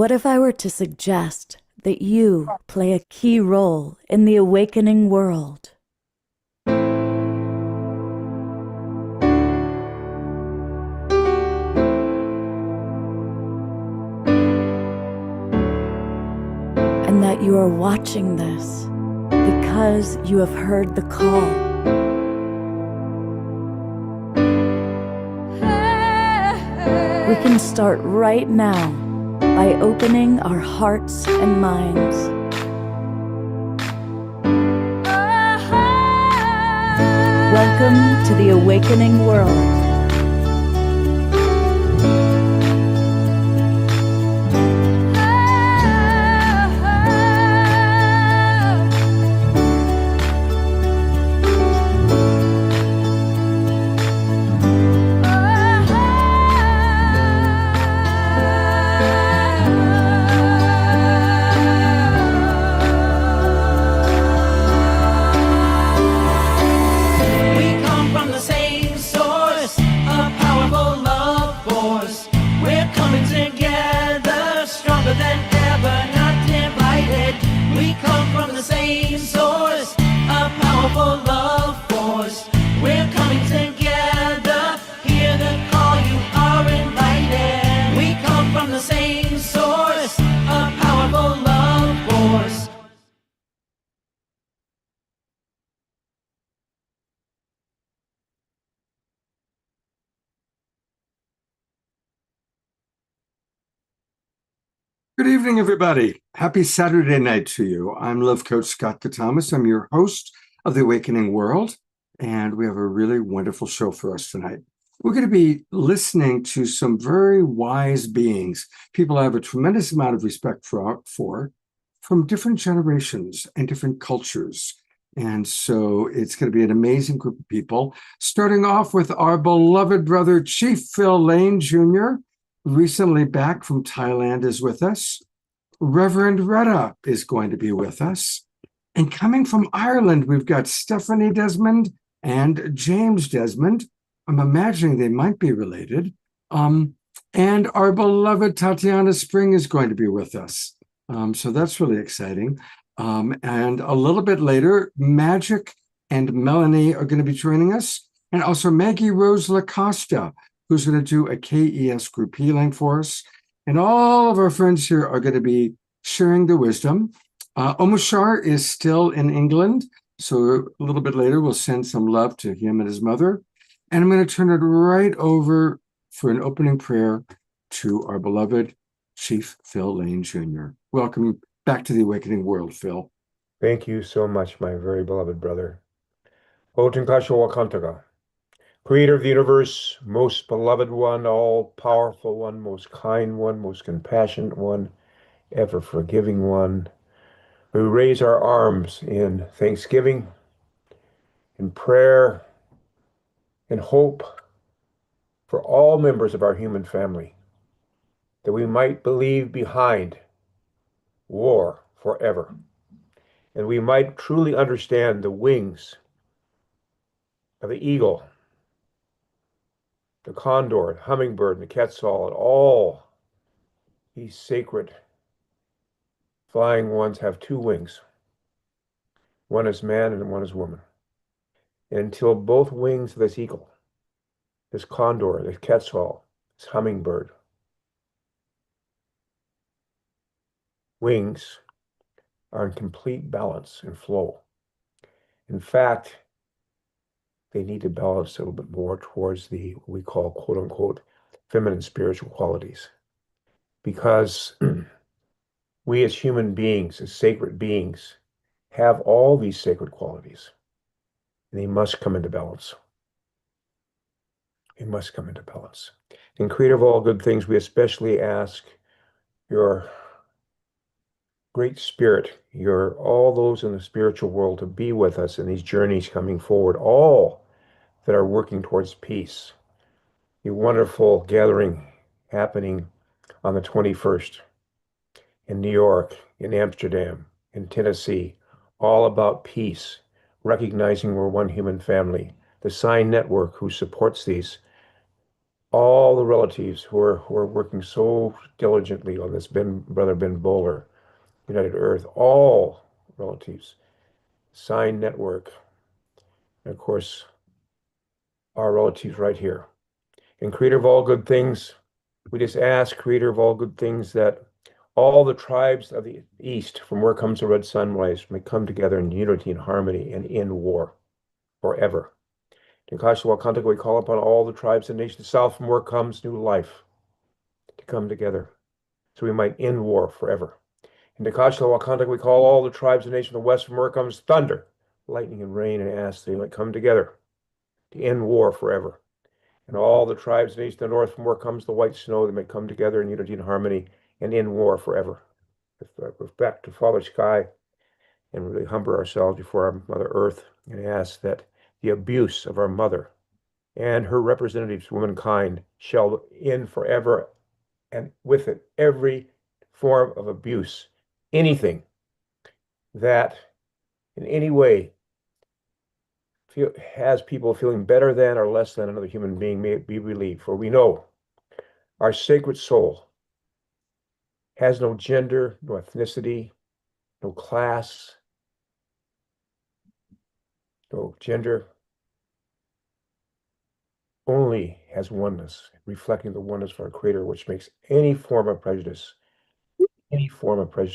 What if I were to suggest that you play a key role in the awakening world? And that you are watching this because you have heard the call. We can start right now by opening our hearts and minds. Welcome to the awakening world. Good evening, everybody. Happy Saturday night to you. I'm Love Coach Scott Katamas. I'm your host of The Awakening World, and we have a really wonderful show for us tonight. We're going to be listening to some very wise beings, people I have a tremendous amount of respect for from different generations and different cultures. And so it's going to be an amazing group of people, starting off with our beloved brother, Chief Phil Lane Jr., recently back from Thailand, is with us. Reverend Retta is going to be with us. And coming from Ireland, we've got Stephanie Desmond and James Desmond. I'm imagining they might be related. And our beloved Tatiana Spring is going to be with us. So that's really exciting. And a little bit later, Magic and Melanie are going to be joining us. And also Maggie Rose LaCosta, who's going to do a KES group healing for us. And all of our friends here are going to be sharing the wisdom. Omushar is still in England, so a little bit later we'll send some love to him and his mother. And I'm going to turn it right over for an opening prayer to our beloved Chief Phil Lane Jr. Welcome back to the Awakening World, Phil. Thank you so much, my very beloved brother. Otenkasho Wakantaga. Creator of the universe, most beloved one, all-powerful one, most kind one, most compassionate one, ever-forgiving one. We raise our arms in thanksgiving, in prayer, in hope for all members of our human family, that we might leave behind war forever, and we might truly understand the wings of the eagle, the condor, the hummingbird, and the quetzal, and all these sacred flying ones have two wings. One is man and one is woman. And until both wings of this eagle, this condor, this quetzal, this hummingbird, wings are in complete balance and flow. In fact, they need to balance a little bit more towards the what we call quote unquote feminine spiritual qualities. Because we as human beings, as sacred beings, have all these sacred qualities. And they must come into balance. They must come into balance. In Creator of all good things, we especially ask your Great Spirit, all those in the spiritual world to be with us in these journeys coming forward, all that are working towards peace. A wonderful gathering happening on the 21st in New York, in Amsterdam, in Tennessee, all about peace, recognizing we're one human family. The Sign Network, who supports these all the relatives who are working so diligently on this, Brother Ben Bowler, United Earth, all relatives, Sign Network, and of course, our relatives right here. And Creator of all good things, we just ask, Creator of all good things, that all the tribes of the East, from where comes the red sunrise, may come together in unity and harmony and end war forever. In Kashawakantaka, we call upon all the tribes and nations south, from where comes new life, to come together so we might end war forever. In Wakantaka, we call all the tribes and nations of the west, from where comes thunder, lightning, and rain, and ask they might come together to end war forever. And all the tribes and nations of the north, from where comes the white snow, they may come together in unity and harmony and end war forever. With respect to Father Sky, and really humble ourselves before our Mother Earth and ask that the abuse of our Mother and her representatives, womankind, shall end forever, and with it every form of abuse, anything that in any way has people feeling better than or less than another human being may be relieved. For we know our sacred soul has no gender, no ethnicity, no class, no gender, only has oneness, reflecting the oneness of our Creator, which makes any form of prejudice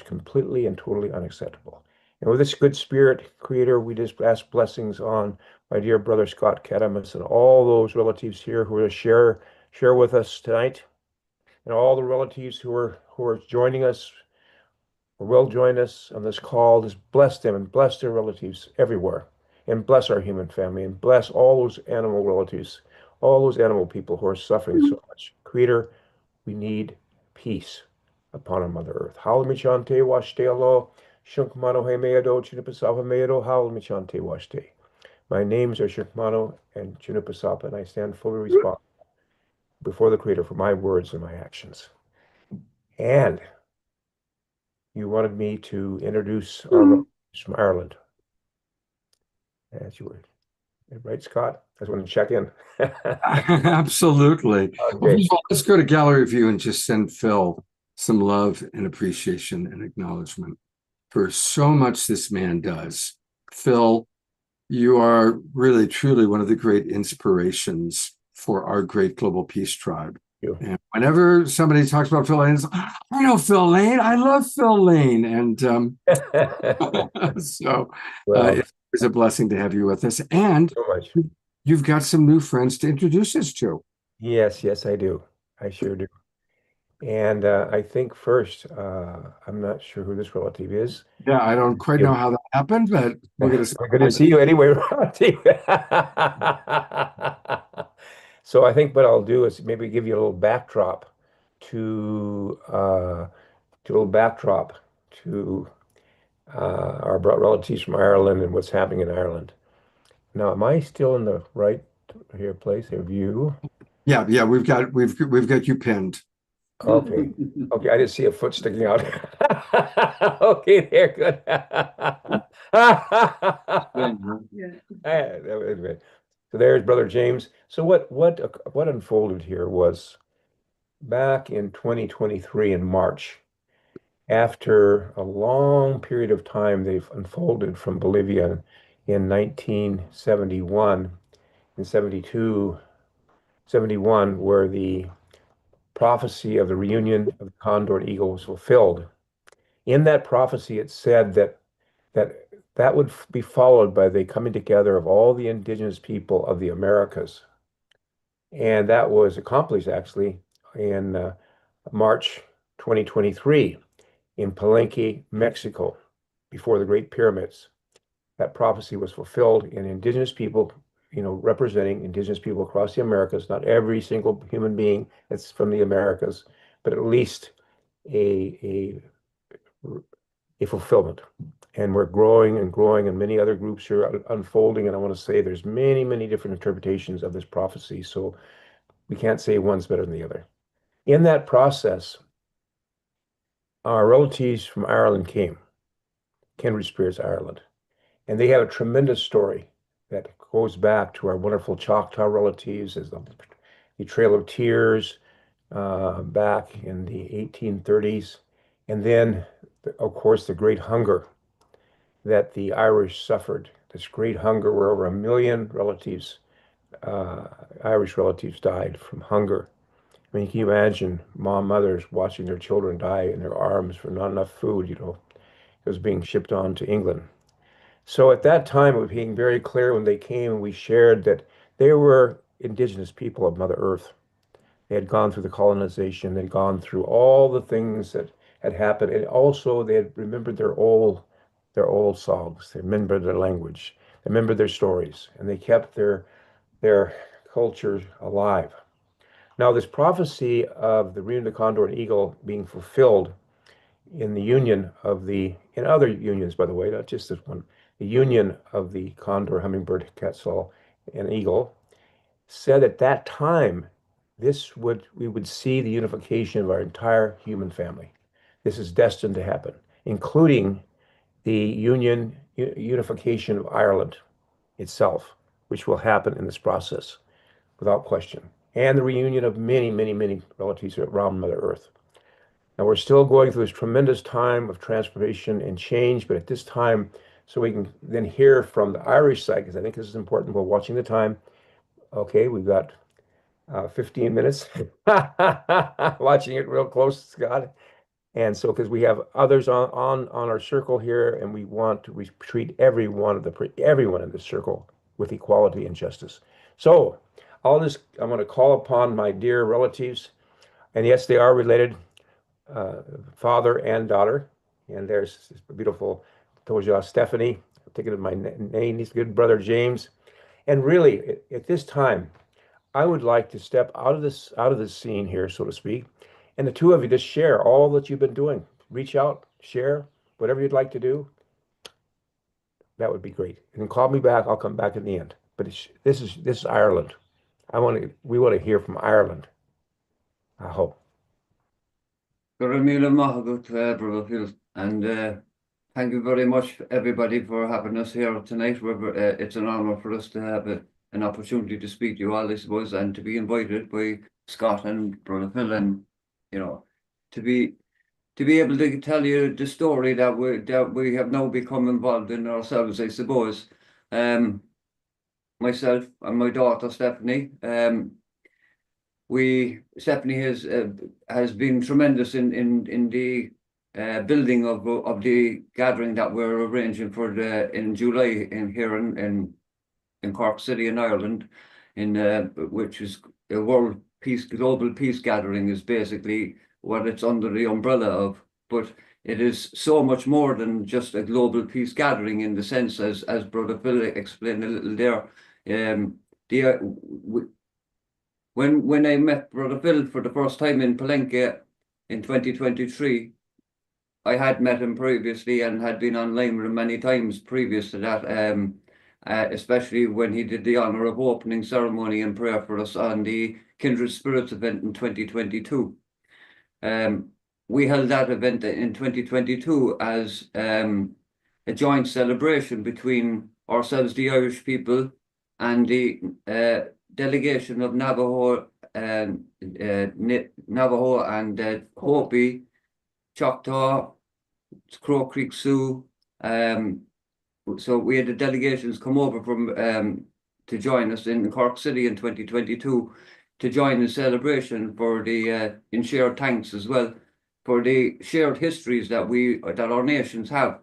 completely and totally unacceptable. And with this good spirit, Creator, we just ask blessings on my dear brother Scott Katamus and all those relatives here who are to share with us tonight, and all the relatives who are joining us or will join us on this call. Just bless them and bless their relatives everywhere, and bless our human family, and bless all those animal relatives, all those animal people who are suffering so much. Creator, we need peace upon our Mother Earth. Halmichante washte alo, Shunkmano hemeado, Chunupasapa meado, Halmichante washte. My names are Shunkmano and Chunupasapa, and I stand fully responsible before the Creator for my words and my actions. And you wanted me to introduce our relatives from Ireland. As you were. Right, Scott? I just want to check in. Absolutely. Well, Okay. first of all, let's go to Gallery View and just send Phil some love and appreciation and acknowledgement for so much this man does. Phil, you are really, truly one of the great inspirations for our great global peace tribe. And whenever somebody talks about Phil Lane, it's, I know Phil Lane. I love Phil Lane. And so Well, it's a blessing to have you with us. And so much. you've got some new friends to introduce us to. Yes, I do. I sure do. And I think first, I'm not sure who this relative is. Yeah, I don't quite know how that happened, but we're going to. Good to see you anyway, relative. So I think what I'll do is maybe give you a little backdrop to our relatives from Ireland and what's happening in Ireland. Now, am I still in the right place here? View. Yeah, we've got you pinned. Okay. Okay, I didn't see a foot sticking out. Okay, there, good. So there's Brother James. So what unfolded here was back in 2023 in March, after a long period of time, they've unfolded from Bolivia in 1971 and 72, 71, where the prophecy of the reunion of the condor and eagle was fulfilled. In that prophecy, it said that would be followed by the coming together of all the indigenous people of the Americas. And that was accomplished actually in March 2023 in Palenque, Mexico, before the Great Pyramids. That prophecy was fulfilled in indigenous people, representing indigenous people across the Americas, not every single human being that's from the Americas, but at least a fulfillment. And we're growing and growing, and many other groups are unfolding. And I want to say there's many, many different interpretations of this prophecy. So we can't say one's better than the other. In that process, our relatives from Ireland came, Kindred Spirits Ireland, and they have a tremendous story that goes back to our wonderful Choctaw relatives, as the Trail of Tears back in the 1830s. And then, of course, the Great Hunger that the Irish suffered. This great hunger where over 1 million relatives, Irish relatives, died from hunger. I mean, can you imagine mothers watching their children die in their arms for not enough food, it was being shipped on to England. So at that time, it was being very clear when they came and we shared that they were indigenous people of Mother Earth. They had gone through the colonization, they'd gone through all the things that had happened, and also they had remembered their old songs, they remembered their language, they remembered their stories, and they kept their culture alive. Now, this prophecy of the reunion of the condor and eagle being fulfilled in the union in other unions, by the way, not just this one, the union of the condor, hummingbird, quetzal, and eagle, said at that time we would see the unification of our entire human family. This is destined to happen, including the unification of Ireland itself, which will happen in this process without question, and the reunion of many, many, many relatives around Mother Earth. Now, we're still going through this tremendous time of transformation and change, but at this time, so we can then hear from the Irish side, because I think this is important. We're watching the time. Okay, we've got 15 minutes. Watching it real close, Scott. And so, because we have others on our circle here, and we want to treat everyone in the circle with equality and justice. So, I'm going to call upon my dear relatives, and yes, they are related, father and daughter. And there's this beautiful Toja Stephanie, I'm thinking of my name, his good brother James. And really, at this time, I would like to step out of this scene here, so to speak, and the two of you just share all that you've been doing. Reach out, share whatever you'd like to do. That would be great. And then call me back. I'll come back in the end. But this is Ireland. We want to hear from Ireland. I hope. And thank you very much, everybody, for having us here tonight. It's an honor for us to have an opportunity to speak to you all, I suppose, and to be invited by Scott and Brother Phil, and to be able to tell you the story that we have now become involved in ourselves, I suppose. Myself and my daughter Stephanie. Stephanie has been tremendous in the building of the gathering that we're arranging for in July here in Cork City in Ireland, which is a global peace gathering is basically what it's under the umbrella of. But it is so much more than just a global peace gathering, in the sense, as Brother Phil explained a little there. When I met Brother Phil for the first time in Palenque in 2023, I had met him previously and had been online with him many times previous to that, especially when he did the honor of opening ceremony and prayer for us on the Kindred Spirits event in 2022. We held that event in 2022 as a joint celebration between ourselves, the Irish people, and the delegation of Navajo and Hopi, Choctaw, Crow Creek Sioux. So we had the delegations come over from to join us in Cork City in 2022 to join the celebration for the in shared thanks as well for the shared histories that our nations have.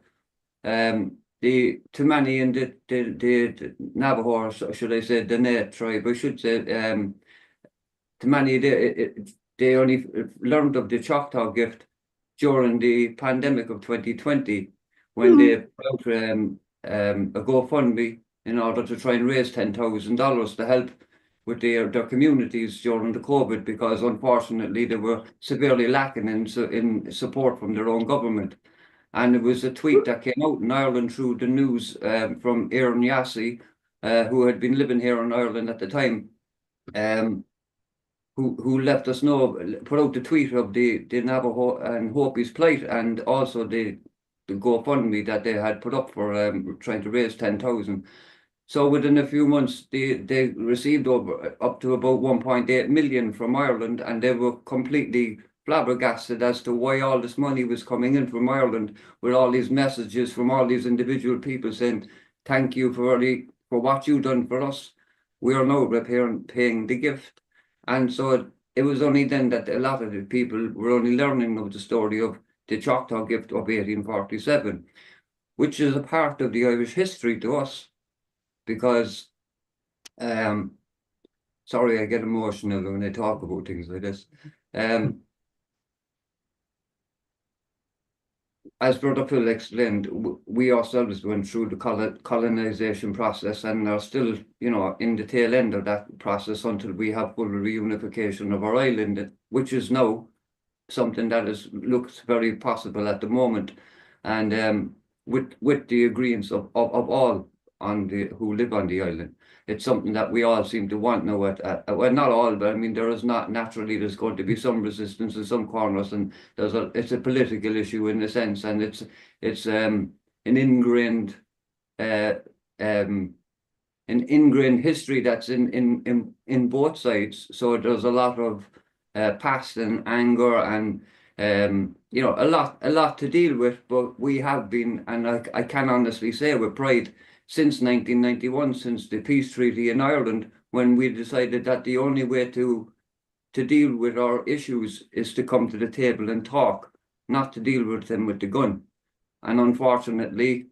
The Tumani and the Navajo, or should I say the Dene tribe, I should say, Tumani, they only learned of the Choctaw gift during the pandemic of 2020, when they put out a GoFundMe in order to try and raise $10,000 to help with their communities during the COVID, because unfortunately they were severely lacking in support from their own government. And it was a tweet that came out in Ireland through the news from Aaron Yassi, who had been living here in Ireland at the time, who let us know, put out the tweet of the Navajo and Hopi's plight, and also the GoFundMe that they had put up for trying to raise 10,000. So within a few months, they received up to about 1.8 million from Ireland, and they were completely flabbergasted as to why all this money was coming in from Ireland, with all these messages from all these individual people saying, "Thank you for what you've done for us. We are now paying the gift." And so it was only then that a lot of the people were only learning of the story of the Choctaw Gift of 1847, which is a part of the Irish history to us. Because, sorry, I get emotional when I talk about things like this. As Brother Phil explained, we ourselves went through the colonization process and are still, in the tail end of that process until we have full reunification of our island, which is now something that looks very possible at the moment. And with the agreements of all who live on the island, it's something that we all seem to want now. Well, not all, but I mean, there's going to be some resistance in some corners, and it's a political issue in a sense, and it's an ingrained history that's in both sides. So there's a lot of past and anger and a lot to deal with. But we have been, and I can honestly say with pride, since 1991, since the peace treaty in Ireland, when we decided that the only way to deal with our issues is to come to the table and talk, not to deal with them with the gun. And unfortunately,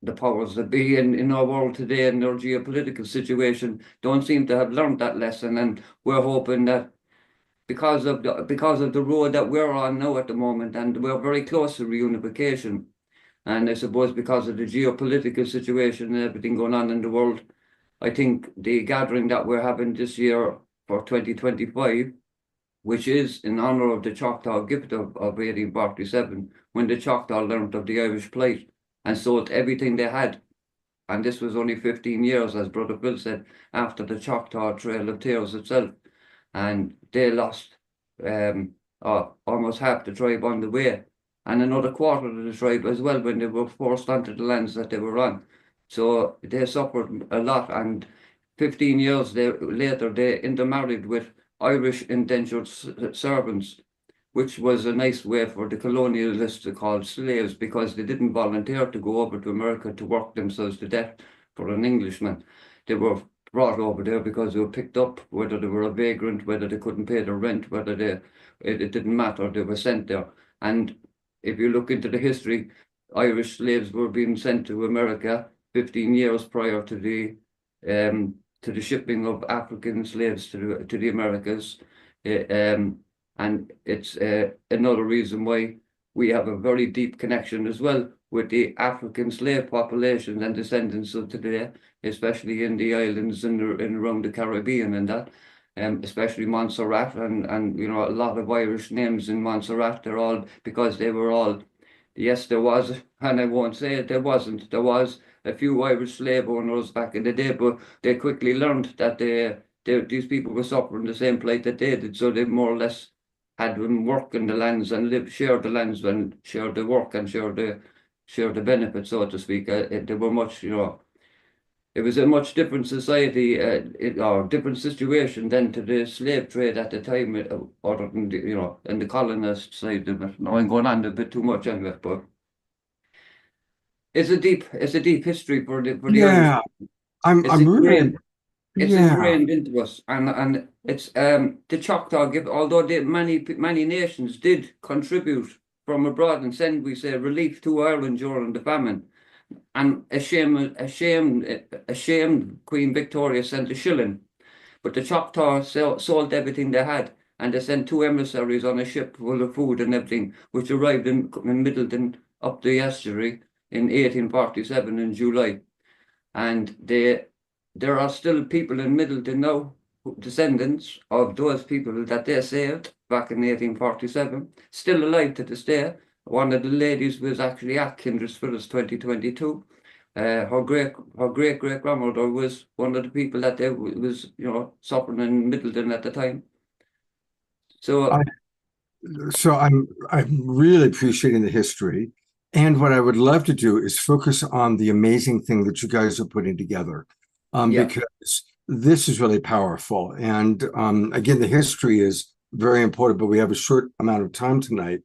the powers that be in our world today and our geopolitical situation don't seem to have learned that lesson. And we're hoping that because of the road that we're on now at the moment, and we're very close to reunification, and I suppose because of the geopolitical situation and everything going on in the world, I think the gathering that we're having this year for 2025, which is in honor of the Choctaw Gift of 1847, when the Choctaw learned of the Irish plight and sold everything they had. And this was only 15 years, as Brother Phil said, after the Choctaw Trail of Tears itself. And they lost almost half the tribe on the way, and another quarter of the tribe as well when they were forced onto the lands that they were on. So they suffered a lot, and 15 years later they intermarried with Irish indentured servants, which was a nice way for the colonialists to call slaves, because they didn't volunteer to go over to America to work themselves to death for an Englishman. They were brought over there because they were picked up, whether they were a vagrant, whether they couldn't pay their rent, whether it didn't matter, they were sent there. And if you look into the history, Irish slaves were being sent to America 15 years prior to the shipping of African slaves to the Americas. And it's another reason why we have a very deep connection as well with the African slave population and descendants of today, especially in the islands and around the Caribbean and that, especially Montserrat and a lot of Irish names in Montserrat. They're all because they were all. Yes, there was, and I won't say it, there wasn't. There was a few Irish slave owners back in the day, but they quickly learned that these people were suffering the same plight that they did, so they more or less had them work in the lands and share the lands and share the work and share the benefits, so to speak. They were much, it was a much different society or different situation than to the slave trade at the time, other than in the colonist side of it. Now I'm going on a bit too much on it, but it's a deep history for the Yeah, Irish. I'm really. It's Yeah. ingrained into us, and it's the Choctaw Gift. Although many nations did contribute from abroad and send, we say, relief to Ireland during the famine, and ashamed Queen Victoria sent a shilling, but the Choctaw sold everything they had, and they sent 2 emissaries on a ship full of food and everything, which arrived in Middleton up the estuary in 1847 in July, and there are still people in Middleton now, descendants of those people that they saved back in 1847, still alive to this day. One of the ladies was actually at Kindred Spirits 2022. Her great grandmother was one of the people that was suffering in Middleton at the time. So I'm really appreciating the history. And what I would love to do is focus on the amazing thing that you guys are putting together, Yeah. because this is really powerful. And again, the history is very important, but we have a short amount of time tonight.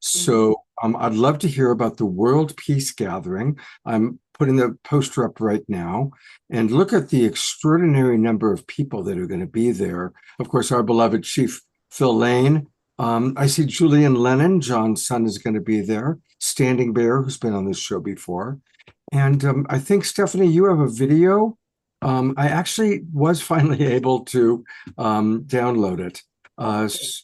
So I'd love to hear about the World Peace Gathering. I'm putting the poster up right now, and look at the extraordinary number of people that are going to be there. Of course, our beloved Chief Phil Lane. I see Julian Lennon, John's son, is going to be there. Standing Bear, who's been on this show before. And I think, Stephanie, you have a video. I actually was finally able to download it.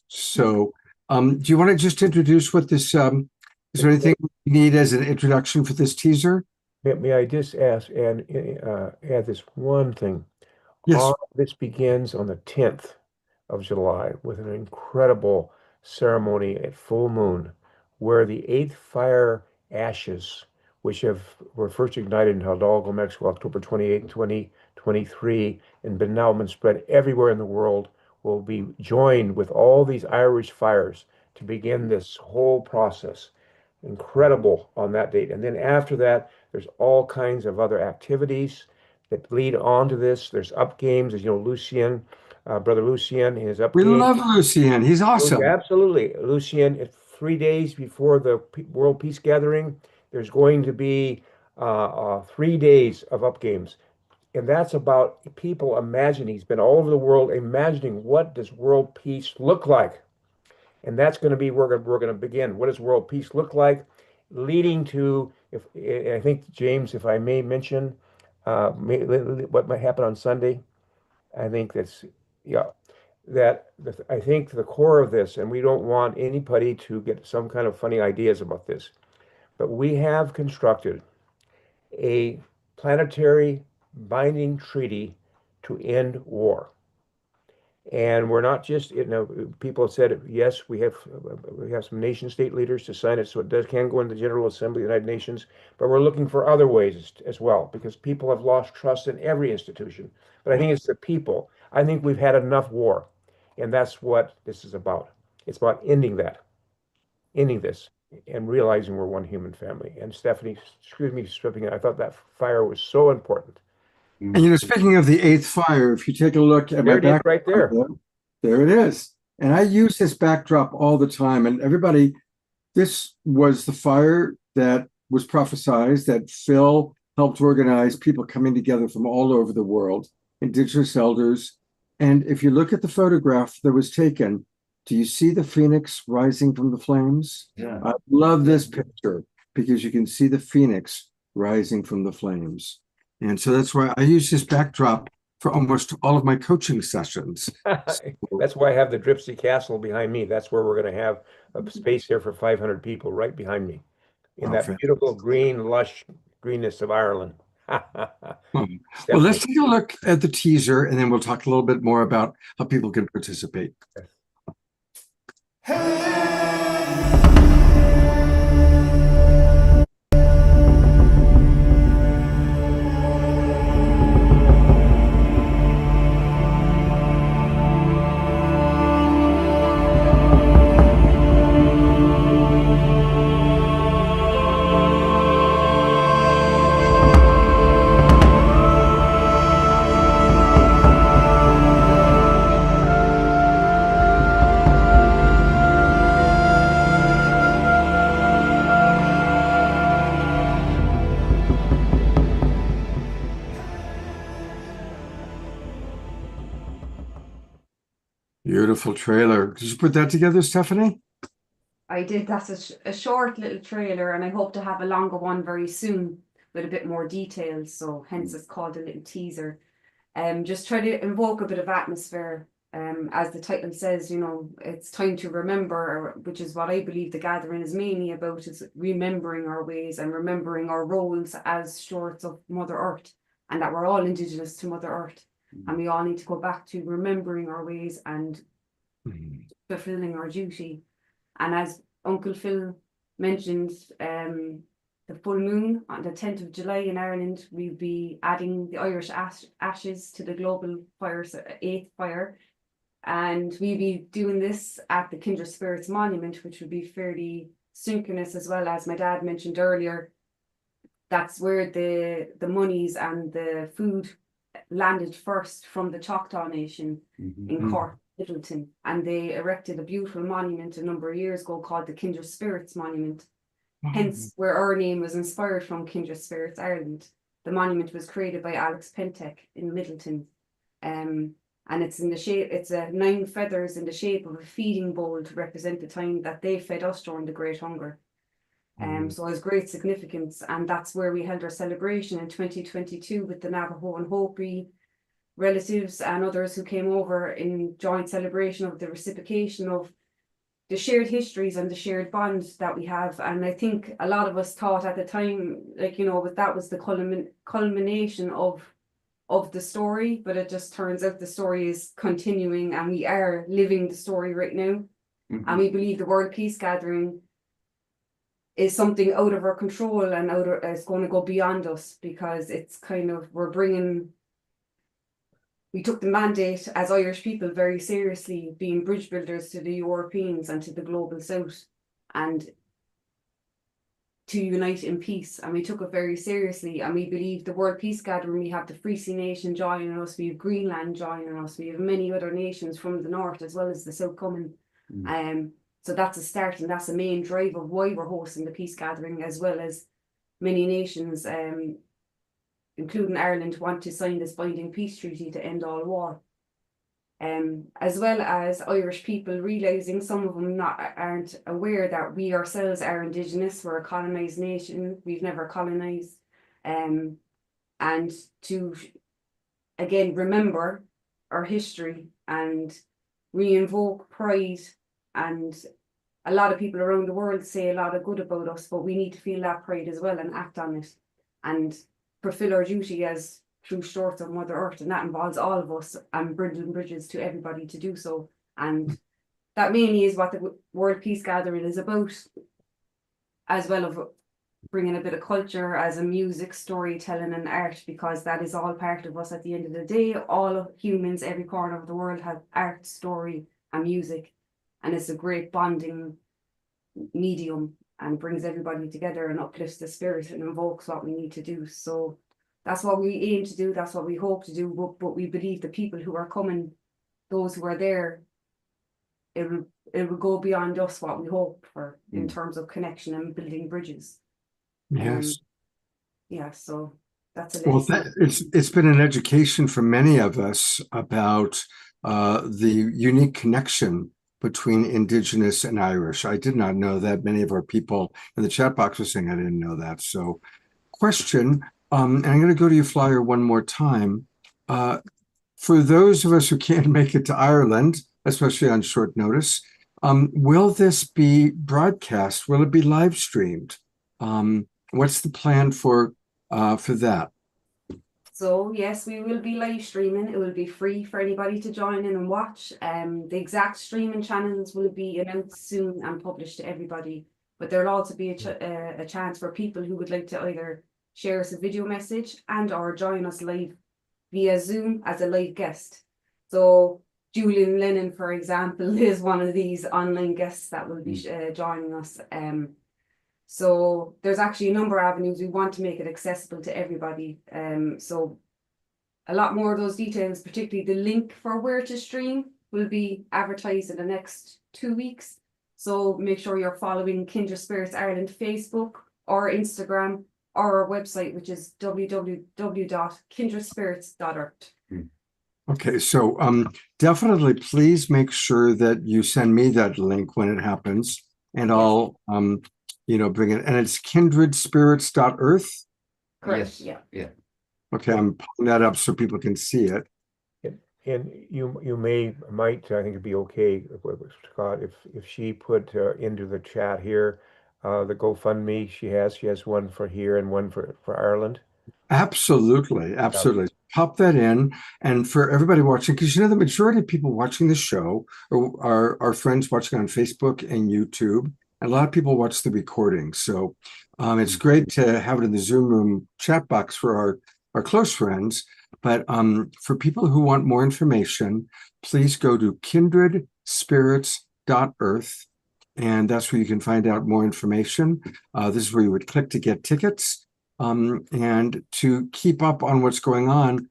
So do you want to just introduce what this, is there anything you need as an introduction for this teaser? May I just ask and add this one thing? Yes. This begins on the 10th of July with an incredible ceremony at full moon where the 8th fire ashes, which were first ignited in Hidalgo, Mexico, October 28, 2023, and now been spread everywhere in the world, will be joined with all these Irish fires to begin this whole process. Incredible on that date. And then after that, there's all kinds of other activities that lead on to this. There's up games, as you know, Lucien, brother Lucien, his up We game. love Lucien. He's awesome. Absolutely. Lucien, 3 days before the World Peace Gathering, there's going to be 3 days of up games. And that's about people imagining. He's been all over the world imagining what does world peace look like. And that's going to be where we're going to begin. What does world peace look like? Leading to, if I think, James, if I may mention what might happen on Sunday, I think that's, yeah, I think the core of this, and we don't want anybody to get some kind of funny ideas about this, but we have constructed a planetary binding treaty to end war. And we're not just, people have said, yes, we have some nation state leaders to sign it, so it can go into the General Assembly of the United Nations, but we're looking for other ways as well, because people have lost trust in every institution. But I think it's the people. I think we've had enough war, and that's what this is about. It's about ending this, and realizing we're one human family. And Stephanie, excuse me, stripping it. I thought that fire was so important. And speaking of the 8th fire, if you take a look at my back right there. There it is. And I use this backdrop all the time. And everybody, this was the fire that was prophesized, that Phil helped organize, people coming together from all over the world, Indigenous elders. And if you look at the photograph that was taken, do you see the phoenix rising from the flames? Yeah. I love this picture because you can see the phoenix rising from the flames. And so that's why I use this backdrop for almost all of my coaching sessions. That's why I have the Dripsy Castle behind me. That's where we're going to have a space here for 500 people right behind me in that beautiful green, lush greenness of Ireland. Well, let's take a look at the teaser, and then we'll talk a little bit more about how people can participate. Beautiful trailer. Did you put that together, Stephanie? I did. That's a short little trailer, and I hope to have a longer one very soon with a bit more details. So hence it's called a little teaser. Just try to invoke a bit of atmosphere. As the title says, it's time to remember, which is what I believe the gathering is mainly about, is remembering our ways and remembering our roles as stewards of Mother Earth, and that we're all Indigenous to Mother Earth. And we all need to go back to remembering our ways and fulfilling our duty. And as Uncle Phil mentioned, the full moon on the 10th of July in Ireland, we'll be adding the Irish ashes to the global fire, 8th fire. And we'll be doing this at the Kindred Spirits Monument, which will be fairly synchronous as well. As my dad mentioned earlier, that's where the monies and the food landed first from the Choctaw Nation in Cork, Middleton, and they erected a beautiful monument a number of years ago called the Kindred Spirits Monument. Hence, where our name was inspired from, Kindred Spirits Ireland. The monument was created by Alex Pentek in Middleton. And it's in the shape, it's 9 feathers in the shape of a feeding bowl to represent the time that they fed us during the Great Hunger. So it has great significance, and that's where we held our celebration in 2022 with the Navajo and Hopi relatives and others who came over in joint celebration of the reciprocation of the shared histories and the shared bonds that we have. And I think a lot of us thought at the time, like, you know, but that was the culmination of the story, but it just turns out the story is continuing, and we are living the story right now. And we believe the World Peace Gathering is something out of our control and it's going to go beyond us, because it's kind of, we took the mandate as Irish people very seriously, being bridge builders to the Europeans and to the global south, and to unite in peace. And we took it very seriously, and we believe the World Peace Gathering, we have the Free Sea Nation joining us, we have Greenland joining us, we have many other nations from the north as well as the south coming. So that's a start, and that's the main drive of why we're hosting the Peace Gathering, as well as many nations, including Ireland, want to sign this binding peace treaty to end all war. As well as Irish people realising, some of them aren't aware that we ourselves are Indigenous, we're a colonised nation, we've never colonised. And to, again, remember our history and re-invoke pride. And a lot of people around the world say a lot of good about us, but we need to feel that pride as well and act on it and fulfill our duty as true stewards of Mother Earth. And that involves all of us and building bridges to everybody to do so. And that mainly is what the World Peace Gathering is about, as well as bringing a bit of culture as a music, storytelling and art, because that is all part of us at the end of the day. All humans, every corner of the world, have art, story and music. And it's a great bonding medium and brings everybody together and uplifts the spirit and invokes what we need to do. So that's what we aim to do. That's what we hope to do. But we believe the people who are coming, those who are there, it will go beyond us what we hope for in terms of connection and building bridges. Yes. So that's a Well, lesson. it's been an education for many of us about the unique connection between Indigenous and Irish. I did not know that. Many of our people in the chat box were saying I didn't know that. So, question, and I'm going to go to you, Flyer, one more time. For those of us who can't make it to Ireland, especially on short notice, will this be broadcast? Will it be live streamed? What's the plan for that? So yes, we will be live streaming. It will be free for anybody to join in and watch. The exact streaming channels will be announced soon and published to everybody. But there'll also be a chance for people who would like to either share us a video message and or join us live via Zoom as a live guest. So Julian Lennon, for example, is one of these online guests that will be joining us. So there's actually a number of avenues. We want to make it accessible to everybody. So a lot more of those details, particularly the link for where to stream, will be advertised in the next 2 weeks. So make sure you're following Kindred Spirits Ireland Facebook or Instagram or our website, which is www.kindredspirits.org. Okay, so definitely please make sure that you send me that link when it happens, and I'll bring it. And it's kindredspirits.earth. Correct. Yes. Yeah. Okay, I'm pulling that up so people can see it. And you might I think it'd be okay, Scott, if she put into the chat here the GoFundMe she has one for here and one for Ireland. Absolutely. Pop that in. And for everybody watching, because the majority of people watching the show are our friends watching on Facebook and YouTube. And a lot of people watch the recording. So it's great to have it in the Zoom room chat box for our close friends. But for people who want more information, please go to kindredspirits.earth and that's where you can find out more information. This is where you would click to get tickets. And to keep up on what's going on,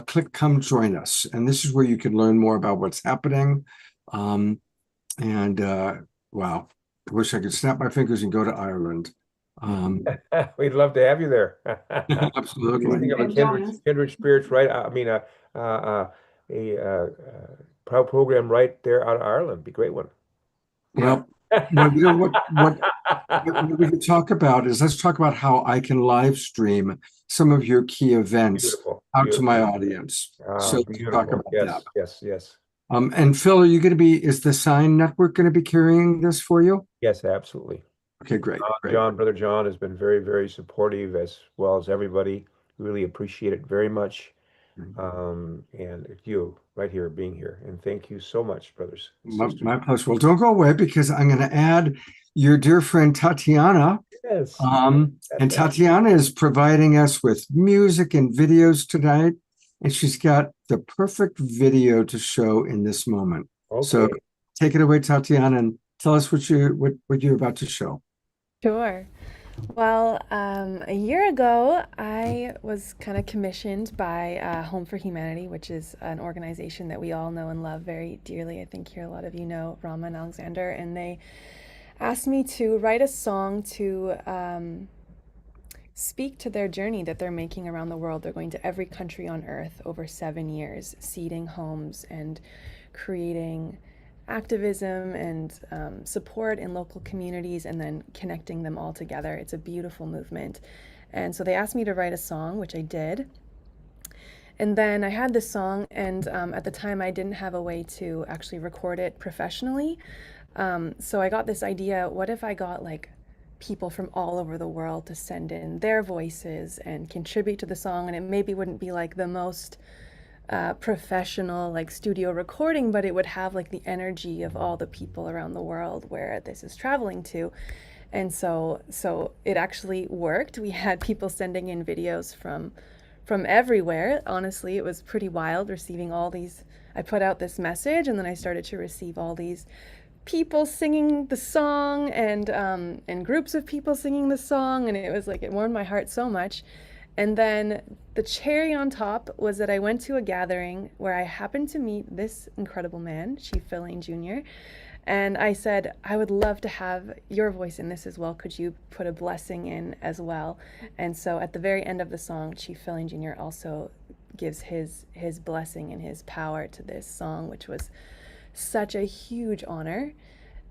click Come Join Us. And this is where you can learn more about what's happening. Wow, I wish I could snap my fingers and go to Ireland. We'd love to have you there. Absolutely. Think of a And join us. kindred spirits, right? I mean, a proud program right there out of Ireland. Be a great one. Well, you know what we could talk about is, let's talk about how I can live stream some of your key events Beautiful. out to my Beautiful. audience. Ah, So let's talk beautiful. about that. Yes. And Phil, are you going to be, is the Sign Network going to be carrying this for you? Yes, absolutely. Okay, great. Brother John has been very, very supportive, as well as everybody. Really appreciate it very much. And you right here being here. And thank you so much, brothers and sisters. My pleasure. Well, don't go away, because I'm going to add your dear friend Tatiana. Yes. And Tatiana is providing us with music and videos tonight. And she's got the perfect video to show in this moment. Okay. So take it away, Tatiana, and tell us what you're about to show. Sure. Well, a year ago, I was kind of commissioned by Home for Humanity, which is an organization that we all know and love very dearly. I think here a lot of you know Rama and Alexander, and they asked me to write a song to speak to their journey that they're making around the world. They're going to every country on earth over 7 years, seeding homes and creating activism and support in local communities, and then connecting them all together. It's a beautiful movement. And so they asked me to write a song, which I did. And then I had this song, and at the time I didn't have a way to actually record it professionally. So I got this idea, what if I got like people from all over the world to send in their voices and contribute to the song, and it maybe wouldn't be like the most professional like studio recording, but it would have like the energy of all the people around the world where this is traveling to. And so it actually worked. We had people sending in videos from everywhere. Honestly, it was pretty wild receiving all these. I put out this message, and then I started to receive all these people singing the song, and groups of people singing the song, and it was like, it warmed my heart so much. And then the cherry on top was that I went to a gathering where I happened to meet this incredible man, Chief Phil Lane Jr., and I said, I would love to have your voice in this as well. Could you put a blessing in as well? And so at the very end of the song, Chief Phil Lane Jr. also gives his blessing and his power to this song, which was such a huge honor.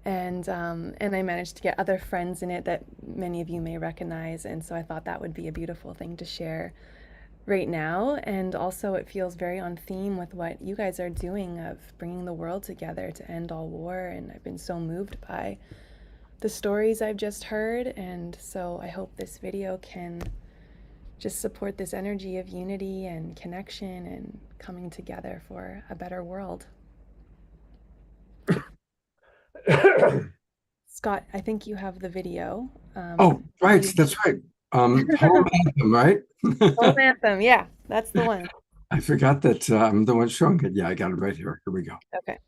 And I managed to get other friends in it that many of you may recognize, and so I thought that would be a beautiful thing to share right now. And also it feels very on theme with what you guys are doing of bringing the world together to end all war, and I've been so moved by the stories I've just heard, and so I hope this video can just support this energy of unity and connection and coming together for a better world. Scott, I think you have the video. Oh, right. That's right. Home Anthem, right? Home Anthem. Yeah, that's the one. I forgot that I'm the one showing it. Yeah, I got it right here. Here we go. Okay.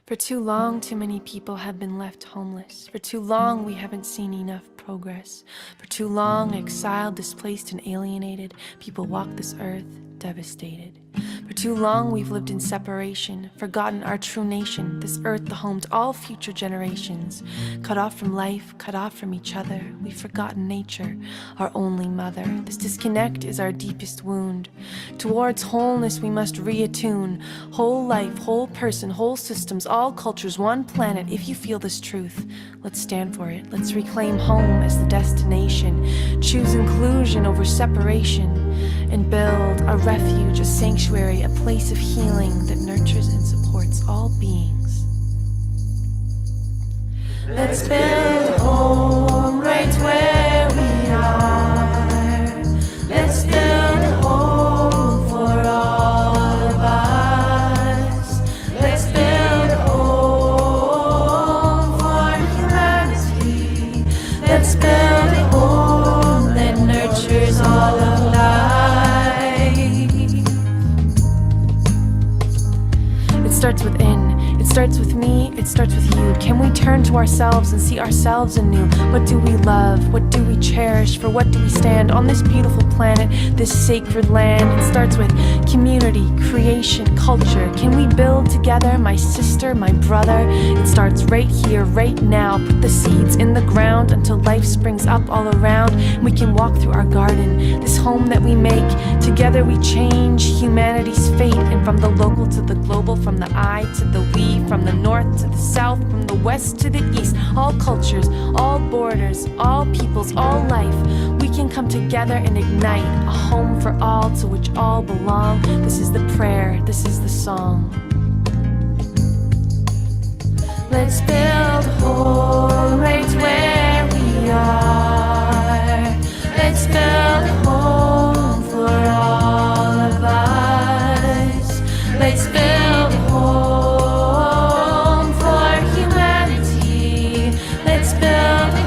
For too long, too many people have been left homeless. For too long, we haven't seen enough progress. For too long, exiled, displaced, and alienated, people walk this earth devastated. For too long, we've lived in separation, forgotten our true nation, this earth the home to all future generations. Cut off from life, cut off from each other, we've forgotten nature, our only mother. This disconnect is our deepest wound. Towards wholeness, we must reattune. Whole life, whole person, whole systems, all cultures, one planet. If you feel this truth, let's stand for it. Let's reclaim home as the destination. Choose inclusion over separation, and build a refuge, a sanctuary, a place of healing that nurtures and supports all beings. Let's build home right where we are. Let's build home for all of us. Let's build home. starts within. It starts with me, it starts with you. Can we turn to ourselves and see ourselves anew? What do we love? What do we cherish? For what do we stand on this beautiful planet, this sacred land? It starts with community, creation, culture. Can we build together, my sister, my brother? It starts right here, right now. Put the seeds in the ground until life springs up all around. We can walk through our garden, this home that we make. Together we change humanity's fate. And from the local to the global, from the I to the we, from the north to the south, from the west to the east, all cultures, all borders, all peoples, all life, we can come together and ignite a home for all to which all belong. This is the prayer, this is the song. Let's build a home right where we are. Let's build a home for all of us. Let's build a home for humanity. Let's build a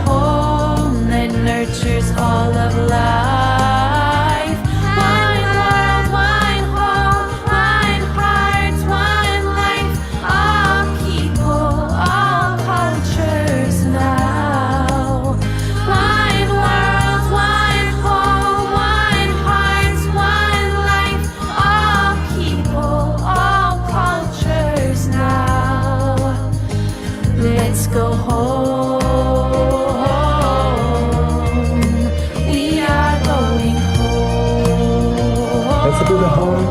home that nurtures all of life. One world, one home, one heart, one life. All people, all cultures now. One world, one home, one heart, one life. All people, all cultures now. Let's go home. We are going home. Let's build a home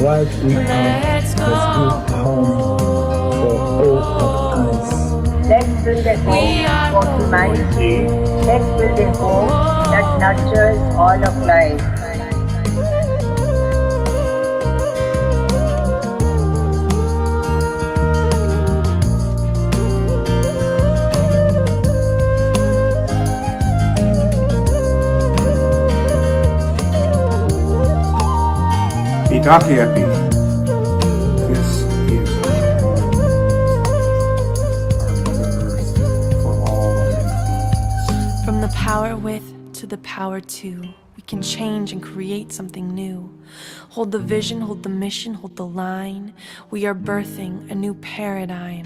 right we are. Let's go Let's build a home for all of us. Let's build a We are home for humanity. Let's build a home that nurtures all of life. Itakeati. This is our Mother Earth for all beings. from the power with to the power to. We can change and create something new. Hold the vision, hold the mission, hold the line. We are birthing a new paradigm.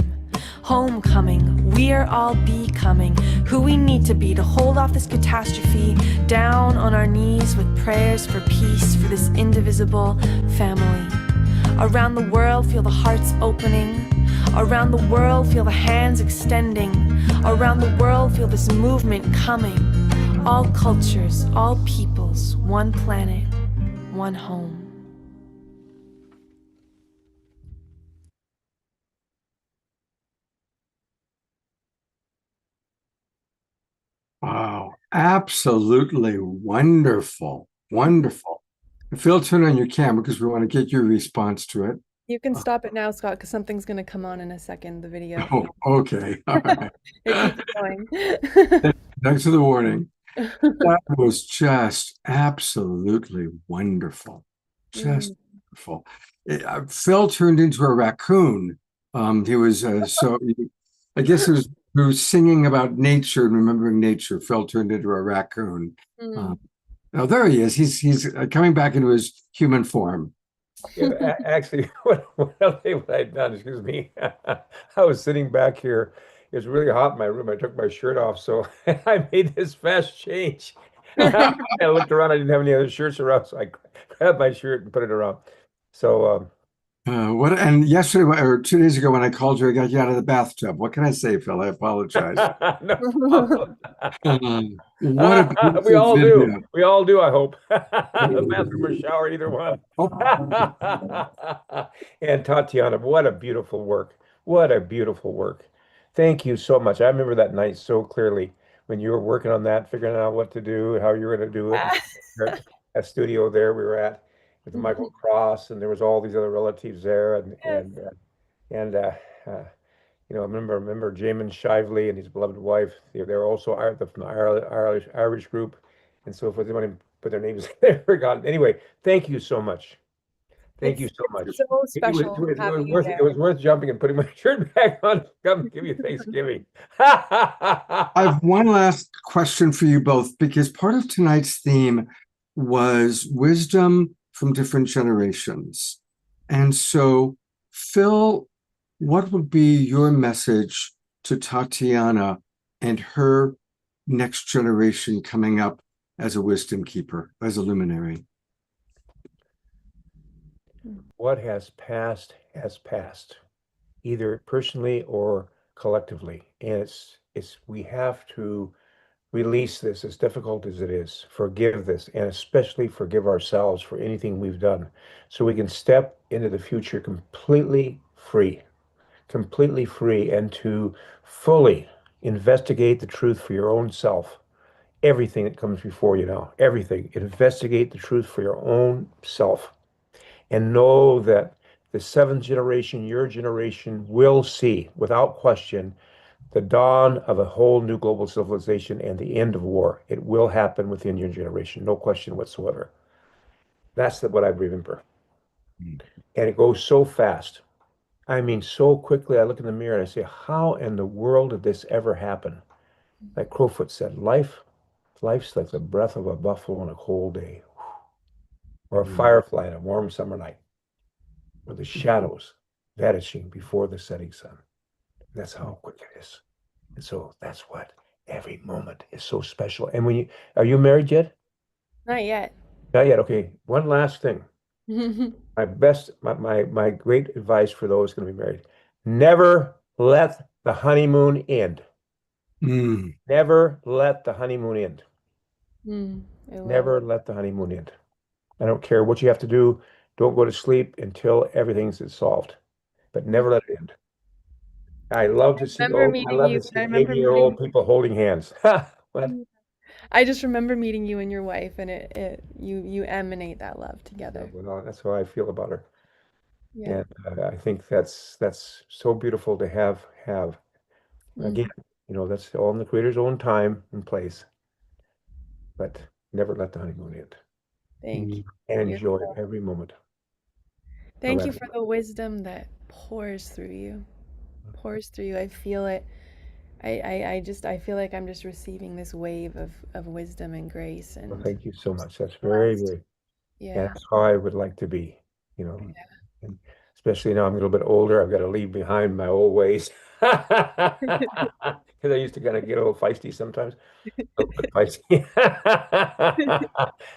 Homecoming, we are all becoming who we need to be to hold off this catastrophe. Down on our knees with prayers for peace for this indivisible family. Around the world, feel the hearts opening. Around the world, feel the hands extending. Around the world, feel this movement coming. All cultures, all peoples, one planet, one home. Wow, absolutely wonderful. Wonderful. Phil, turn on your camera because we want to get your response to it. You can stop it now, Scott, because something's going to come on in a second, the video. Oh, okay. All right. It keeps going. Thanks for the warning. That was just absolutely wonderful. Just wonderful. Phil turned into a raccoon. He was I guess it was through singing about nature and remembering nature. Phil turned into a raccoon. Now there he is. He's coming back into his human form. Yeah, actually, what I'd done, excuse me, I was sitting back here. It was really hot in my room. I took my shirt off, so I made this fast change. I looked around. I didn't have any other shirts around, so I grabbed my shirt and put it around. So And yesterday or 2 days ago when I called you, I got you out of the bathtub. What can I say, Phil? I apologize. no problem. What a beautiful We all video. do. We all do, I hope. The bathroom or shower, either one. And Tatiana, what a beautiful work. What a beautiful work. Thank you so much. I remember that night so clearly when you were working on that, figuring out what to do, how you were going to do it. That studio there we were at with Michael Cross, and there was all these other relatives there, and you know, I remember Jamin Shively and his beloved wife. They were also from the Irish group, and so forth. They want to put their names there. Forgotten. Anyway, thank you so much. Thank you so much. So special having you there. It was worth jumping and putting my shirt back on. Come give you Thanksgiving. I have one last question for you both, because part of tonight's theme was wisdom from different generations. And so Phil, what would be your message to Tatiana and her next generation coming up as a wisdom keeper, as a luminary? What has passed, either personally or collectively. And we have to release this, as difficult as it is, forgive this, and especially forgive ourselves for anything we've done, so we can step into the future completely free, and to fully investigate the truth for your own self. Everything that comes before you now, everything, investigate the truth for your own self, and know that the seventh generation, your generation, will see without question the dawn of a whole new global civilization and the end of war. It will happen within your generation, no question whatsoever. That's what I remember. Mm. And it goes so fast. I mean, so quickly. I look in the mirror and I say, how in the world did this ever happen? Like Crowfoot said, life's like the breath of a buffalo on a cold day, or a firefly on a warm summer night, or the shadows vanishing before the setting sun. That's how quick it is. And so that's what every moment is so special. And are you married yet? Not yet. Not yet. Okay. One last thing. My great advice for those going to be married: never let the honeymoon end. Mm. Never let the honeymoon end. I love Never let the honeymoon end. I don't care what you have to do. Don't go to sleep until everything's solved, but never let it end. I love to see remember meeting you. I remember 80-year-old people holding hands. What? I just remember meeting you and your wife, and you emanate that love together. Well, that's how I feel about her. Yeah. And I think that's so beautiful to have. Again, that's all in the Creator's own time and place. But never let the honeymoon end. Thank you. And Beautiful. enjoy every moment. Thank you matter for the wisdom that pours through you. I feel it. I feel like I'm just receiving this wave of wisdom and grace, Well, and thank you so much. That's very, blessed. and Yeah. that's how I would like to be, And especially now I'm a little bit older, I've got to leave behind my old ways. Because I used to kind of get a little feisty sometimes. A little bit feisty.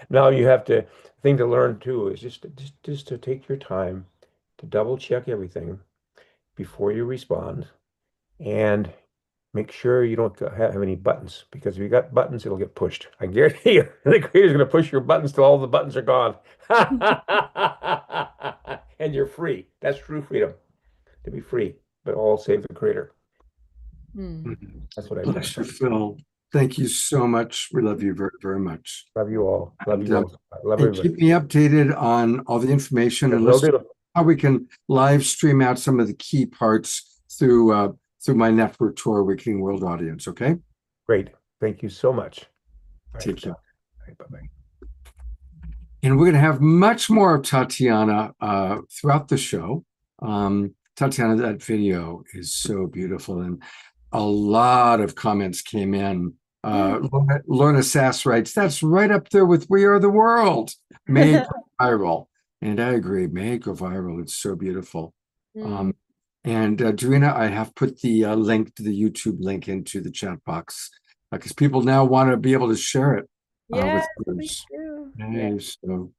Now you have to, the thing to learn too is just to take your time to double check everything before you respond, and make sure you don't have any buttons, because if you got buttons, it'll get pushed. I guarantee you, the Creator's going to push your buttons till all the buttons are gone. And you're free. That's true freedom, to be free, but all save the Creator. That's what I Bless you, Phil. Thank you so much. We love you very, very much. Love you all. Love And, you all. Love And everybody. keep me updated on all the information and Will listen do. how we can live stream out some of the key parts through my network to our Awakening World audience. Okay. Great. Thank you so much. Take care. Bye-bye. And we're going to have much more of Tatiana throughout the show. Tatiana, that video is so beautiful, and a lot of comments came in. Lorna Sass writes, "That's right up there with We Are the World. May it go viral." And I agree, may it go viral. It's so beautiful. And Dorina, I have put the link to the YouTube link into the chat box because people now want to be able to share it Yes, with others. Yeah. So,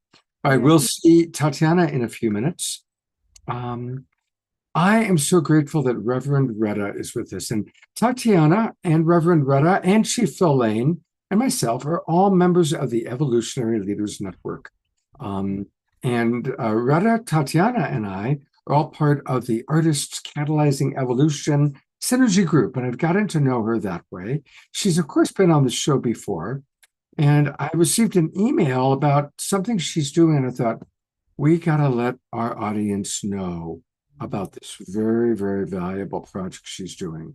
all right, we'll see Tatiana in a few minutes. I am so grateful that Reverend Retta is with us. And Tatiana and Reverend Retta and Chief Phil Lane and myself are all members of the Evolutionary Leaders Network. And Retta, Tatiana, and I are all part of the Artists Catalyzing Evolution Synergy Group. And I've gotten to know her that way. She's, of course, been on the show before. And I received an email about something she's doing. And I thought, we got to let our audience know about this very, very valuable project she's doing.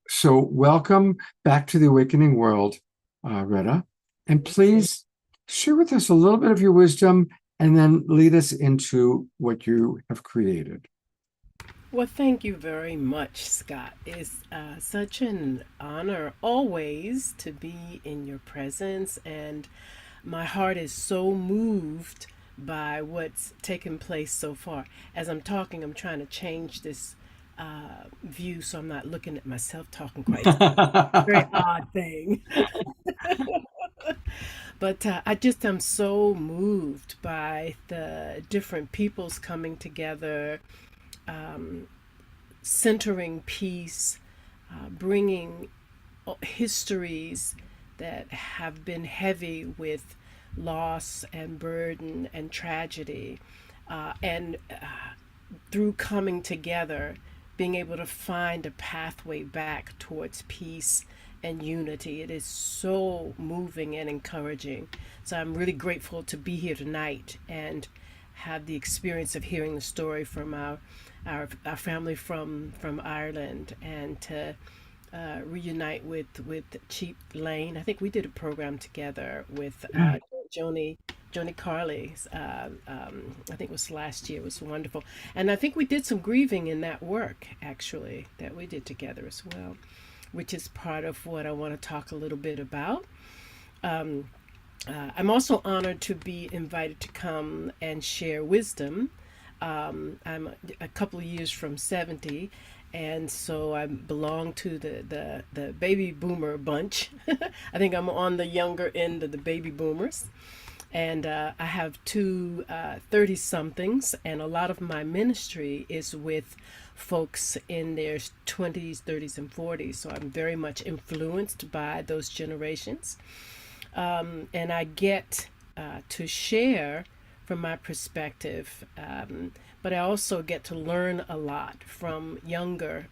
So welcome back to the Awakening World, Retta. And please share with us a little bit of your wisdom and then lead us into what you have created. Well, thank you very much, Scott. It's such an honor always to be in your presence, and my heart is so moved by what's taken place so far. As I'm talking, I'm trying to change this view so I'm not looking at myself talking quite. Very odd thing. But I just am so moved by the different peoples coming together, centering peace, bringing histories that have been heavy with loss and burden and tragedy, and through coming together, being able to find a pathway back towards peace and unity. It is so moving and encouraging. So I'm really grateful to be here tonight and have the experience of hearing the story from our family from Ireland, and to reunite with Chief Lane. I think we did a program together with Joni Carley. I think it was last year. It was wonderful, and I think we did some grieving in that work actually that we did together as well, which is part of what I want to talk a little bit about. I'm also honored to be invited to come and share wisdom. I'm a couple of years from 70, and so I belong to the baby boomer bunch. I think I'm on the younger end of the baby boomers. And I have two 30-somethings, and a lot of my ministry is with folks in their 20s, 30s, and 40s. So I'm very much influenced by those generations. And I get to share from my perspective, but I also get to learn a lot from younger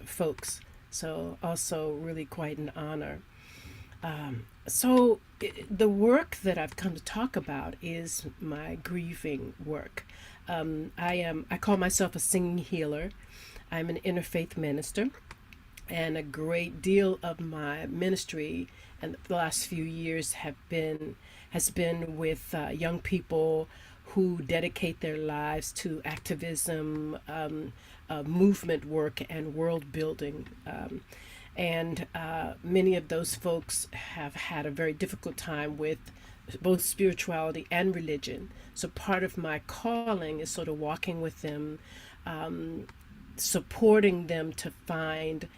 folks. So also really quite an honor. So the work that I've come to talk about is my grieving work. I call myself a singing healer. I'm an interfaith minister, and a great deal of my ministry in the last few years has been with young people who dedicate their lives to activism, movement work, and world building. And many of those folks have had a very difficult time with both spirituality and religion. So part of my calling is sort of walking with them, supporting them to find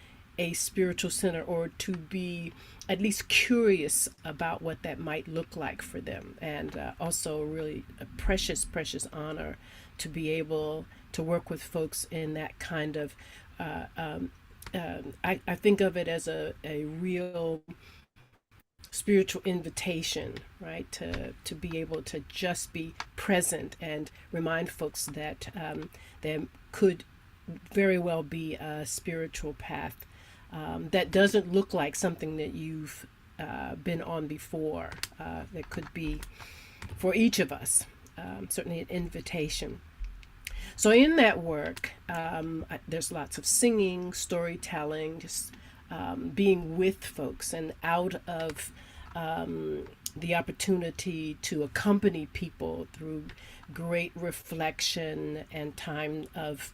a spiritual center, or to be at least curious about what that might look like for them. And also really a precious, precious honor to be able to work with folks in that kind of I think of it as a real spiritual invitation, right? To be able to just be present and remind folks that there could very well be a spiritual path that doesn't look like something that you've been on before. That could be for each of us, certainly an invitation. So in that work, there's lots of singing, storytelling, just being with folks, and out of the opportunity to accompany people through great reflection and time of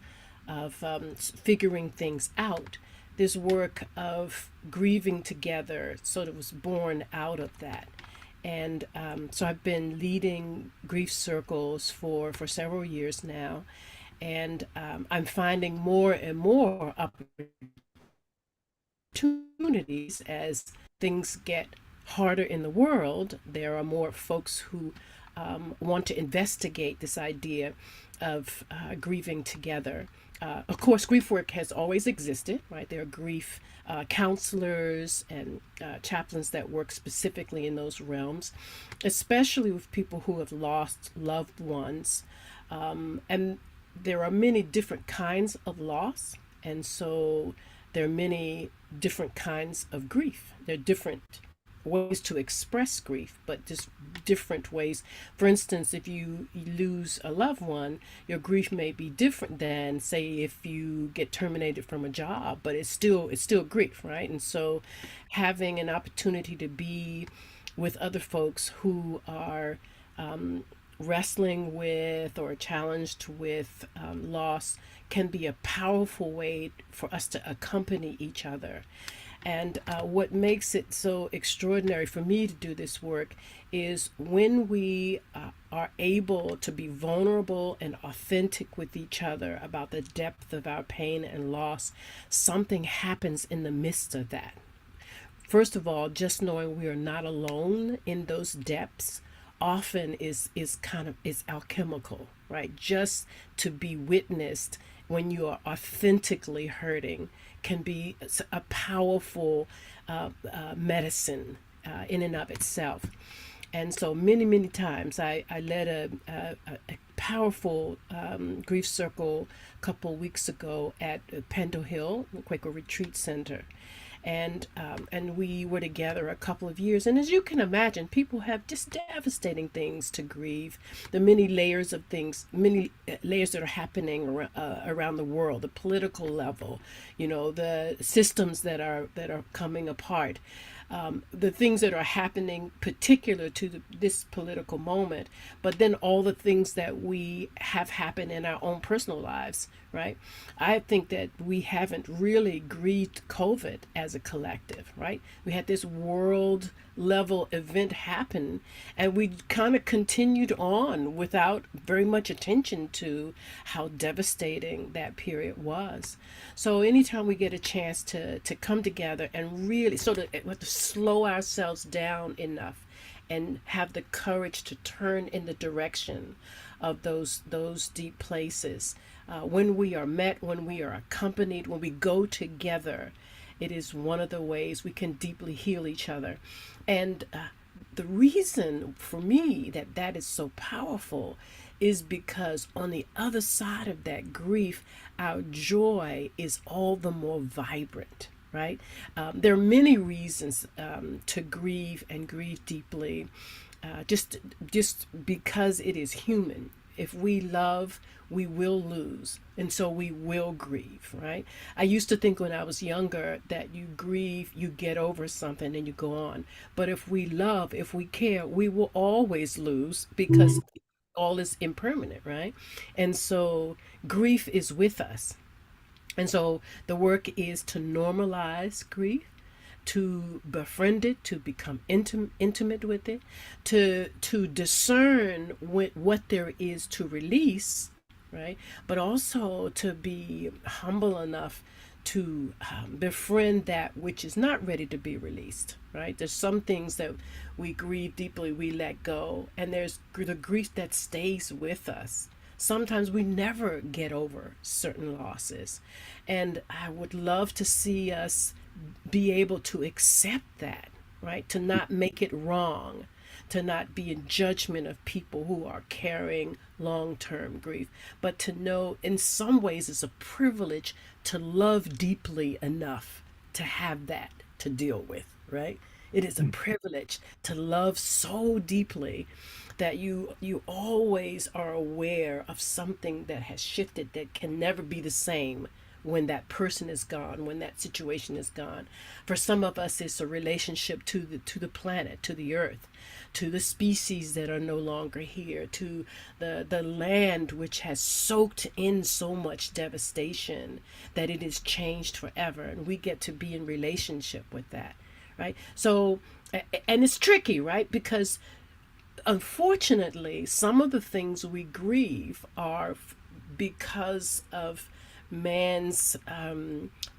figuring things out. This work of grieving together sort of was born out of that. And so I've been leading grief circles for several years now, and I'm finding more and more opportunities as things get harder in the world. There are more folks who want to investigate this idea of grieving together. Of course, grief work has always existed, right? There are grief counselors and chaplains that work specifically in those realms, especially with people who have lost loved ones. And there are many different kinds of loss, and so there are many different kinds of grief. There are different ways to express grief, but just different ways. For instance, if you lose a loved one, your grief may be different than, say, if you get terminated from a job, but it's still grief, right? And so having an opportunity to be with other folks who are wrestling with or challenged with loss can be a powerful way for us to accompany each other. And what makes it so extraordinary for me to do this work is when we are able to be vulnerable and authentic with each other about the depth of our pain and loss, something happens in the midst of that. First of all, just knowing we are not alone in those depths often is alchemical, right? Just to be witnessed when you are authentically hurting can be a powerful medicine in and of itself. And so many times I led a powerful grief circle a couple weeks ago at Pendo Hill Quaker Retreat Center. And we were together a couple of years. And as you can imagine, people have just devastating things to grieve. The many layers of things, many layers that are happening around the world, the political level, the systems that are coming apart. The things that are happening particular to this political moment, but then all the things that we have happen in our own personal lives, right? I think that we haven't really grieved COVID as a collective, right? We had this world level event happen and we kind of continued on without very much attention to how devastating that period was. So anytime we get a chance to come together and really sort of we have to slow ourselves down enough and have the courage to turn in the direction of those deep places. When we are met, when we are accompanied, when we go together, it is one of the ways we can deeply heal each other. And the reason for me that is so powerful is because on the other side of that grief, our joy is all the more vibrant, right? There are many reasons to grieve and grieve deeply, just because it is human. If we love, we will lose. And so we will grieve, right? I used to think when I was younger that you grieve, you get over something and you go on. But if we love, if we care, we will always lose because all is impermanent, right? And so grief is with us. And so the work is to normalize grief, to befriend it, to become intimate with it, to discern what there is to release, right? But also to be humble enough to befriend that which is not ready to be released, right? There's some things that we grieve deeply, we let go, and there's the grief that stays with us. Sometimes we never get over certain losses. And I would love to see us be able to accept that, right? To not make it wrong, to not be in judgment of people who are carrying long-term grief, but to know in some ways it's a privilege to love deeply enough to have that to deal with, right? It is a privilege to love so deeply that you always are aware of something that has shifted that can never be the same when that person is gone, when that situation is gone. For some of us, it's a relationship to the planet, to the earth, to the species that are no longer here, to the land which has soaked in so much devastation that it is changed forever, and we get to be in relationship with that, right? So, and it's tricky, right? Because unfortunately, some of the things we grieve are because of man's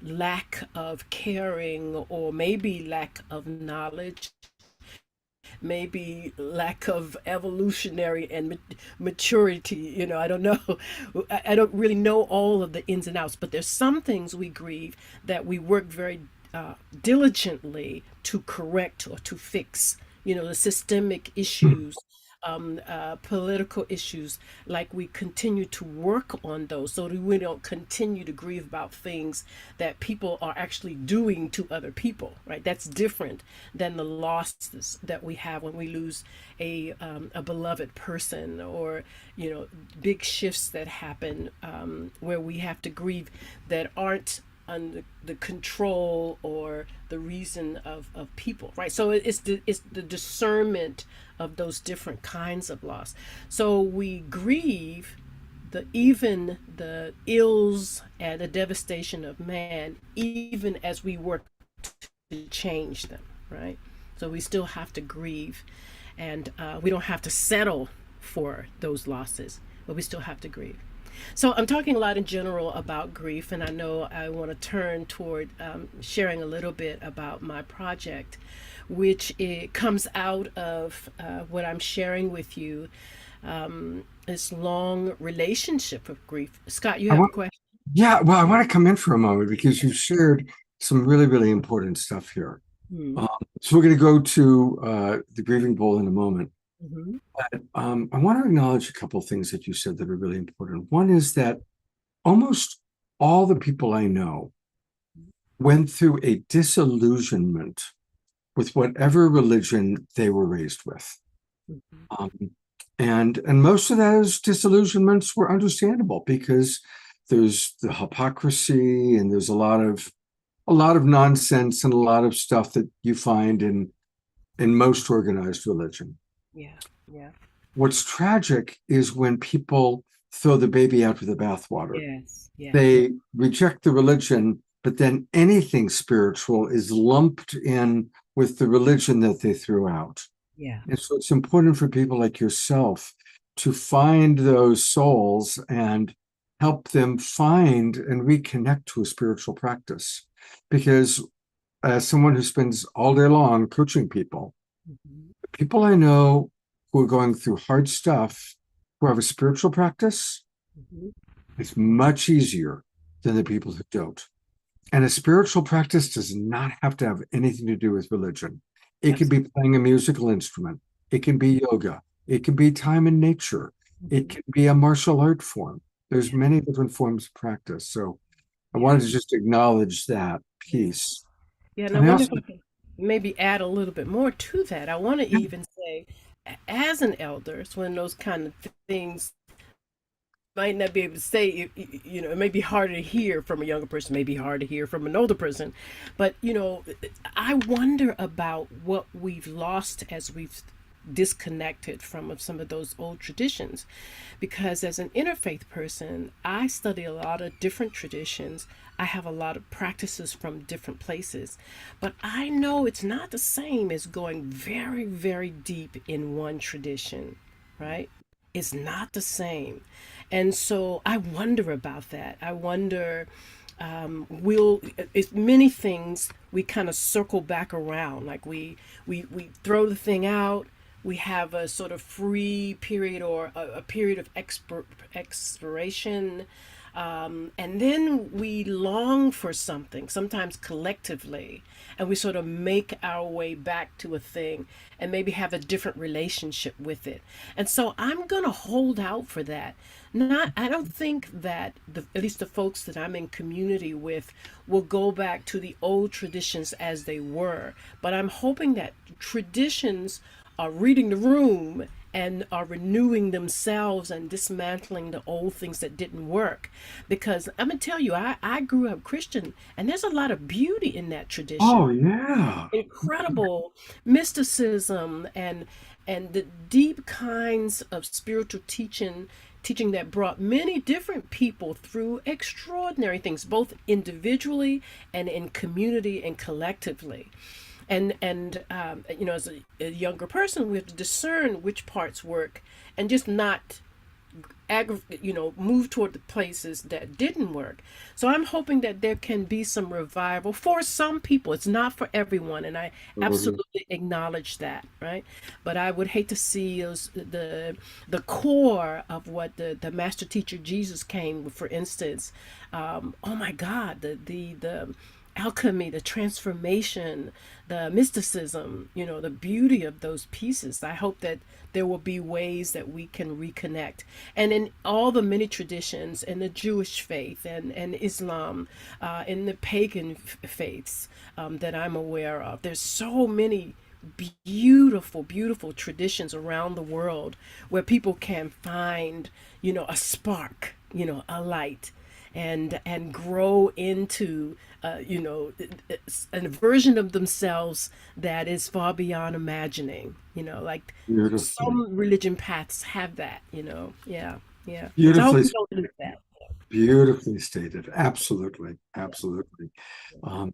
lack of caring, or maybe lack of knowledge, maybe lack of evolutionary and maturity. I don't know. I don't really know all of the ins and outs, but there's some things we grieve that we work very diligently to correct or to fix. The systemic issues, political issues, like we continue to work on those so that we don't continue to grieve about things that people are actually doing to other people, right? That's different than the losses that we have when we lose a beloved person, or, big shifts that happen where we have to grieve that aren't under the control or the reason of people, right? So it's the discernment of those different kinds of loss. So we grieve even the ills and the devastation of man, even as we work to change them, right? So we still have to grieve, and we don't have to settle for those losses, but we still have to grieve. So I'm talking a lot in general about grief, and I know I want to turn toward sharing a little bit about my project, which it comes out of what I'm sharing with you, this long relationship of grief. Scott, you I have a want, question? yeah, well, I want to come in for a moment because you shared some really, really important stuff here. Hmm. So we're going to go to the grieving bowl in a moment. Mhm. But I want to acknowledge a couple of things that you said that are really important. One is that almost all the people I know went through a disillusionment with whatever religion they were raised with. Mhm. Um, and most of those disillusionments were understandable because there's the hypocrisy and there's a lot of nonsense and a lot of stuff that you find in most organized religion. Yeah, yeah, What's tragic is when people throw the baby out with the bathwater. yes, yes, They reject the religion, but then anything spiritual is lumped in with the religion that they threw out. yeah, And so it's important for people like yourself to find those souls and help them find and reconnect to a spiritual practice. Because as someone who spends all day long coaching people, mhm, people I know who are going through hard stuff, who have a spiritual practice, mhm, it's much easier than the people who don't. And a spiritual practice does not have to have anything to do with religion. It could be playing a musical instrument. It can be yoga. It can be time in nature. It mhm. can be a martial art form. There's many different forms of practice. So I Yeah, wanted to just acknowledge that piece. yeah, and I And I wonder also, if I can maybe add a little bit more to that. I want to even say, as an elder, it's one of those kind of things might not be able to say. It may be harder to hear from a younger person, maybe hard to hear from an older person, but I wonder about what we've lost as we've disconnected from some of those old traditions, because as an interfaith person, I study a lot of different traditions. I have a lot of practices from different places, but I know it's not the same as going very, very deep in one tradition, right? It's not the same. And so I wonder about that. I wonder, will it's many things we kind of circle back around, like we throw the thing out, we have a sort of free period or a period of expiration, and then we long for something, sometimes collectively, and we sort of make our way back to a thing and maybe have a different relationship with it. And so I'm going to hold out for that. Not, I don't think that at least the folks that I'm in community with will go back to the old traditions as they were, but I'm hoping that traditions are reading the room and are renewing themselves and dismantling the old things that didn't work. Because I'm going to tell you, I grew up Christian, and there's a lot of beauty in that oh, tradition. yeah. Incredible mysticism and the deep kinds of spiritual teaching that brought many different people through extraordinary things, both individually and in community and collectively. And as a younger person, we have to discern which parts work and just not move toward the places that didn't work. So I'm hoping that there can be some revival for some people. It's not for everyone, and I absolutely acknowledge that, right? But I would hate to see the core of what the master teacher Jesus came with, for instance. Oh my God, the alchemy, the transformation, the mysticism, the beauty of those pieces. I hope that there will be ways that we can reconnect. And in all the many traditions, in the Jewish faith and Islam, in the pagan faiths that I'm aware of, there's so many beautiful, beautiful traditions around the world where people can find, a spark, a light, and grow into a version of themselves that is far beyond imagining, like Beautifully. some religion paths have that. Yeah, yeah. So I hope Beautifully. we don't lose that. Beautifully stated. Absolutely. Absolutely. Um,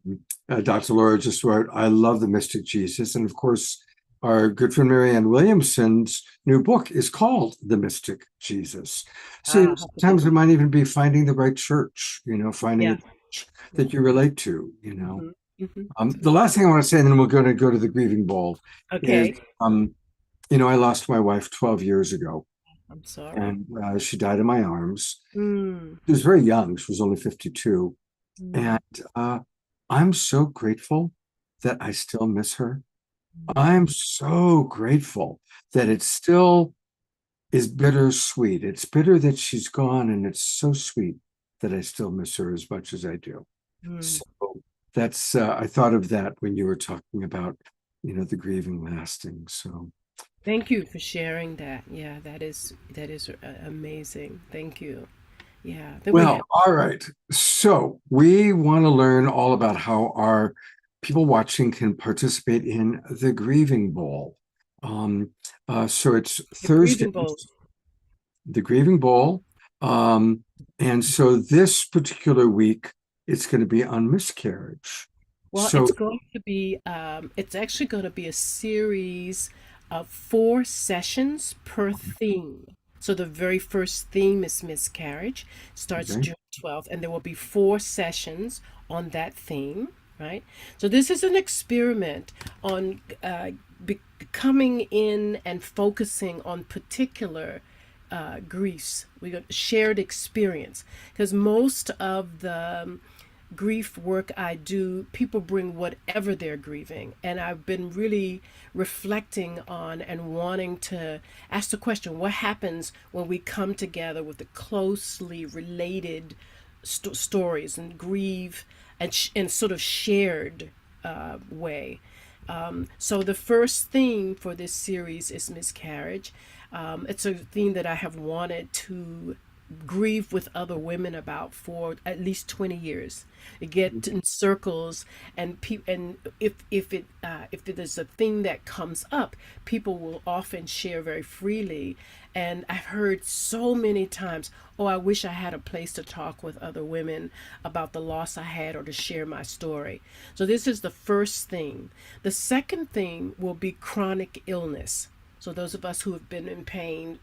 Dr. Laura just wrote, I love the Mystic Jesus. And of course, our good friend Marianne Williamson's new book is called The Mystic Jesus. So sometimes it might even be finding the right church, finding Yeah. a church that you relate to, Mhm. The last thing I want to say, and then we're going to go to the grieving bowl, is, Okay. I lost my wife 12 years ago, I'm sorry. and she died in my arms. Mm. She was very young. She was only 52. Mm. And I'm so grateful that I still miss her. I'm so grateful that it still is bittersweet. It's bitter that she's gone, and it's so sweet that I still miss her as much as I do. Mm. So that's, I thought of that when you were talking about, the grieving lasting. So Thank you for sharing that. Yeah, that is amazing. Thank you. Yeah. Then we well, have all right. So we want to learn all about how our people watching can participate in the Grieving Bowl. So it's the Thursday, grieving bowl. the Grieving Bowl. And so this particular week, it's going to be on miscarriage. Well, So, it's actually going to be a series of 4 sessions per theme. So the very first theme is miscarriage, starts okay. June 12th, and there will be 4 sessions on that theme, right? So this is an experiment on coming in and focusing on particular griefs. We got shared experience because most of the grief work I do, people bring whatever they're grieving. And I've been really reflecting on and wanting to ask the question, what happens when we come together with the closely related stories and grieve and sort of shared way. So the first theme for this series is miscarriage. It's a theme that I have wanted to grieve with other women about for at least 20 years. You get in circles, and if it is a thing that comes up, people will often share very freely. And I've heard so many times, oh, I wish I had a place to talk with other women about the loss I had or to share my story. So this is the first thing. The second thing will be chronic illness. So those of us who have been in pain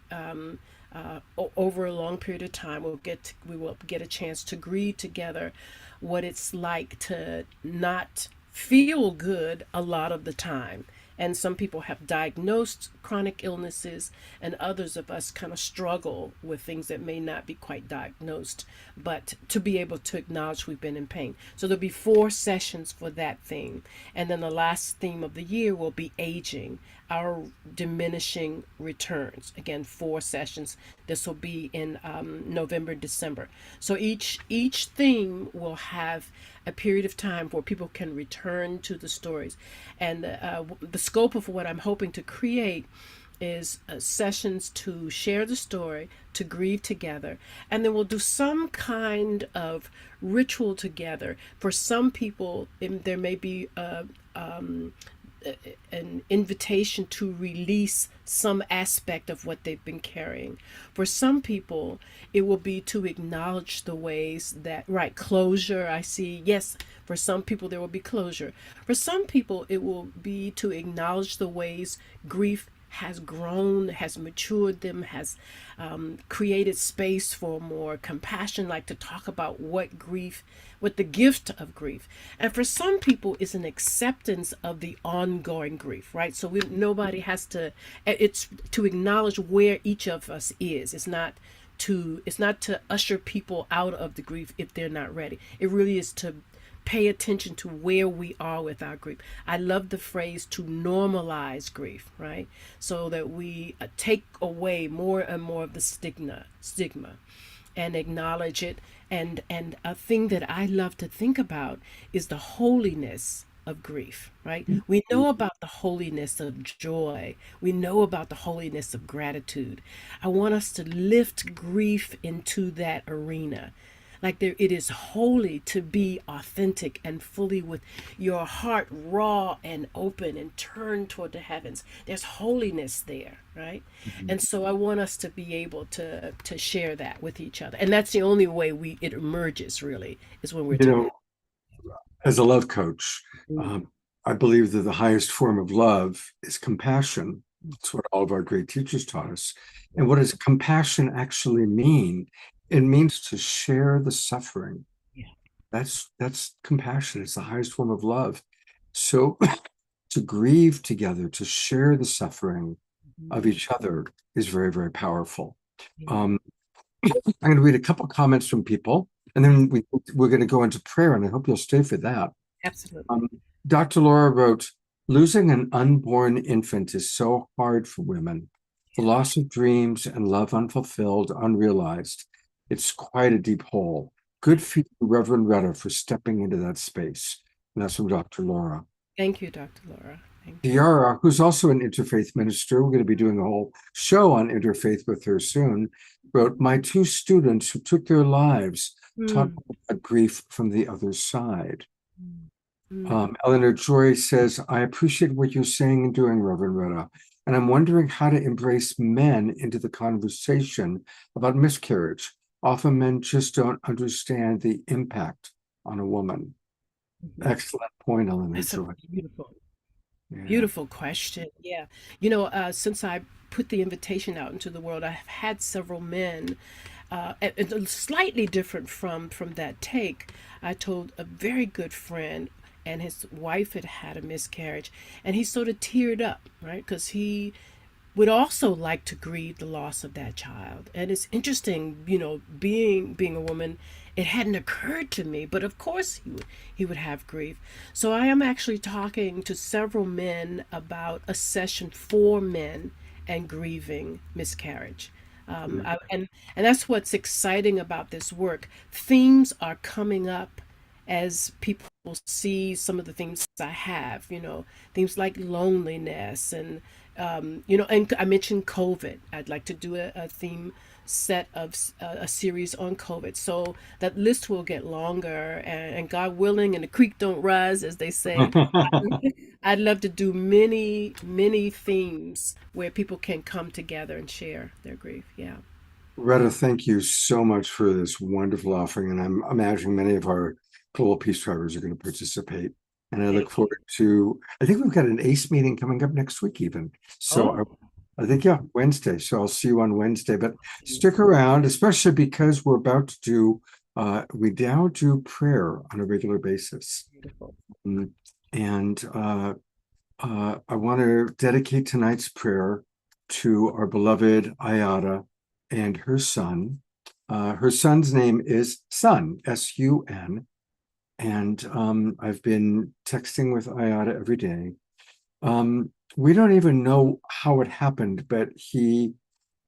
over a long period of time, we will get a chance to grieve together what it's like to not feel good a lot of the time. And some people have diagnosed chronic illnesses, and others of us kind of struggle with things that may not be quite diagnosed, but to be able to acknowledge we've been in pain. So there'll be 4 sessions for that theme. And then the last theme of the year will be aging, our diminishing returns. Again, 4 sessions. This will be in November, December. So each theme will have a period of time where people can return to the stories. And the scope of what I'm hoping to create is sessions to share the story, to grieve together, and then we'll do some kind of ritual together. For some people, there may be an invitation to release some aspect of what they've been carrying. For some people, it will be to acknowledge the ways that, right, closure, I see, yes, for some people there will be closure. For some people, it will be to acknowledge the ways grief has grown, has matured them, has created space for more compassion, like to talk about what the gift of grief. And for some people, it's an acceptance of the ongoing grief, right? So nobody has to, it's to acknowledge where each of us is. It's not to usher people out of the grief if they're not ready. It really is to pay attention to where we are with our grief. I love the phrase to normalize grief, right? So that we take away more and more of the stigma and acknowledge it. And a thing that I love to think about is the holiness of grief, right? We know about the holiness of joy. We know about the holiness of gratitude. I want us to lift grief into that arena. Like there, it is holy to be authentic and fully with your heart raw and open and turned toward the heavens. There's holiness there, right? And so I want us to be able to share that with each other. And that's the only way it emerges really, is when we're You together. know, as a love coach, I believe that the highest form of love is compassion. That's what all of our great teachers taught us. And what does compassion actually mean? It means to share the suffering. Yeah. That's compassion. It's the highest form of love. So to grieve together, to share the suffering of each other is very, very powerful. Um, I'm going to read a couple comments from people, and then we're going to go into prayer, and I hope you'll stay for that. Absolutely. Dr. Laura wrote, losing an unborn infant is so hard for women. The loss of dreams and love unfulfilled, unrealized. It's quite a deep hole. Good for you, Reverend Retta, for stepping into that space. And that's from Dr. Laura. Thank you, Dr. Laura. Thank you. Tiara, who's also an interfaith minister, we're going to be doing a whole show on interfaith with her soon, wrote, my two students who took their lives taught me about grief from the other side. Eleanor Joy says, I appreciate what you're saying and doing, Reverend Retta, and I'm wondering how to embrace men into the conversation about miscarriage. Often men just don't understand the impact on a woman. Excellent point, Eleanor That's a Joy. beautiful, Yeah. beautiful question. Yeah. Since I put the invitation out into the world, I've had several men, and slightly different from that take. I told a very good friend, and his wife had had a miscarriage, and he sort of teared up, right? Because he would also like to grieve the loss of that child. And it's interesting, being a woman, it hadn't occurred to me, but of course he would have grief. So I am actually talking to several men about a session for men and grieving miscarriage. And that's what's exciting about this work. Themes are coming up as people see some of the things I have, things like loneliness and I mentioned COVID. I'd like to do a theme set of a series on COVID. So that list will get longer, and God willing, and the creek don't rise, as they say. I'd love to do many, many themes where people can come together and share their grief. Yeah. Retta, thank you so much for this wonderful offering. And I'm imagining many of our Global Peace Drivers are going to participate. And I look forward to, I think we've got an ACE meeting coming up next week even. So I think, yeah, Wednesday. So I'll see you on Wednesday, but stick around, especially because we're about to do, we now do prayer on a regular basis. Beautiful. And I want to dedicate tonight's prayer to our beloved Ayada and her son. Her son's name is Sun, S-U-N. And I've been texting with Ayada every day. We don't even know how it happened, but he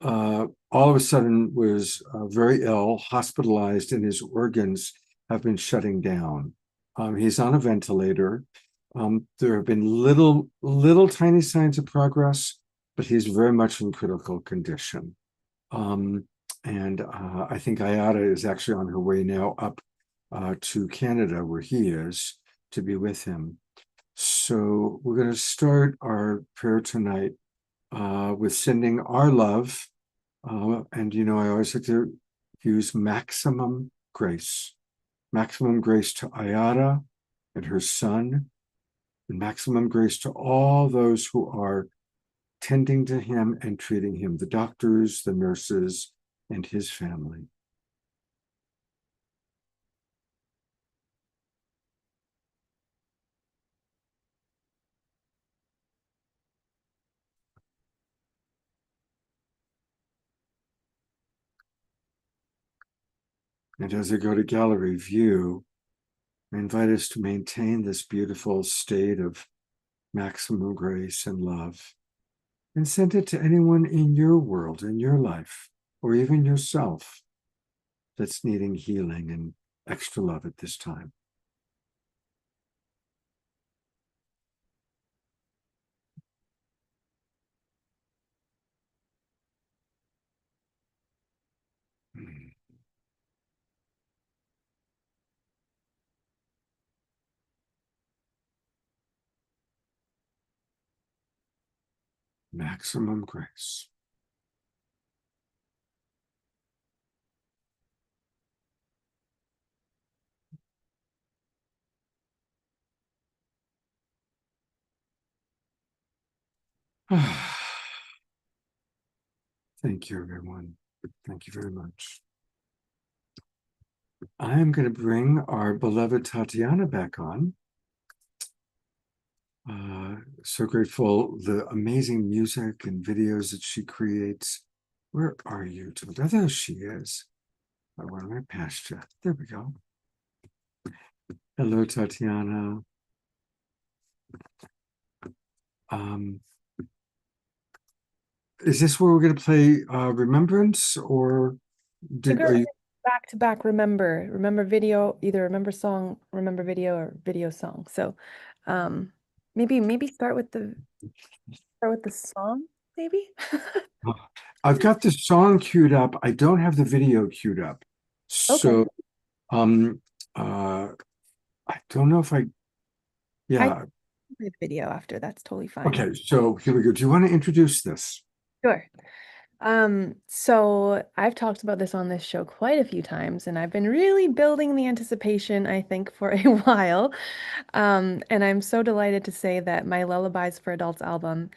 all of a sudden was very ill, hospitalized, and his organs have been shutting down. He's on a ventilator. There have been little tiny signs of progress, but he's very much in critical condition. And I think Ayada is actually on her way now up to Canada, where he is, to be with him. So we're going to start our prayer tonight with sending our love. And, I always like to use maximum grace to Ayada and her son, and maximum grace to all those who are tending to him and treating him, the doctors, the nurses, and his family. And as I go to gallery view, I invite us to maintain this beautiful state of maximum grace and love, and send it to anyone in your world, in your life, or even yourself that's needing healing and extra love at this time. Maximum Grace. Thank you, everyone. Thank you very much. I am going to bring our beloved Tatiana back on. So grateful, the amazing music and videos that she creates. Where are you, Tatiana? There she is. I went right past you. There we go. Hello, Tatiana. Is this where we're going to play Remembrance, or are you? Back to back remember video, either remember song, remember video, or video song. So maybe start with the song, maybe. I've got the song queued up. I don't have the video queued up. So I don't know if I play the video after. That's totally fine. Okay, so here we go. Do you want to introduce this? Sure. So I've talked about this on this show quite a few times, and I've been really building the anticipation, I think, for a while. And I'm so delighted to say that my Lullabies for Adults album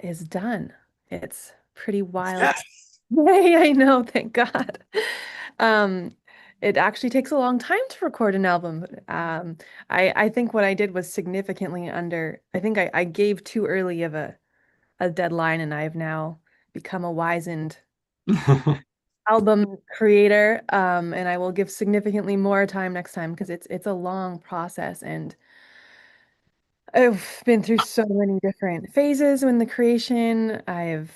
is done. It's pretty wild. Yes. Yay, I know, thank God. It actually takes a long time to record an album. I think what I did was significantly under, I think I gave too early of a deadline, and I've now become a wizened album creator, and I will give significantly more time next time because it's a long process, and I've been through so many different phases in the creation. I've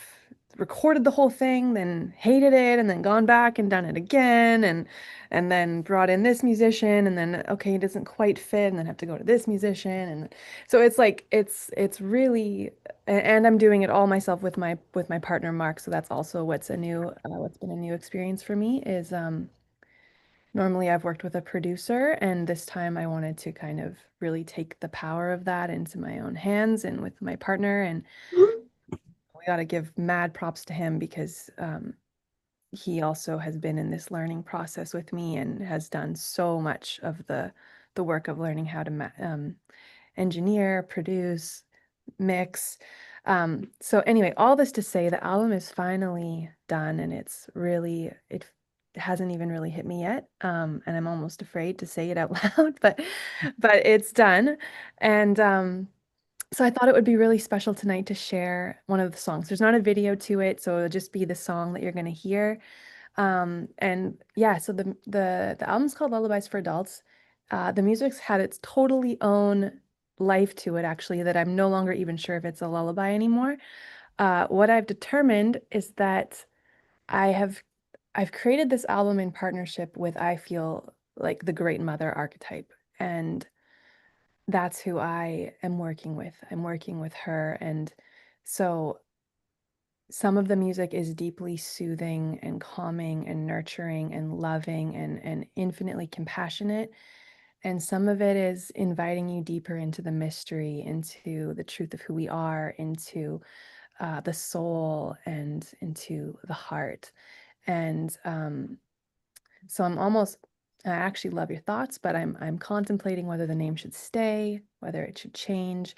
recorded the whole thing, then hated it, and then gone back and done it again, and then brought in this musician, and then okay, it doesn't quite fit, and then have to go to this musician, and so it's like it's really, and I'm doing it all myself with my partner Mark. So that's also what's been a new experience for me is normally I've worked with a producer, and this time I wanted to kind of really take the power of that into my own hands and with my partner. And we got to give mad props to him because he also has been in this learning process with me and has done so much of the work of learning how to engineer, produce, mix. So anyway, all this to say the album is finally done, and it's really, it hasn't even really hit me yet. And I'm almost afraid to say it out loud, but it's done. And so I thought it would be really special tonight to share one of the songs. There's not a video to it, so it'll just be the song that you're going to hear. And yeah, so the album's called Lullabies for Adults. The music's had its totally own life to it, actually, that I'm no longer even sure if it's a lullaby anymore. What I've determined is that I've created this album in partnership with, I feel like, the Great Mother archetype, and that's who I am working with. I'm working with her, and so some of the music is deeply soothing and calming and nurturing and loving and infinitely compassionate. And some of it is inviting you deeper into the mystery, into the truth of who we are, into the soul, and into the heart. And so I actually love your thoughts, but I'm contemplating whether the name should stay, whether it should change.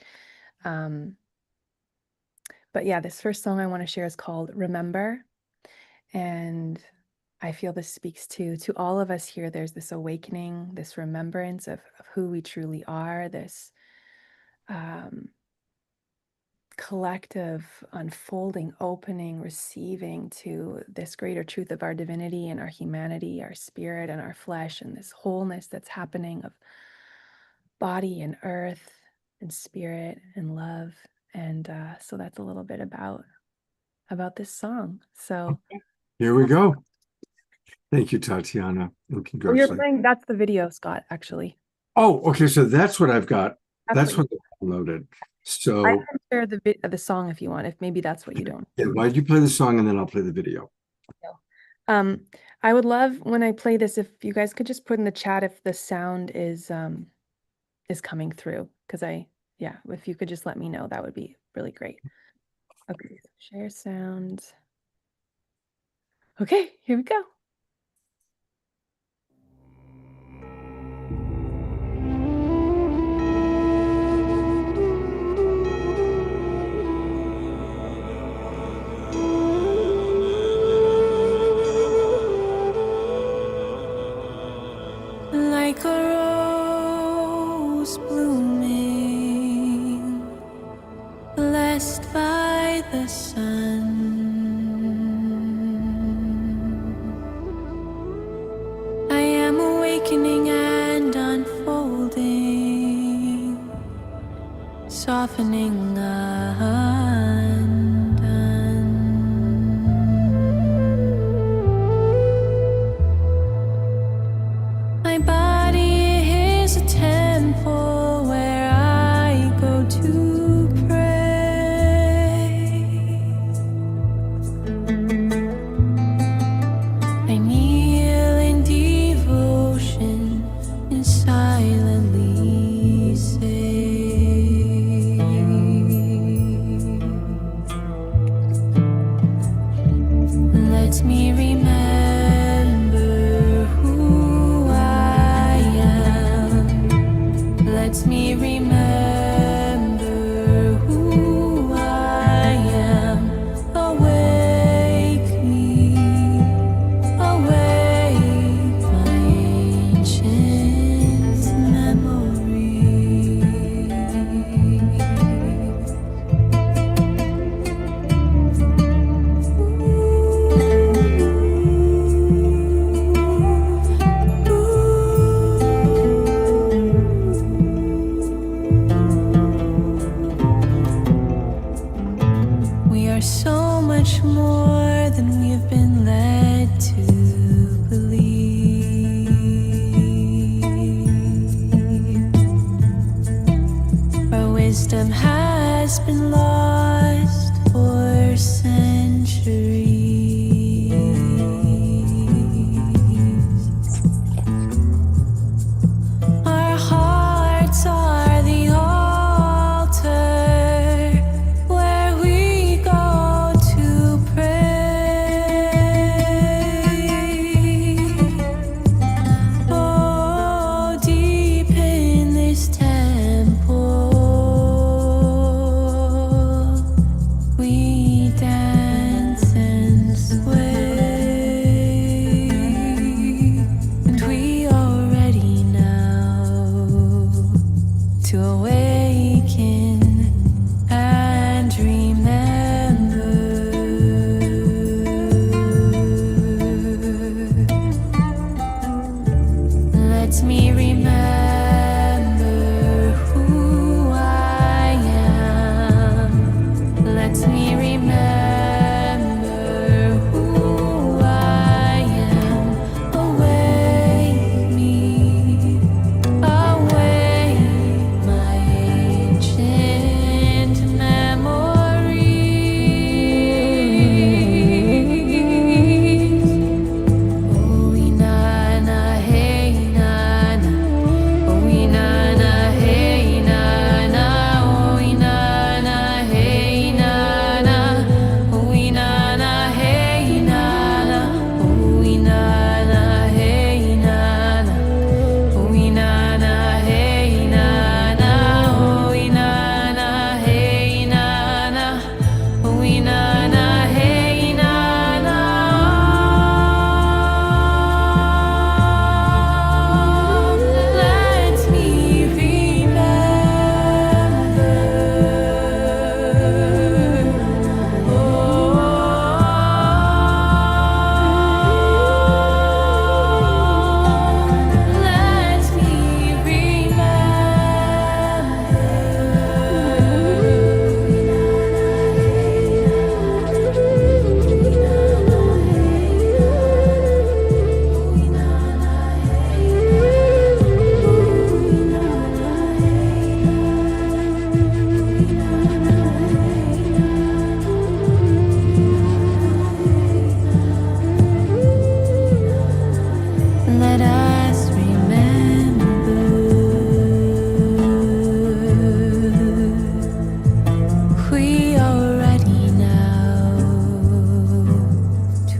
But yeah, this first song I want to share is called Remember. And I feel this speaks to all of us here. There's this awakening, this remembrance of who we truly are, this collective unfolding, opening, receiving to this greater truth of our divinity and our humanity, our spirit and our flesh, and this wholeness that's happening of body and earth and spirit and love. And so that's a little bit about this song. So Here we go. Thank you, Tatiana. And congratulations. you're playing, that's the video, Scott, actually. Oh, okay. So that's what I've got. That's what what I downloaded. So I can share the song if you want, if maybe that's what you don't. yeah, why don't you play the song and then I'll play the video? I would love when I play this if you guys could just put in the chat if the sound is coming through, because if you could just let me know, that would be really great. Okay, so share sound. Okay, here we go. Like a rose blooming, blessed by the sun, I am awakening and unfolding, softening undone. My body is a temple where I go to pray. I kneel in devotion and silently say, let me remember who I am. Let me remember who I am. Awake me, awake my ancient memories.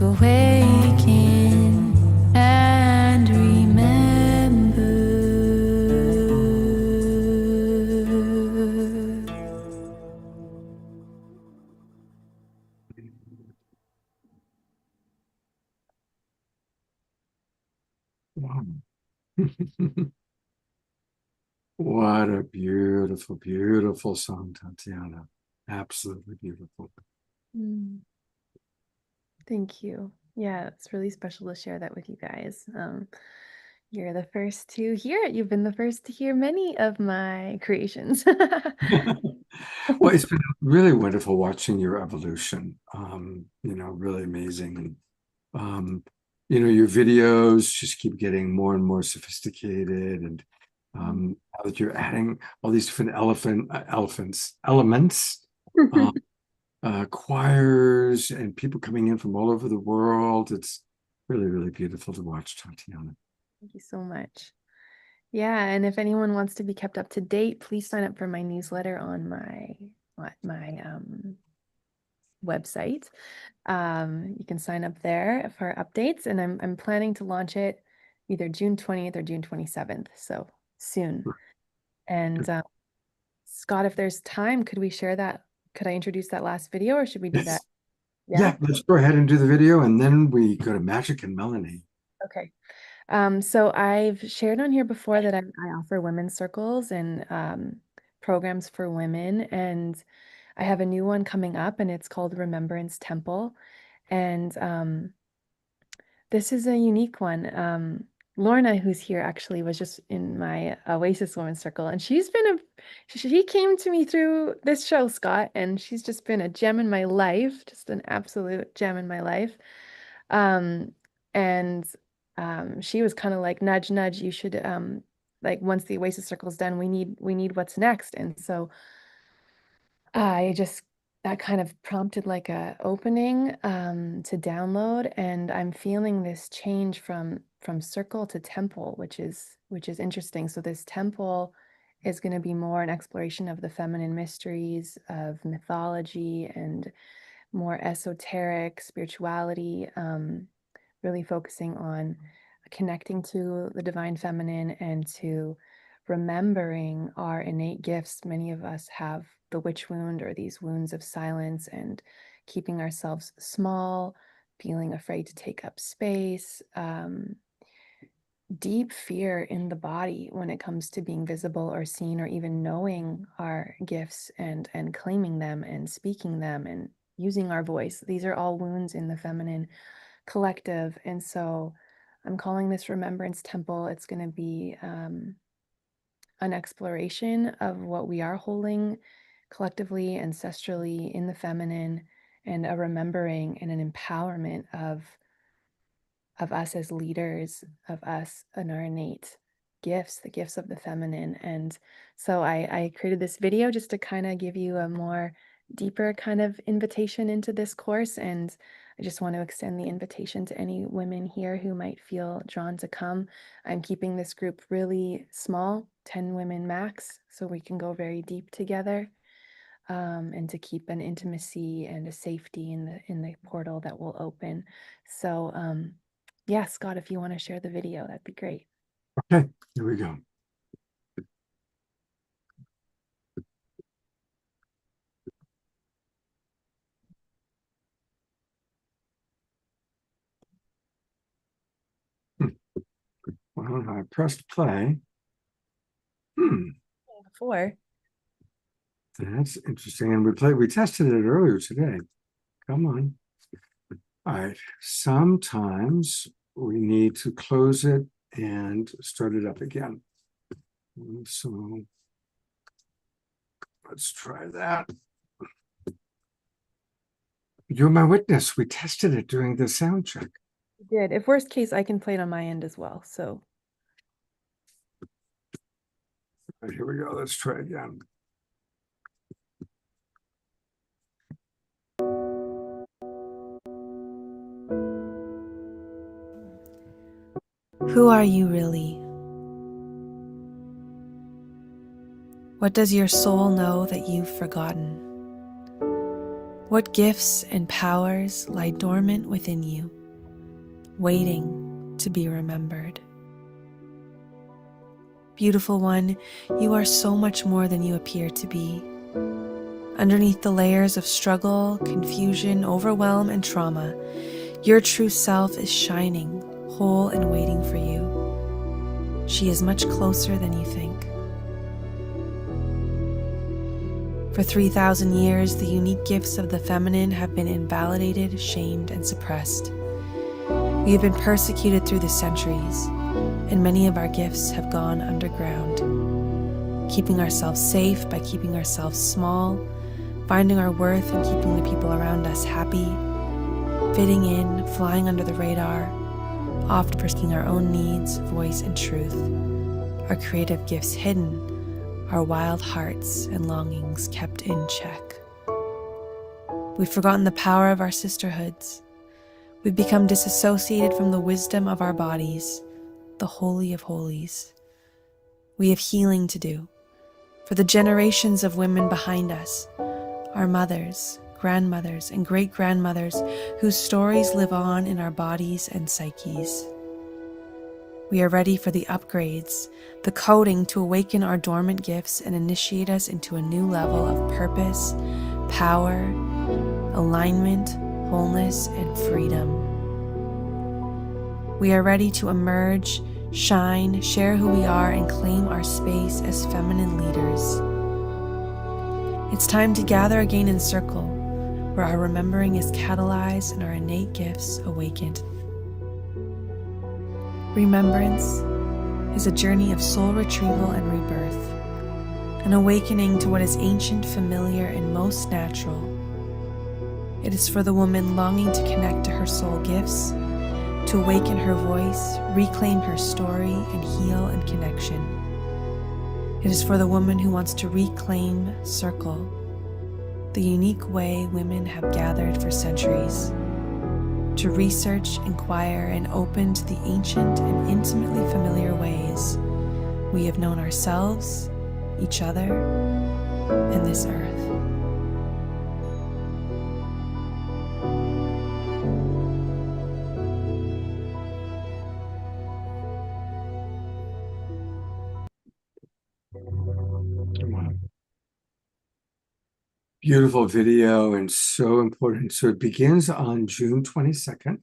to awaken and remember. Wow. What a beautiful, beautiful song, Tatiana. Absolutely beautiful. Mm. Thank you. Yeah, it's really special to share that with you guys. You're the first to hear it. You've been the first to hear many of my creations. Well, it's been really wonderful watching your evolution. Really amazing. And your videos just keep getting more and more sophisticated. And now that you're adding all these different elements, choirs and people coming in from all over the world. It's really, really beautiful to watch, Tatiana. Thank you so much. Yeah, and if anyone wants to be kept up to date, please sign up for my newsletter on my website. You can sign up there for updates, and I'm planning to launch it either June 20th or June 27th, so soon. And Scott, if there's time, could we share that? Could I introduce that last video, or should we do that? Yeah, let's go ahead and do the video, and then we go to Magic and Melanie. Okay. So I've shared on here before that I offer women's circles and programs for women, and I have a new one coming up, and it's called Remembrance Temple. And this is a unique one. Lorna, who's here, actually was just in my Oasis Women's Circle, and she came to me through this show, Scott, and she's just been a gem in my life, just an absolute gem in my life. And she was kind of like, nudge, nudge, you should like once the Oasis Circle's done, we need what's next. And so that kind of prompted like a opening to download, and I'm feeling this change from circle to temple, which is interesting. So this temple is going to be more an exploration of the feminine mysteries of mythology and more esoteric spirituality, really focusing on connecting to the divine feminine and to remembering our innate gifts. Many of us have the witch wound or these wounds of silence and keeping ourselves small, feeling afraid to take up space, deep fear in the body when it comes to being visible or seen, or even knowing our gifts and claiming them and speaking them and using our voice. These are all wounds in the feminine collective. And so I'm calling this Remembrance Temple. It's going to be an exploration of what we are holding collectively, ancestrally in the feminine, and a remembering and an empowerment of us as leaders, of us and our innate gifts, the gifts of the feminine. And so I created this video just to kind of give you a more deeper kind of invitation into this course. And I just want to extend the invitation to any women here who might feel drawn to come. I'm keeping this group really small, 10 women max, so we can go very deep together, and to keep an intimacy and a safety in the portal that will open. So yeah, Scott, if you want to share the video, that'd be great. Okay, here we go. Well, I pressed play. Before. That's interesting. And we tested it earlier today. Come on. All right. Sometimes we need to close it and start it up again. So let's try that. You're my witness. We tested it during the sound check. You did. If worst case, I can play it on my end as well. So All right, here we go. Let's try again. who are you really? What does your soul know that you've forgotten? What gifts and powers lie dormant within you, waiting to be remembered? Beautiful one, you are so much more than you appear to be. Underneath the layers of struggle, confusion, overwhelm, and trauma, your true self is shining, whole, and waiting for you. She is much closer than you think. For 3,000 years, the unique gifts of the feminine have been invalidated, shamed, and suppressed. We have been persecuted through the centuries, and many of our gifts have gone underground, keeping ourselves safe by keeping ourselves small, finding our worth and keeping the people around us happy, fitting in, flying under the radar, oft pursuing our own needs, voice, and truth, our creative gifts hidden, our wild hearts and longings kept in check. We've forgotten the power of our sisterhoods. We've become disassociated from the wisdom of our bodies, the Holy of Holies. We have healing to do for the generations of women behind us, our mothers, grandmothers, and great-grandmothers whose stories live on in our bodies and psyches. We are ready for the upgrades, the coding to awaken our dormant gifts and initiate us into a new level of purpose, power, alignment, wholeness, and freedom. We are ready to emerge, shine, share who we are, and claim our space as feminine leaders. It's time to gather again in circle, where our remembering is catalyzed and our innate gifts awakened. Remembrance is a journey of soul retrieval and rebirth, an awakening to what is ancient, familiar, and most natural. It is for the woman longing to connect to her soul gifts, to awaken her voice, reclaim her story, and heal in connection. It is for the woman who wants to reclaim circle, the unique way women have gathered for centuries, to research, inquire, and open to the ancient and intimately familiar ways we have known ourselves, each other, and this earth. Wow. Beautiful video and so important. So it begins on June 22nd.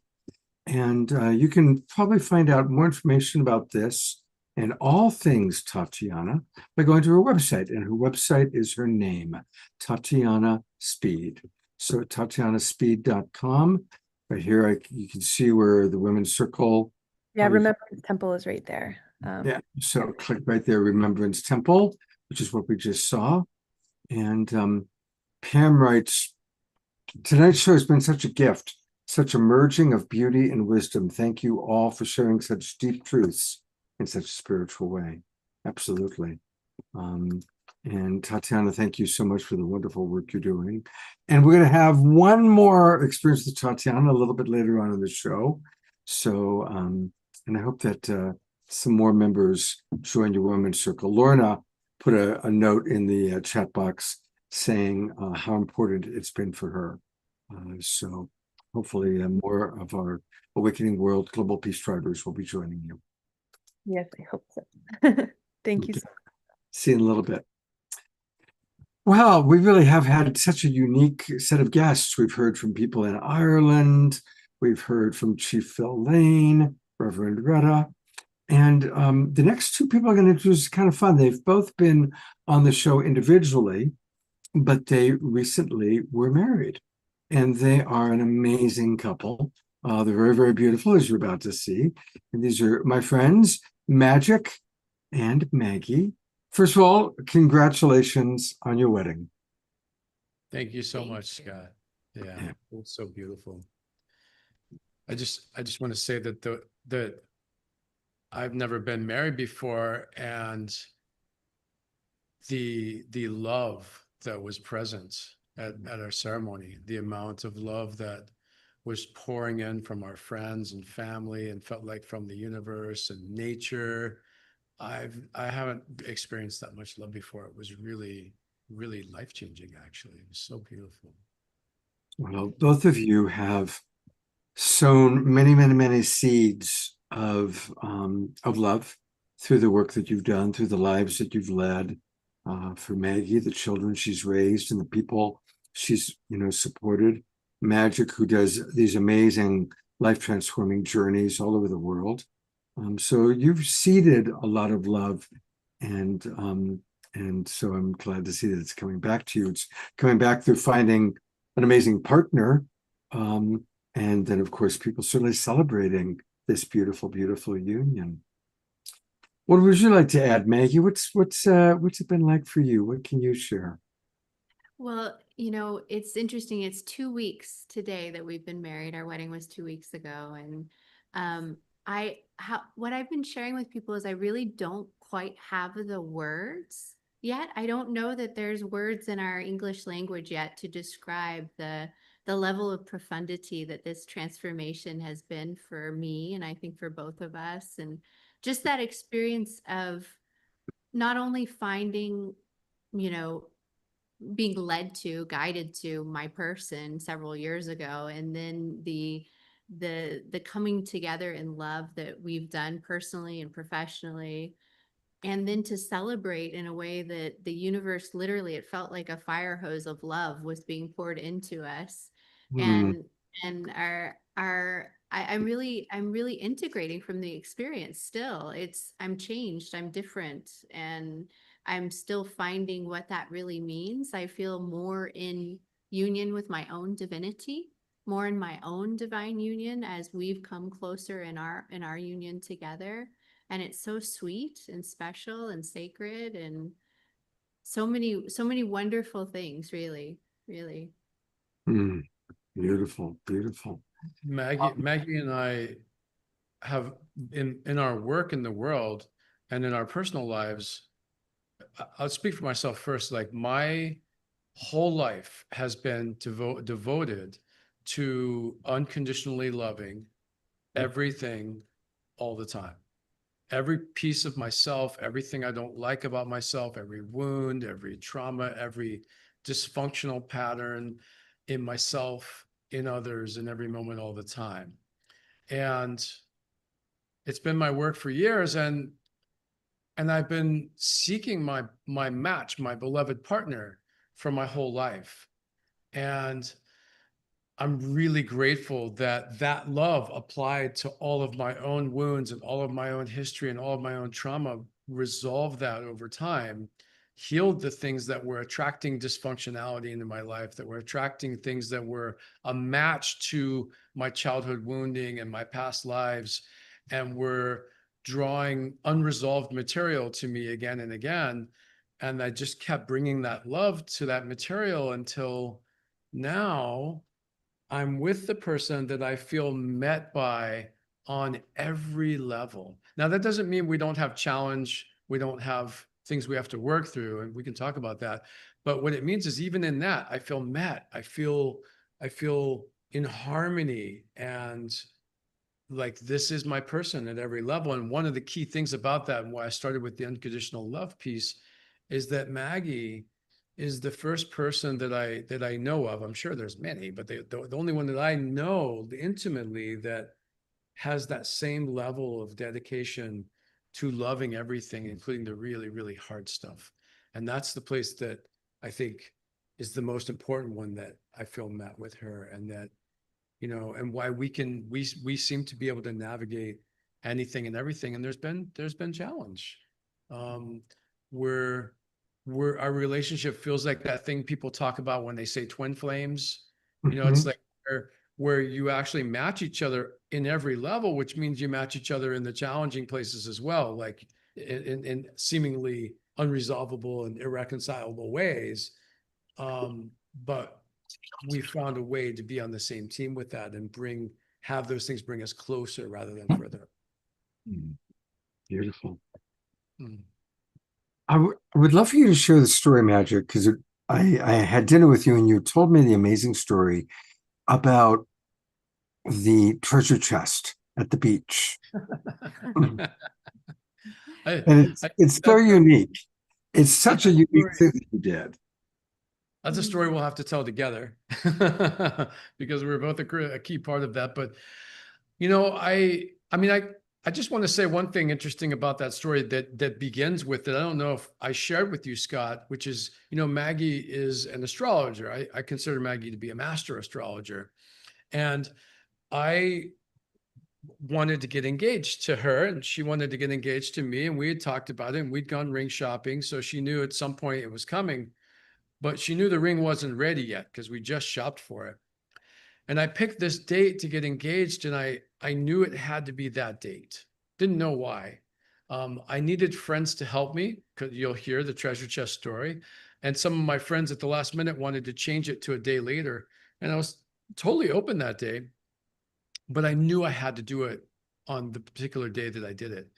And you can probably find out more information about this and all things Tatiana by going to her website. And her website is her name, Tatiana Speed. So TatianaSpeed.com. Right here, you can see where the Women's Circle. Yeah, Remembrance Temple is right there. Yeah, so click right there, Remembrance Temple, which is what we just saw. And Pam writes, tonight's show has been such a gift, such a merging of beauty and wisdom. Thank you all for sharing such deep truths in such a spiritual way. Absolutely. And Tatiana, thank you so much for the wonderful work you're doing. And we're going to have one more experience with Tatiana a little bit later on in the show. So, and I hope that some more members join your Women's Circle. Lorna put a note in the chat box saying how important it's been for her. So hopefully more of our Awakening World Global Peace Strivers will be joining you. Yes, I hope so. Thank you so much. See you in a little bit. Well, we really have had such a unique set of guests. We've heard from people in Ireland. We've heard from Chief Phil Lane, Reverend Retta. And the next two people I'm going to introduce is kind of fun. They've both been on the show individually, but they recently were married. And they are an amazing couple. They're very, very beautiful, as you're about to see. And these are my friends, Magic and Maggie. First of all, congratulations on your wedding. Thank you so much, Scott. Yeah, it's so beautiful. I just want to say that I've never been married before, and the love that was present at our ceremony, the amount of love that was pouring in from our friends and family and felt like from the universe and nature. I haven't experienced that much love before. It was really, really life-changing, actually. It was so beautiful. Well, both of you have sown many, many, many seeds of love through the work that you've done, through the lives that you've led, for Maggie, the children she's raised, and the people she's supported. Magic, who does these amazing life transforming journeys all over the world. So you've seeded a lot of love, and so I'm glad to see that it's coming back to you. It's coming back through finding an amazing partner, and then of course people certainly celebrating this beautiful, beautiful union. What would you like to add, Maggie? What's it been like for you? What can you share? Well, it's interesting. It's 2 weeks today that we've been married. Our wedding was 2 weeks ago. And what I've been sharing with people is I really don't quite have the words yet. I don't know that there's words in our English language yet to describe the level of profundity that this transformation has been for me, and I think for both of us. And just that experience of not only finding, being led to, guided to my person several years ago, and then the coming together in love that we've done personally and professionally, and then to celebrate in a way that the universe, literally, it felt like a fire hose of love was being poured into us. Mm. And I'm really integrating from the experience still. I'm changed, I'm different, and I'm still finding what that really means. I feel more in union with my own divinity, more in my own divine union as we've come closer in our union together. And it's so sweet and special and sacred, and so many wonderful things, really, really. Mm. Beautiful, beautiful. Maggie and I have in our work in the world and in our personal lives, I'll speak for myself first. Like, my whole life has been devoted to unconditionally loving everything all the time. Every piece of myself, everything I don't like about myself, every wound, every trauma, every dysfunctional pattern in myself, in others, in every moment, all the time. And it's been my work for years, and I've been seeking my match, my beloved partner, for my whole life. And I'm really grateful that that love applied to all of my own wounds and all of my own history and all of my own trauma, resolved that over time, healed the things that were attracting dysfunctionality into my life, that were attracting things that were a match to my childhood wounding and my past lives, and were drawing unresolved material to me again and again. And I just kept bringing that love to that material until now I'm with the person that I feel met by on every level. Now, that doesn't mean we don't have challenge, we don't have things we have to work through, and we can talk about that. But what it means is, even in that, I feel met. I feel in harmony, and like, this is my person at every level. And one of the key things about that, and why I started with the unconditional love piece, is that Maggie is the first person that I know of. I'm sure there's many, but the only one that I know intimately that has that same level of dedication to loving everything, including the really, really hard stuff. And that's the place that I think is the most important one, that I feel met with her, and that, and why we seem to be able to navigate anything and everything. And there's been challenge. Our relationship feels like that thing people talk about when they say twin flames. It's like where you actually match each other in every level, which means you match each other in the challenging places as well, like in seemingly unresolvable and irreconcilable ways. But we found a way to be on the same team with that, and have those things bring us closer rather than further. Beautiful. Mm. I would love for you to share the story, Magic, because I had dinner with you and you told me the amazing story about the treasure chest at the beach. And it's so unique. It's such a unique thing that you did. That's a story we'll have to tell together because we're both a key part of that. But, I just want to say one thing interesting about that story that begins with it. I don't know if I shared with you, Scott, which is, Maggie is an astrologer. I consider Maggie to be a master astrologer. And I wanted to get engaged to her and she wanted to get engaged to me. And we had talked about it and we'd gone ring shopping. So she knew at some point it was coming, but she knew the ring wasn't ready yet because we just shopped for it. And I picked this date to get engaged and I knew it had to be that date. Didn't know why. I needed friends to help me because you'll hear the treasure chest story. And some of my friends at the last minute wanted to change it to a day later. And I was totally open that day. But I knew I had to do it on the particular day that I did it.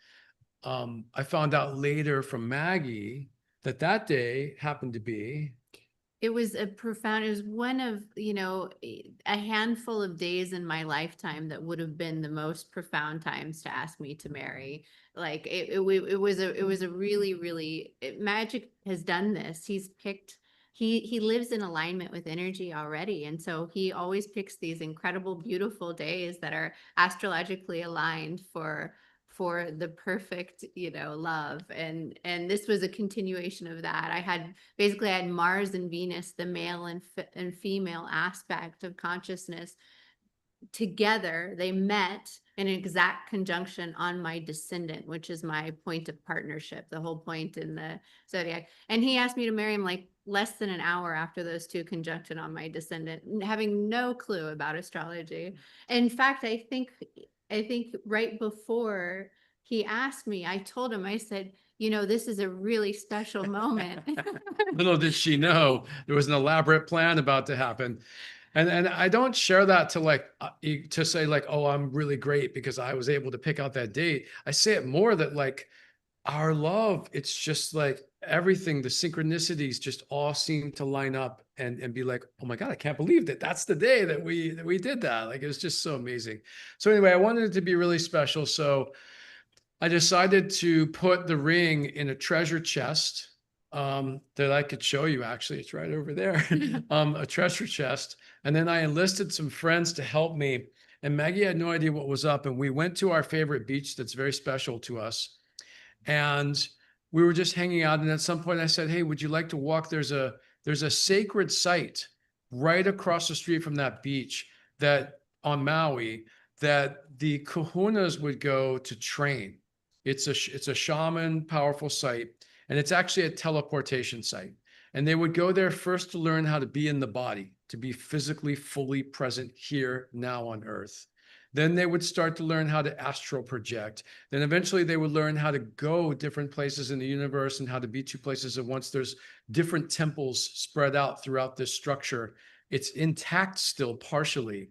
I found out later from Maggie that day happened to be. It was it was one of, a handful of days in my lifetime that would have been the most profound times to ask me to marry. Like it was a really, really, magic has done this. He's picked, he lives in alignment with energy already. And so he always picks these incredible, beautiful days that are astrologically aligned for the perfect, love. And this was a continuation of that. I had Mars and Venus, the male and female aspect of consciousness together. They met in exact conjunction on my descendant, which is my point of partnership, the whole point in the zodiac. And he asked me to marry him like less than an hour after those two conjuncted on my descendant, having no clue about astrology. In fact, I think right before he asked me, I told him, I said, this is a really special moment. Little did she know there was an elaborate plan about to happen. And I don't share that to say like, oh, I'm really great because I was able to pick out that date. I say it more that like our love, it's just like everything, the synchronicities just all seem to line up and be like, oh my God, I can't believe that's the day that we did that. Like, it was just so amazing. So anyway, I wanted it to be really special. So I decided to put the ring in a treasure chest that I could show you. Actually, it's right over there, a treasure chest. And then I enlisted some friends to help me. And Maggie had no idea what was up. And we went to our favorite beach that's very special to us. And we were just hanging out. And at some point I said, hey, would you like to walk? There's a sacred site right across the street from that beach that on Maui that the kahunas would go to train. It's a shaman powerful site. And it's actually a teleportation site. And they would go there first to learn how to be in the body, to be physically fully present here now on Earth. Then they would start to learn how to astral project. Then eventually they would learn how to go different places in the universe and how to be two places at once. There's different temples spread out throughout this structure. It's intact still partially.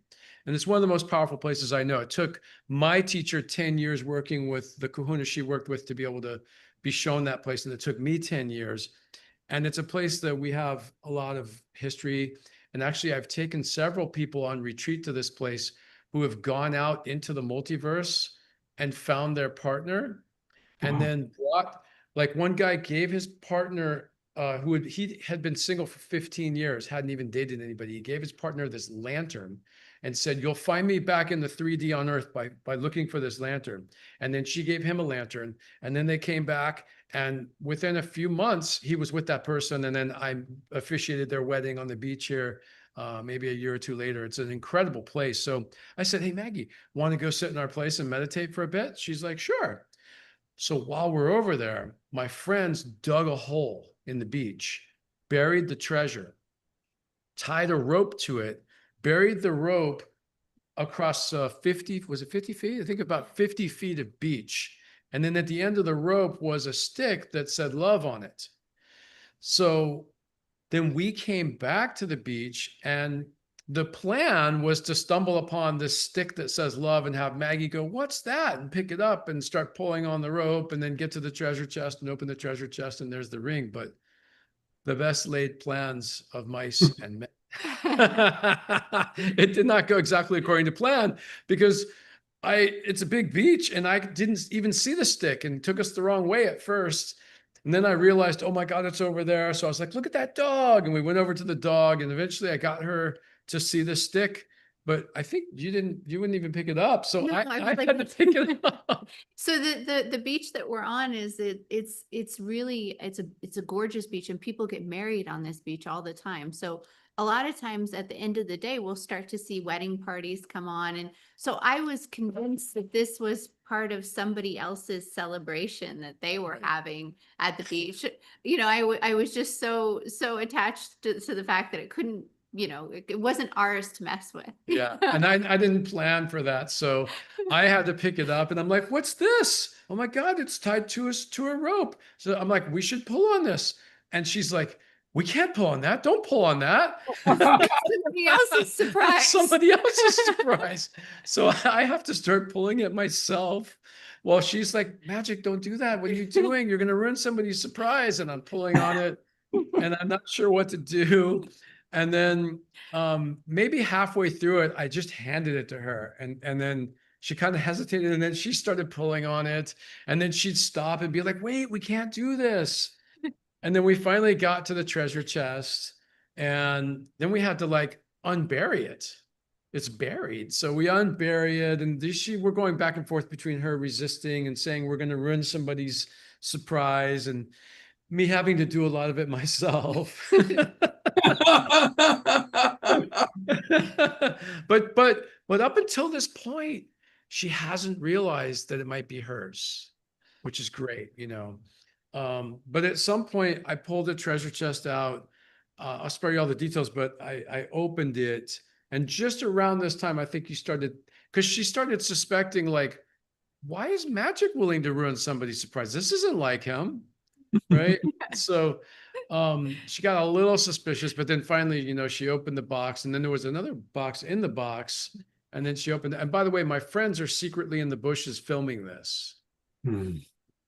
And it's one of the most powerful places I know. It took my teacher 10 years working with the kahuna she worked with to be able to be shown that place. And it took me 10 years. And it's a place that we have a lot of history. And actually, I've taken several people on retreat to this place who have gone out into the multiverse and found their partner. And then brought, like one guy gave his partner, he had been single for 15 years, hadn't even dated anybody. He gave his partner this lantern and said, you'll find me back in the 3D on Earth by looking for this lantern. And then she gave him a lantern. And then they came back. And within a few months, he was with that person. And then I officiated their wedding on the beach here, maybe a year or two later. It's an incredible place. So I said, hey, Maggie, want to go sit in our place and meditate for a bit? She's like, sure. So while we're over there, my friends dug a hole in the beach, buried the treasure, tied a rope to it, buried the rope across 50 feet? I think about 50 feet of beach. And then at the end of the rope was a stick that said love on it. So then we came back to the beach and the plan was to stumble upon this stick that says love and have Maggie go, what's that? And pick it up and start pulling on the rope and then get to the treasure chest and open the treasure chest and there's the ring. But the best laid plans of mice and men. It did not go exactly according to plan because it's a big beach and I didn't even see the stick and it took us the wrong way at first. And then I realized, oh my God, it's over there. So I was like, look at that dog. And we went over to the dog, and eventually I got her to see the stick. But I think you wouldn't even pick it up. So No, I I was had like, to pick it up. So the beach that we're on it's really it's a gorgeous beach, and people get married on this beach all the time. So a lot of times at the end of the day, we'll start to see wedding parties come on. And so I was convinced that this was part of somebody else's celebration that they were having at the beach. You know, I was just so attached to the fact that it couldn't, you know, it wasn't ours to mess with. Yeah. And I didn't plan for that. So I had to pick it up, and I'm like, what's this? Oh my God, it's tied to a rope. So I'm like, we should pull on this. And she's like, we can't pull on that. Don't pull on that. Somebody else's surprise. Somebody else's surprise. So I have to start pulling it myself. Well, she's like, Magic, don't do that. What are you doing? You're going to ruin somebody's surprise. And I'm pulling on it, and I'm not sure what to do. And then maybe halfway through it, I just handed it to her. And then she kind of hesitated, and then she started pulling on it. And then she'd stop and be like, wait, we can't do this. And then we finally got to the treasure chest, and then we had to like unbury it. It's buried. So we unbury it, and we're going back and forth between her resisting and saying we're going to ruin somebody's surprise, and me having to do a lot of it myself. But up until this point, she hasn't realized that it might be hers, which is great, you know. But at some point I pulled the treasure chest out. I'll spare you all the details, but I opened it, and just around this time, I think because she started suspecting, like, why is Magic willing to ruin somebody's surprise? This isn't like him, right? So she got a little suspicious, but then finally, you know, she opened the box, and then there was another box in the box, and then she opened it. And by the way, my friends are secretly in the bushes filming this.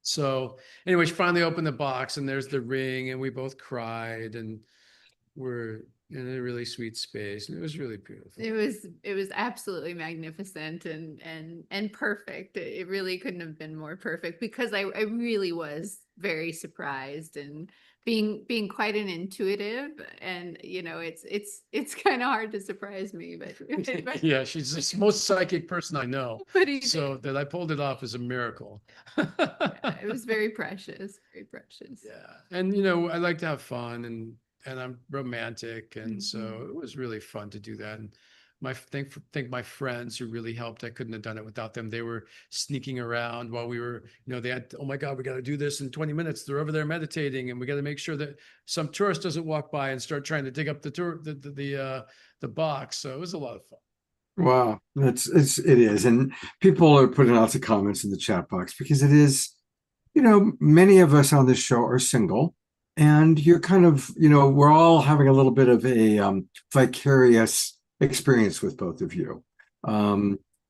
So anyway, she finally opened the box, and there's the ring, and we both cried, and we're in a really sweet space, and it was really beautiful. It was absolutely magnificent and perfect. It really couldn't have been more perfect, because I really was very surprised, and being quite an intuitive, and you know, it's kind of hard to surprise me, but Yeah, she's the most psychic person I know. But So that I pulled it off is a miracle. yeah, it was very precious, very precious. Yeah. And you know, I like to have fun, and I'm romantic, and so it was really fun to do that. And thank my friends who really helped. I couldn't have done it without them. They were sneaking around while we were, you know, they had, oh my God, we got to do this in 20 minutes. They're over there meditating, and we got to make sure that some tourist doesn't walk by and start trying to dig up the box. So it was a lot of fun. Wow, it is. And people are putting lots of comments in the chat box, because it is, you know, many of us on this show are single, and you're kind of, you know, we're all having a little bit of a vicarious experience with both of you,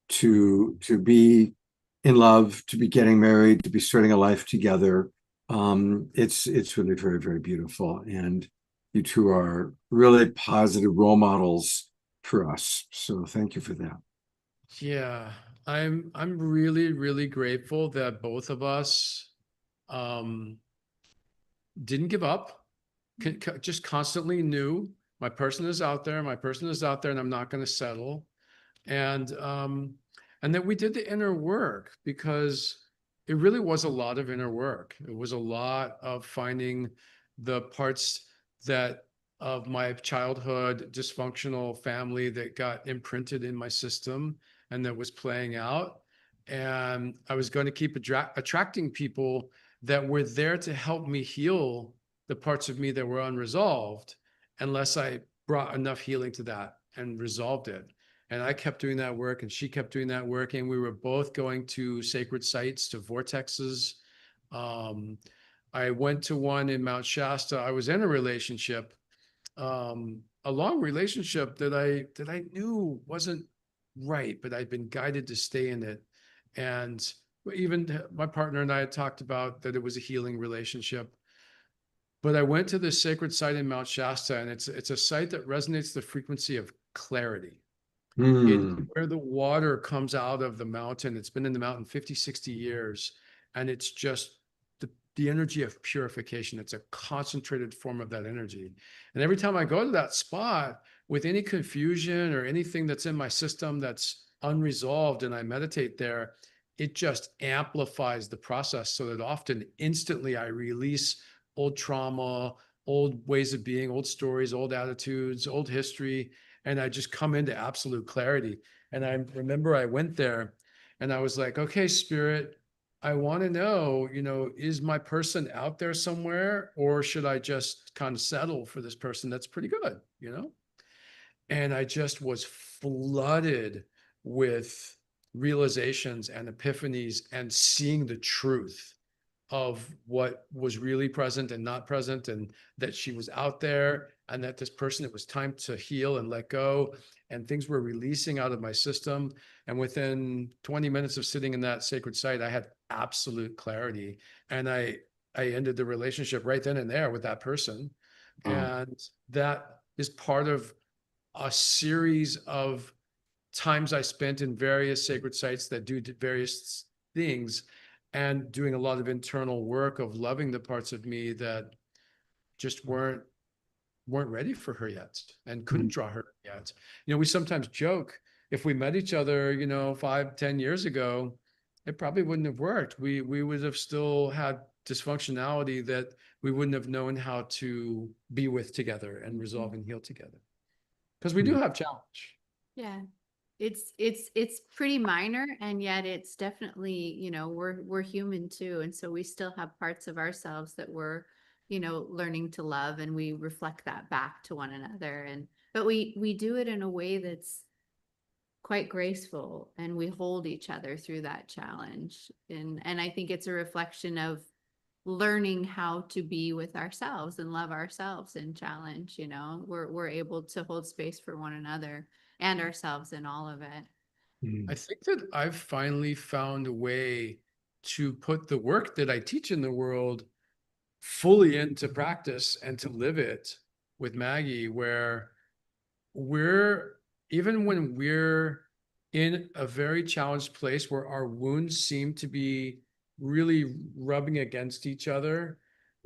to be in love, to be getting married, to be starting a life together. It's really very, very beautiful, and you two are really positive role models for us. So thank you for that. Yeah, I'm really, really grateful that both of us didn't give up, just constantly knew my person is out there, and I'm not going to settle. And that we did the inner work, because it really was a lot of inner work. It was a lot of finding the parts of my childhood dysfunctional family that got imprinted in my system and that was playing out. And I was going to keep attracting people that were there to help me heal the parts of me that were unresolved, unless I brought enough healing to that and resolved it. And I kept doing that work, and she kept doing that work, and we were both going to sacred sites, to vortexes. I went to one in Mount Shasta. I was in a relationship, a long relationship that I knew wasn't right, but I'd been guided to stay in it. And even my partner and I had talked about that it was a healing relationship. But I went to this sacred site in Mount Shasta, and it's a site that resonates the frequency of clarity. It's where the water comes out of the mountain. It's been in the mountain 50, 60 years. And it's just the energy of purification. It's a concentrated form of that energy. And every time I go to that spot with any confusion or anything that's in my system that's unresolved and I meditate there, it just amplifies the process so that often instantly I release old trauma, old ways of being, old stories, old attitudes, old history, and I just come into absolute clarity. And I remember I went there and I was like, okay, Spirit, I want to know, is my person out there somewhere, or should I just kind of settle for this person that's pretty good, And I just was flooded with realizations and epiphanies and seeing the truth of what was really present and not present, and that she was out there, and that this person, it was time to heal and let go, and things were releasing out of my system. And within 20 minutes of sitting in that sacred site, I had absolute clarity, and I ended the relationship right then and there with that person. And that is part of a series of times I spent in various sacred sites that do various things, and doing a lot of internal work of loving the parts of me that just weren't ready for her yet and couldn't draw her yet. We sometimes joke, if we met each other, 5-10 years ago, it probably wouldn't have worked. We would have still had dysfunctionality that we wouldn't have known how to be with together and resolve and heal together. Because we do have challenge. Yeah. It's pretty minor, and yet it's definitely, we're human too. And so we still have parts of ourselves that we're, learning to love, and we reflect that back to one another. But we do it in a way that's quite graceful, and we hold each other through that challenge. And I think it's a reflection of learning how to be with ourselves and love ourselves in challenge. We're able to hold space for one another and ourselves in all of it. I think that I've finally found a way to put the work that I teach in the world fully into practice and to live it with Maggie, where even when we're in a very challenged place where our wounds seem to be really rubbing against each other,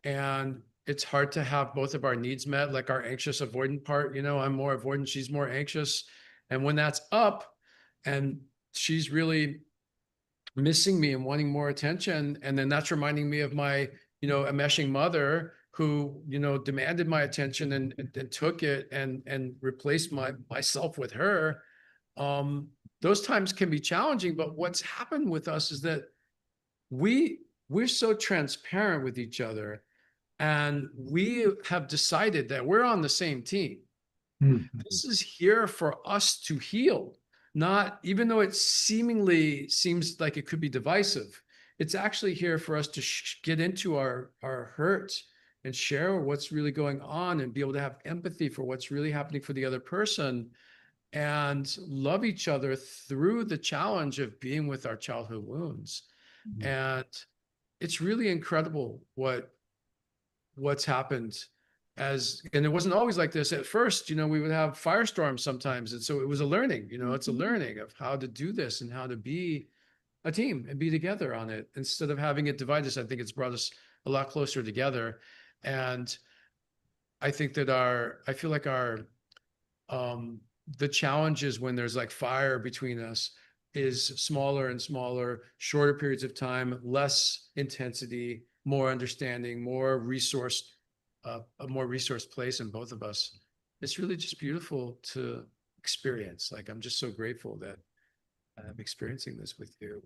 and it's hard to have both of our needs met, like our anxious avoidant part, I'm more avoidant, she's more anxious. And when that's up and she's really missing me and wanting more attention, and then that's reminding me of my, enmeshing mother who, demanded my attention and took it and replaced myself with her. Those times can be challenging, but what's happened with us is that we're so transparent with each other, and we have decided that we're on the same team. This is here for us to heal, not, even though it seemingly seems like it could be divisive, it's actually here for us to get into our hurt and share what's really going on, and be able to have empathy for what's really happening for the other person, and love each other through the challenge of being with our childhood wounds. And it's really incredible what's happened. And it wasn't always like this at first. We would have firestorms sometimes, and so it was a learning. It's a learning of how to do this and how to be a team and be together on it, instead of having it divide us. I think it's brought us a lot closer together. And I think that I feel like the challenges when there's like fire between us is smaller and smaller, shorter periods of time, less intensity, more understanding, more resource, a more resourced place in both of us. It's really just beautiful to experience. Like, I'm just so grateful that I'm experiencing this with you.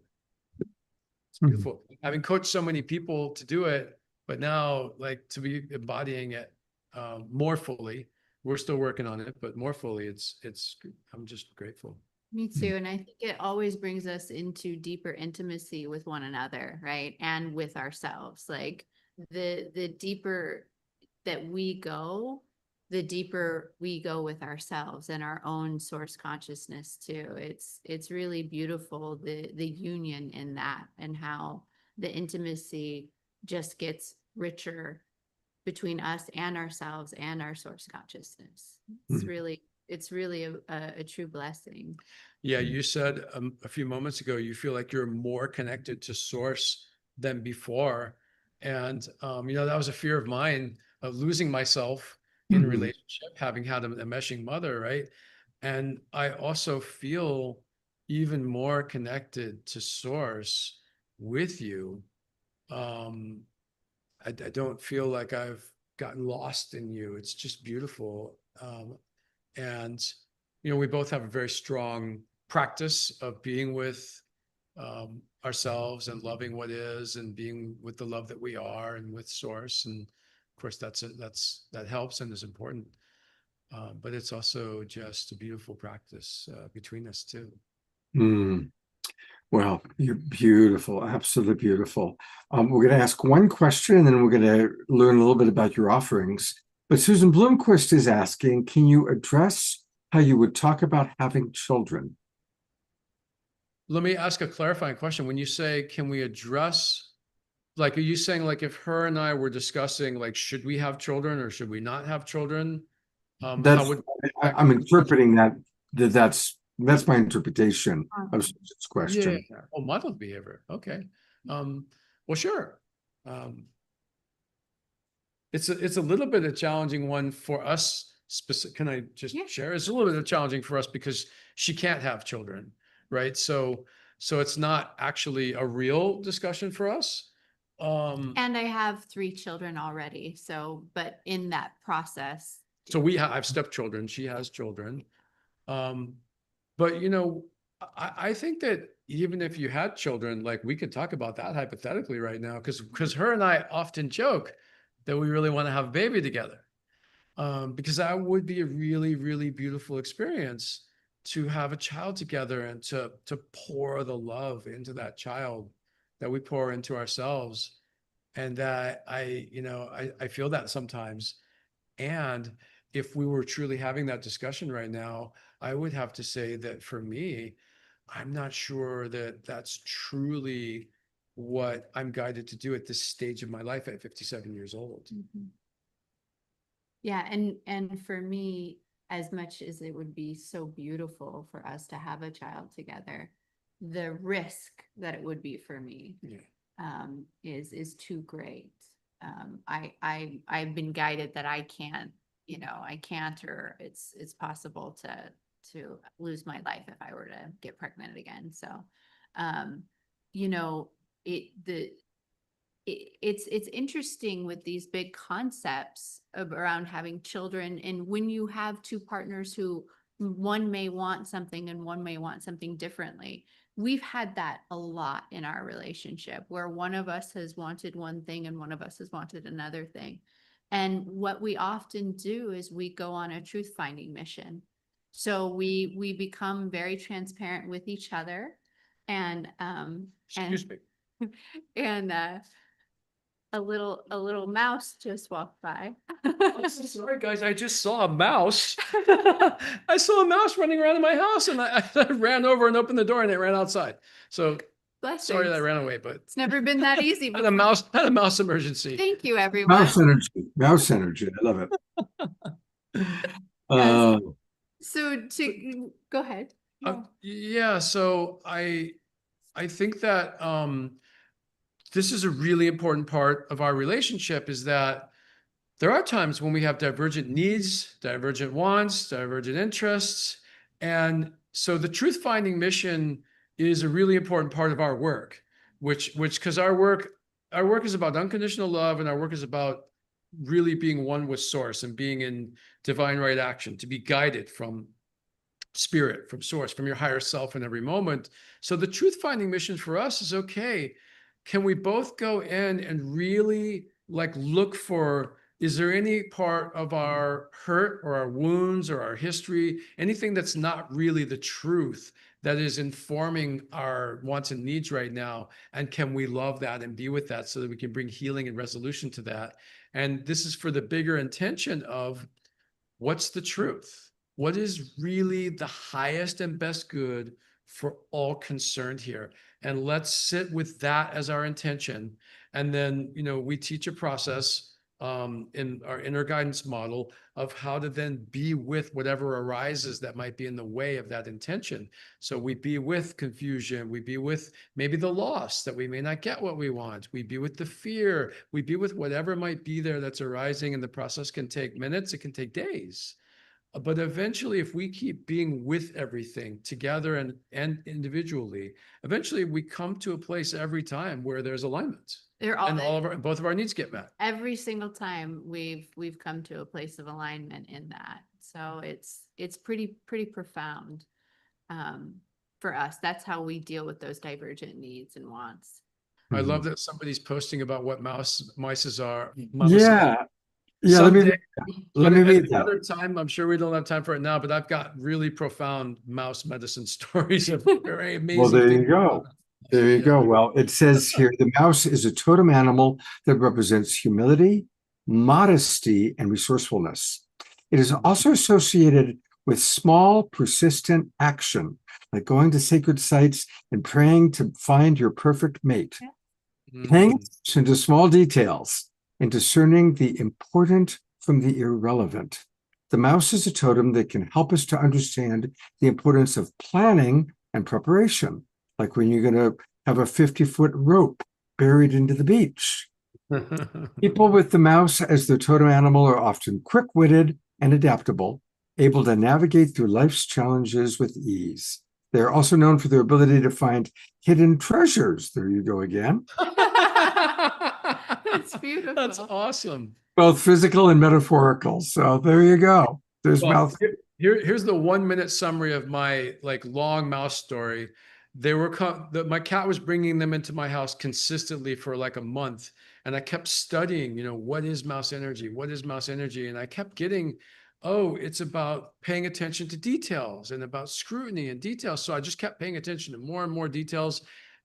It's beautiful. Having coached so many people to do it, but now like to be embodying it more fully. We're still working on it, but more fully, I'm just grateful. Me too. And I think it always brings us into deeper intimacy with one another, right? And with ourselves. Like the deeper that we go, the deeper we go with ourselves and our own source consciousness too. It's really beautiful, the union in that, and how the intimacy just gets richer between us and ourselves and our source consciousness. It's really a true blessing. Yeah, you said a few moments ago, you feel like you're more connected to source than before. And, that was a fear of mine, of losing myself in a relationship, having had a meshing mother, right? And I also feel even more connected to Source with you. I don't feel like I've gotten lost in you. It's just beautiful. And, we both have a very strong practice of being with ourselves and loving what is, and being with the love that we are, and with Source. And of course, that helps and is important. But it's also just a beautiful practice between us too. Well, you're beautiful, absolutely beautiful. We're going to ask one question, and then we're going to learn a little bit about your offerings. But Susan Bloomquist is asking, can you address how you would talk about having children? Let me ask a clarifying question. When you say, can we address, like, are you saying, like, if her and I were discussing, like, should we have children or should we not have children? I'm interpreting that's my interpretation of Susan's question. Yeah. Oh, model behavior. Okay. Well, sure. It's a little bit of a challenging one for us. Can I just share? It's a little bit challenging for us because she can't have children, right? So it's not actually a real discussion for us. And I have 3 children already. So, but in that process. So I have stepchildren. She has children. But I think that even if you had children, like, we could talk about that hypothetically right now, because her and I often joke that we really want to have a baby together. Because that would be a really, really beautiful experience, to have a child together and to pour the love into that child that we pour into ourselves. And that I feel that sometimes. And if we were truly having that discussion right now, I would have to say that for me, I'm not sure that that's truly what I'm guided to do at this stage of my life at 57 years old. Mm-hmm. Yeah. And for me, as much as it would be so beautiful for us to have a child together, the risk that it would be for me is too great. I've been guided that I can't, or it's possible to lose my life if I were to get pregnant again. So, it's interesting with these big concepts around having children. And when you have 2 partners who one may want something and one may want something differently, we've had that a lot in our relationship, where one of us has wanted one thing and one of us has wanted another thing. And what we often do is we go on a truth finding mission. So we become very transparent with each other, and Excuse me. And a little mouse just walked by. I'm so sorry, guys. I just saw a mouse. I saw a mouse running around in my house, and I ran over and opened the door, and it ran outside. So sorry that I ran away, but it's never been that easy. Had a mouse emergency. Thank you, everyone. Mouse energy. I love it. So to go ahead. Yeah. So I think that this is a really important part of our relationship, is that there are times when we have divergent needs, divergent wants, divergent interests. And so the truth finding mission is a really important part of our work, because our work is about unconditional love, and our work is about really being one with Source and being in divine right action, to be guided from Spirit, from Source, from your higher self in every moment. So the truth finding mission for us is, okay, can we both go in and really look for, is there any part of our hurt or our wounds or our history, anything that's not really the truth that is informing our wants and needs right now? And can we love that and be with that so that we can bring healing and resolution to that? And this is for the bigger intention of, what's the truth? What is really the highest and best good for all concerned here? And let's sit with that as our intention. And then, we teach a process in our inner guidance model of how to then be with whatever arises that might be in the way of that intention. So we be with confusion, we be with maybe the loss that we may not get what we want, we be with the fear, we be with whatever might be there that's arising, and the process can take minutes, it can take days. But eventually, if we keep being with everything together and individually, eventually we come to a place every time where there's alignment. They're all, And both of our needs get met. every single time we've come to a place of alignment in that. So it's pretty profound for us. That's how we deal with those divergent needs and wants. I love that somebody's posting about what mices are. Yeah. Yeah, let me read that. Another time, I'm sure we don't have time for it now, but I've got really profound mouse medicine stories of very amazing. Well, there you things. go. There you go. Well, it says here, the mouse is a totem animal that represents humility, modesty, and resourcefulness. It is also associated with small, persistent action, like going to sacred sites and praying to find your perfect mate. Paying attention to small details and discerning the important from the irrelevant. The mouse is a totem that can help us to understand the importance of planning and preparation, like when you're going to have a 50-foot rope buried into the beach. People with the mouse as their totem animal are often quick-witted and adaptable, able to navigate through life's challenges with ease. They're also known for their ability to find hidden treasures. There you go again. That's beautiful. That's awesome. Both physical and metaphorical. So there you go. There's Well, mouse. Here's the 1-minute summary of my long mouse story. They were my cat was bringing them into my house consistently for like a month, and I kept studying, what is mouse energy? What is mouse energy? And I kept getting, oh, it's about paying attention to details and about scrutiny and details. So I just kept paying attention to more and more details,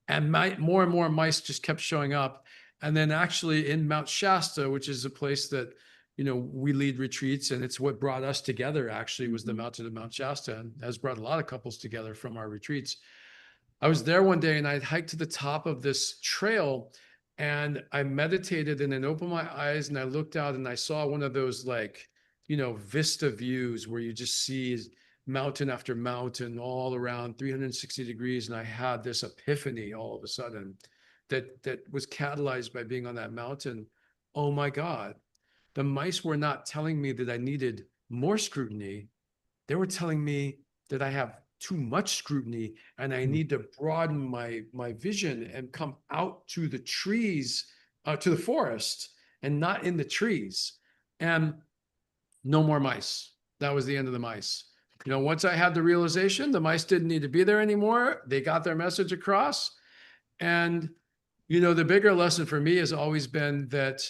and more and more mice just kept showing up. And then actually in Mount Shasta, which is a place that, we lead retreats, and it's what brought us together actually, was the mountain of Mount Shasta, and has brought a lot of couples together from our retreats. I was there one day and I hiked to the top of this trail, and I meditated and then opened my eyes and I looked out and I saw one of those vista views where you just see mountain after mountain all around 360 degrees. And I had this epiphany all of a sudden that was catalyzed by being on that mountain. Oh my God, the mice were not telling me that I needed more scrutiny. They were telling me that I have too much scrutiny and I need to broaden my vision and come out to the trees, to the forest, and not in the trees. And no more mice. That was the end of the mice. Once I had the realization, the mice didn't need to be there anymore. They got their message across. And the bigger lesson for me has always been that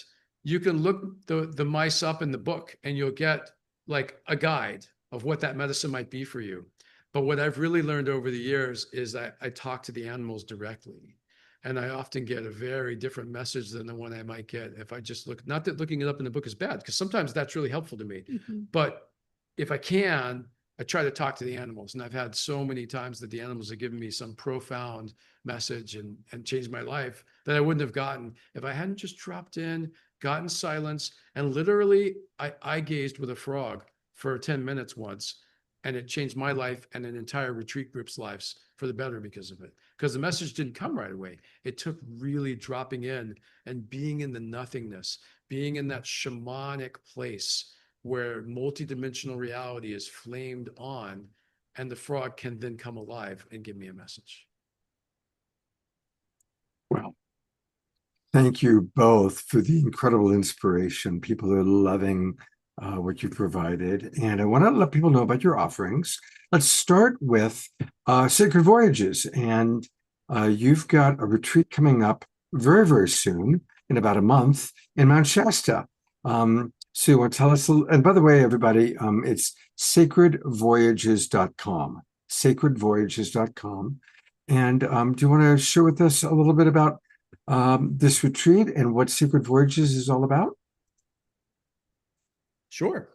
you can look the mice up in the book and you'll get like a guide of what that medicine might be for you. But what I've really learned over the years is that I talk to the animals directly. And I often get a very different message than the one I might get if I just look, not that looking it up in the book is bad, because sometimes that's really helpful to me. But if I can, I try to talk to the animals. And I've had so many times that the animals have given me some profound message and changed my life that I wouldn't have gotten if I hadn't just dropped in, gotten silence, and literally I gazed with a frog for 10 minutes once. And it changed my life and an entire retreat group's lives for the better because of it. Because the message didn't come right away. It took really dropping in and being in the nothingness, being in that shamanic place where multidimensional reality is flamed on, and the frog can then come alive and give me a message. Well, thank you both for the incredible inspiration. People are loving what you provided. And I want to let people know about your offerings. Let's start with Sacred Voyages. And you've got a retreat coming up very, very soon, in about a month, in Mount Shasta. So you want to tell us, and by the way, everybody, it's sacredvoyages.com, sacredvoyages.com. And do you want to share with us a little bit about this retreat and what Sacred Voyages is all about? Sure.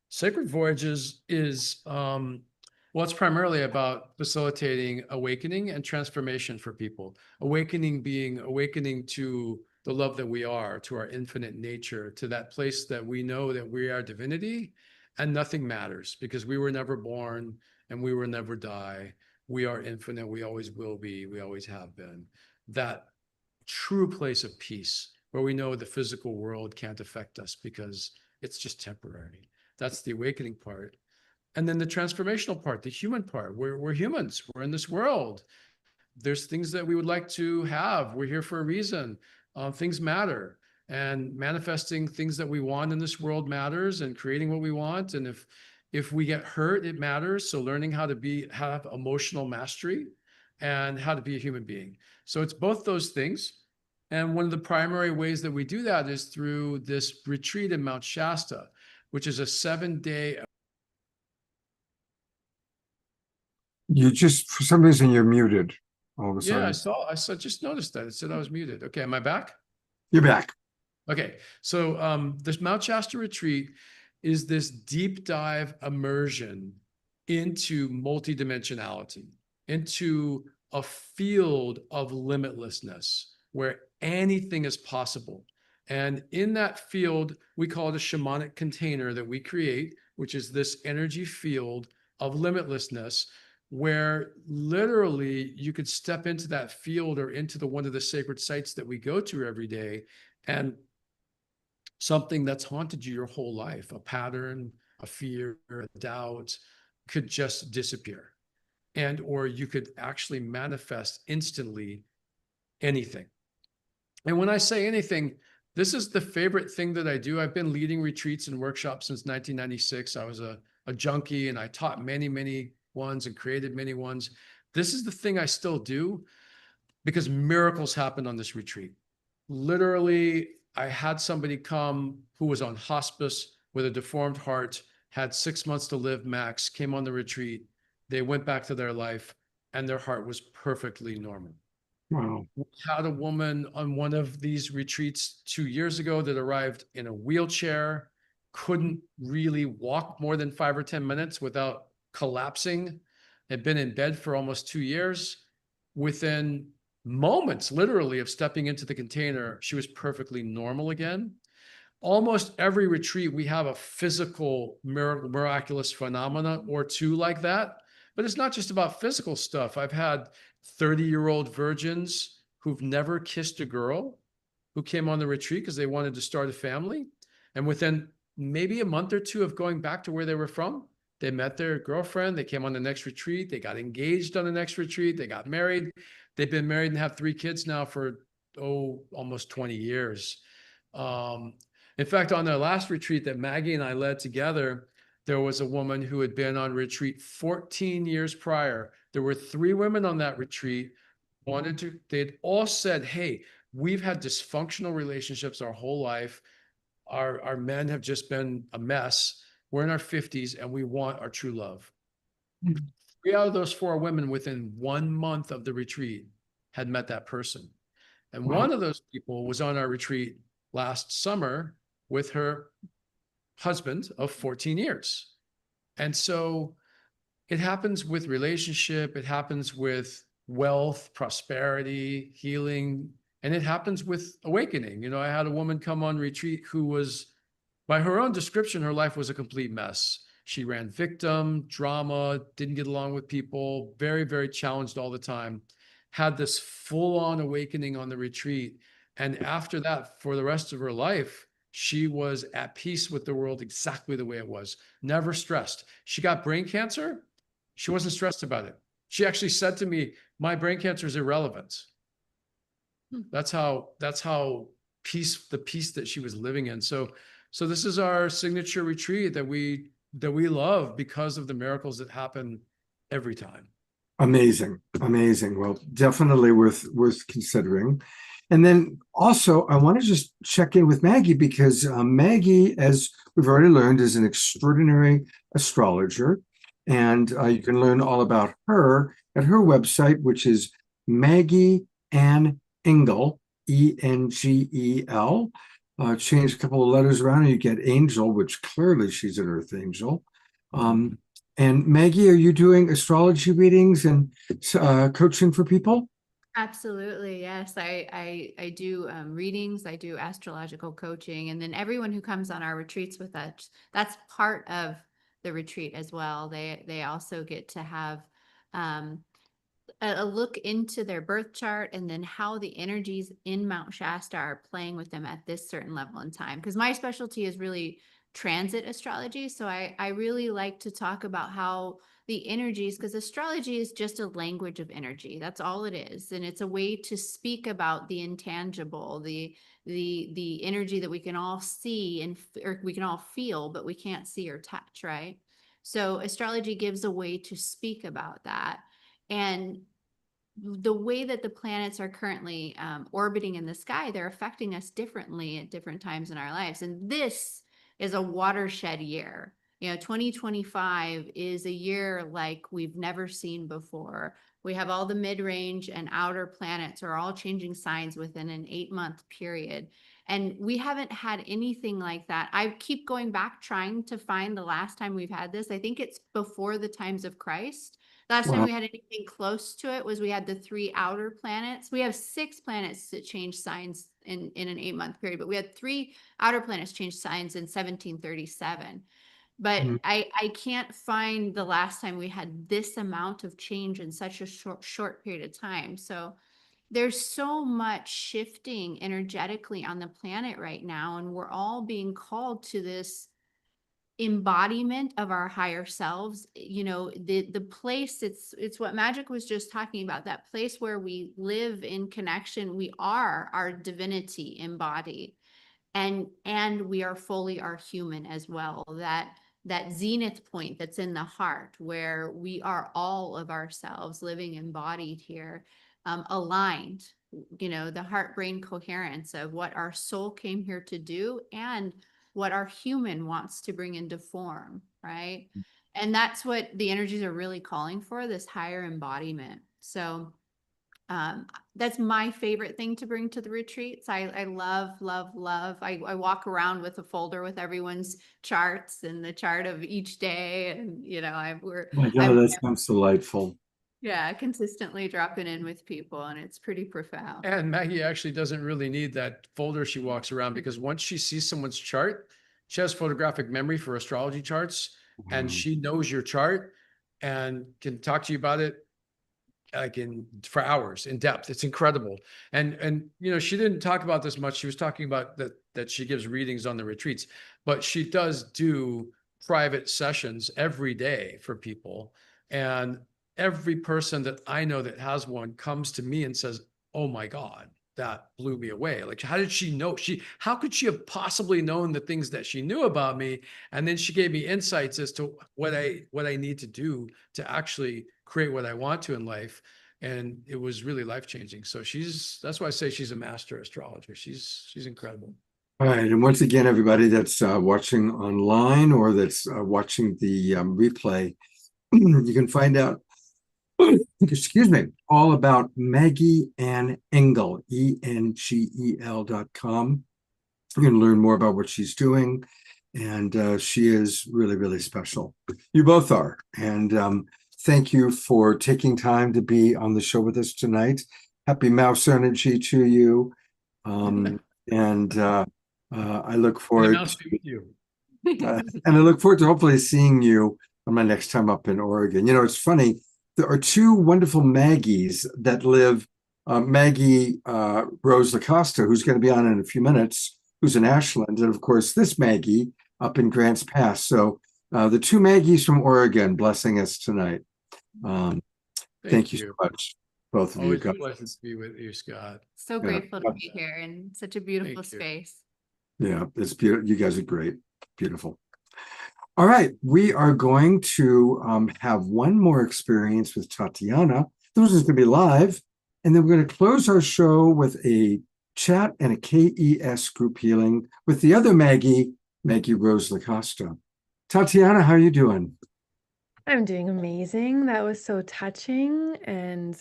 Sacred Voyages is, it's primarily about facilitating awakening and transformation for people. Awakening being awakening to the love that we are, to our infinite nature, to that place that we know that we are divinity and nothing matters because we were never born and we will never die. We are infinite. We always will be. We always have been. That true place of peace where we know the physical world can't affect us because it's just temporary. That's the awakening part. And then the transformational part, the human part. We're humans. We're in this world. There's things that we would like to have. We're here for a reason. Things matter. And manifesting things that we want in this world matters, and creating what we want. And if we get hurt, it matters. So learning how to have emotional mastery and how to be a human being. So it's both those things. And one of the primary ways that we do that is through this retreat in Mount Shasta, which is a 7-day. You just, for some reason, you're muted all of a sudden. Yeah, I saw, just noticed that. It said I was muted. Okay, am I back? You're back. Okay, so this Mount Shasta retreat is this deep dive immersion into multidimensionality, into a field of limitlessness where anything is possible. And in that field, we call it a shamanic container that we create, which is this energy field of limitlessness, where literally you could step into that field or into one of the sacred sites that we go to every day, and something that's haunted you your whole life, a pattern, a fear, a doubt, could just disappear. And or you could actually manifest instantly anything. And when I say anything, this is the favorite thing that I do. I've been leading retreats and workshops since 1996. I was a junkie, and I taught many ones and created many ones. This is the thing I still do because miracles happened on this retreat. Literally, I had somebody come who was on hospice with a deformed heart, had 6 months to live max, came on the retreat. They went back to their life and their heart was perfectly normal. Wow. We had a woman on one of these retreats 2 years ago that arrived in a wheelchair, couldn't really walk more than 5 or 10 minutes without collapsing, had been in bed for almost 2 years. Within moments, literally, of stepping into the container, she was perfectly normal again. Almost every retreat, we have a physical miraculous phenomena or two like that. But it's not just about physical stuff. I've had 30-year-old virgins who've never kissed a girl who came on the retreat because they wanted to start a family. And within maybe a month or two of going back to where they were from, they met their girlfriend. They came on the next retreat. They got engaged on the next retreat. They got married. They've been married and have 3 kids now for, almost 20 years. In fact, on their last retreat that Maggie and I led together, there was a woman who had been on retreat 14 years prior. There were 3 women on that retreat. They'd all said, hey, we've had dysfunctional relationships our whole life. Our men have just been a mess. We're in our 50s and we want our true love. 3 out of those 4 women within 1 month of the retreat had met that person. And one of those people was on our retreat last summer with her husband of 14 years. And so it happens with relationship, it happens with wealth, prosperity, healing, and it happens with awakening. You know, I had a woman come on retreat who was, by her own description, her life was a complete mess. She ran victim, drama, didn't get along with people, very challenged all the time, had this full-on awakening on the retreat. And after that, for the rest of her life, she was at peace with the world exactly the way it was, never stressed. She got brain cancer. She wasn't stressed about it. She actually said to me, my brain cancer is irrelevant. That's how the peace that she was living in. So this is our signature retreat that we love because of the miracles that happen every time. Amazing. Well, definitely worth considering. And then also, I want to just check in with Maggie because Maggie, as we've already learned, is an extraordinary astrologer. And you can learn all about her at her website, which is Maggie Ann Engel, Engel. Change a couple of letters around and you get Angel, which clearly she's an Earth Angel. And Maggie, are you doing astrology readings and coaching for people? Absolutely, yes. I do readings, I do astrological coaching, and then everyone who comes on our retreats with us, that's part of the retreat as well. They also get to have um, a look into their birth chart and then how the energies in Mount Shasta are playing with them at this certain level in time. Because my specialty is really transit astrology. So I really like to talk about how the energies, because astrology is just a language of energy. That's all it is. And it's a way to speak about the intangible, the energy that we can all see and or we can all feel, but we can't see or touch, right? So astrology gives a way to speak about that. And the way that the planets are currently orbiting in the sky, they're affecting us differently at different times in our lives. And this is a watershed year. 2025 is a year like we've never seen before. We have all the mid-range and outer planets are all changing signs within an 8-month period. And we haven't had anything like that. I keep going back trying to find the last time we've had this. I think it's before the times of Christ. Last time Wow. we had anything close to it was we had the 3 outer planets. We have 6 planets that change signs in an 8-month period, but we had 3 outer planets change signs in 1737. But Mm. I can't find the last time we had this amount of change in such a short period of time. So there's so much shifting energetically on the planet right now, and we're all being called to this embodiment of our higher selves. The place, it's what Magic was just talking about, that place where we live in connection. We are our divinity embodied, and we are fully our human as well. That zenith point that's in the heart, where we are all of ourselves living embodied here, aligned, the heart brain coherence of what our soul came here to do and what our human wants to bring into form, right? And that's what the energies are really calling for, this higher embodiment. So that's my favorite thing to bring to the retreats. I love. I walk around with a folder with everyone's charts and the chart of each day, and Oh my God, that sounds delightful. consistently dropping in with people, and it's pretty profound. And Maggie actually doesn't really need that folder she walks around, because once she sees someone's chart, she has photographic memory for astrology charts, and Wow. she knows your chart and can talk to you about it like for hours in depth. It's incredible. And she didn't talk about this much. She was talking about that she gives readings on the retreats, but she does do private sessions every day for people. And every person that I know that has one comes to me and says, "Oh my God, that blew me away. Like, how did she know? How could she have possibly known the things that she knew about me?" And then she gave me insights as to what I need to do to actually create what I want to in life. And it was really life-changing. So that's why I say she's a master astrologer. She's incredible. All right. And once again, everybody that's watching online or that's watching the replay, you can find out, excuse me, all about Maggie Ann Engel, ENGEL.com. You can learn more about what she's doing. And she is really, really special. You both are. And thank you for taking time to be on the show with us tonight. Happy mouse energy to you. I look forward and I look forward to hopefully seeing you on my next time up in Oregon. It's funny. There are 2 wonderful Maggies that live. Maggie Rose Lacosta, who's going to be on in a few minutes, who's in Ashland, and of course this Maggie up in Grants Pass. So the 2 Maggies from Oregon blessing us tonight. Thank you so much, both of you. Always a pleasure to be with you, Scott. So grateful to be here in such a beautiful space. Yeah, it's beautiful. You guys are great. Beautiful. All right, we are going to have one more experience with Tatiana. This is going to be live, and then we're going to close our show with a chat and a KES group healing with the other Maggie Rose Lacosta. Tatiana, how are you doing? I'm doing amazing. That was so touching, and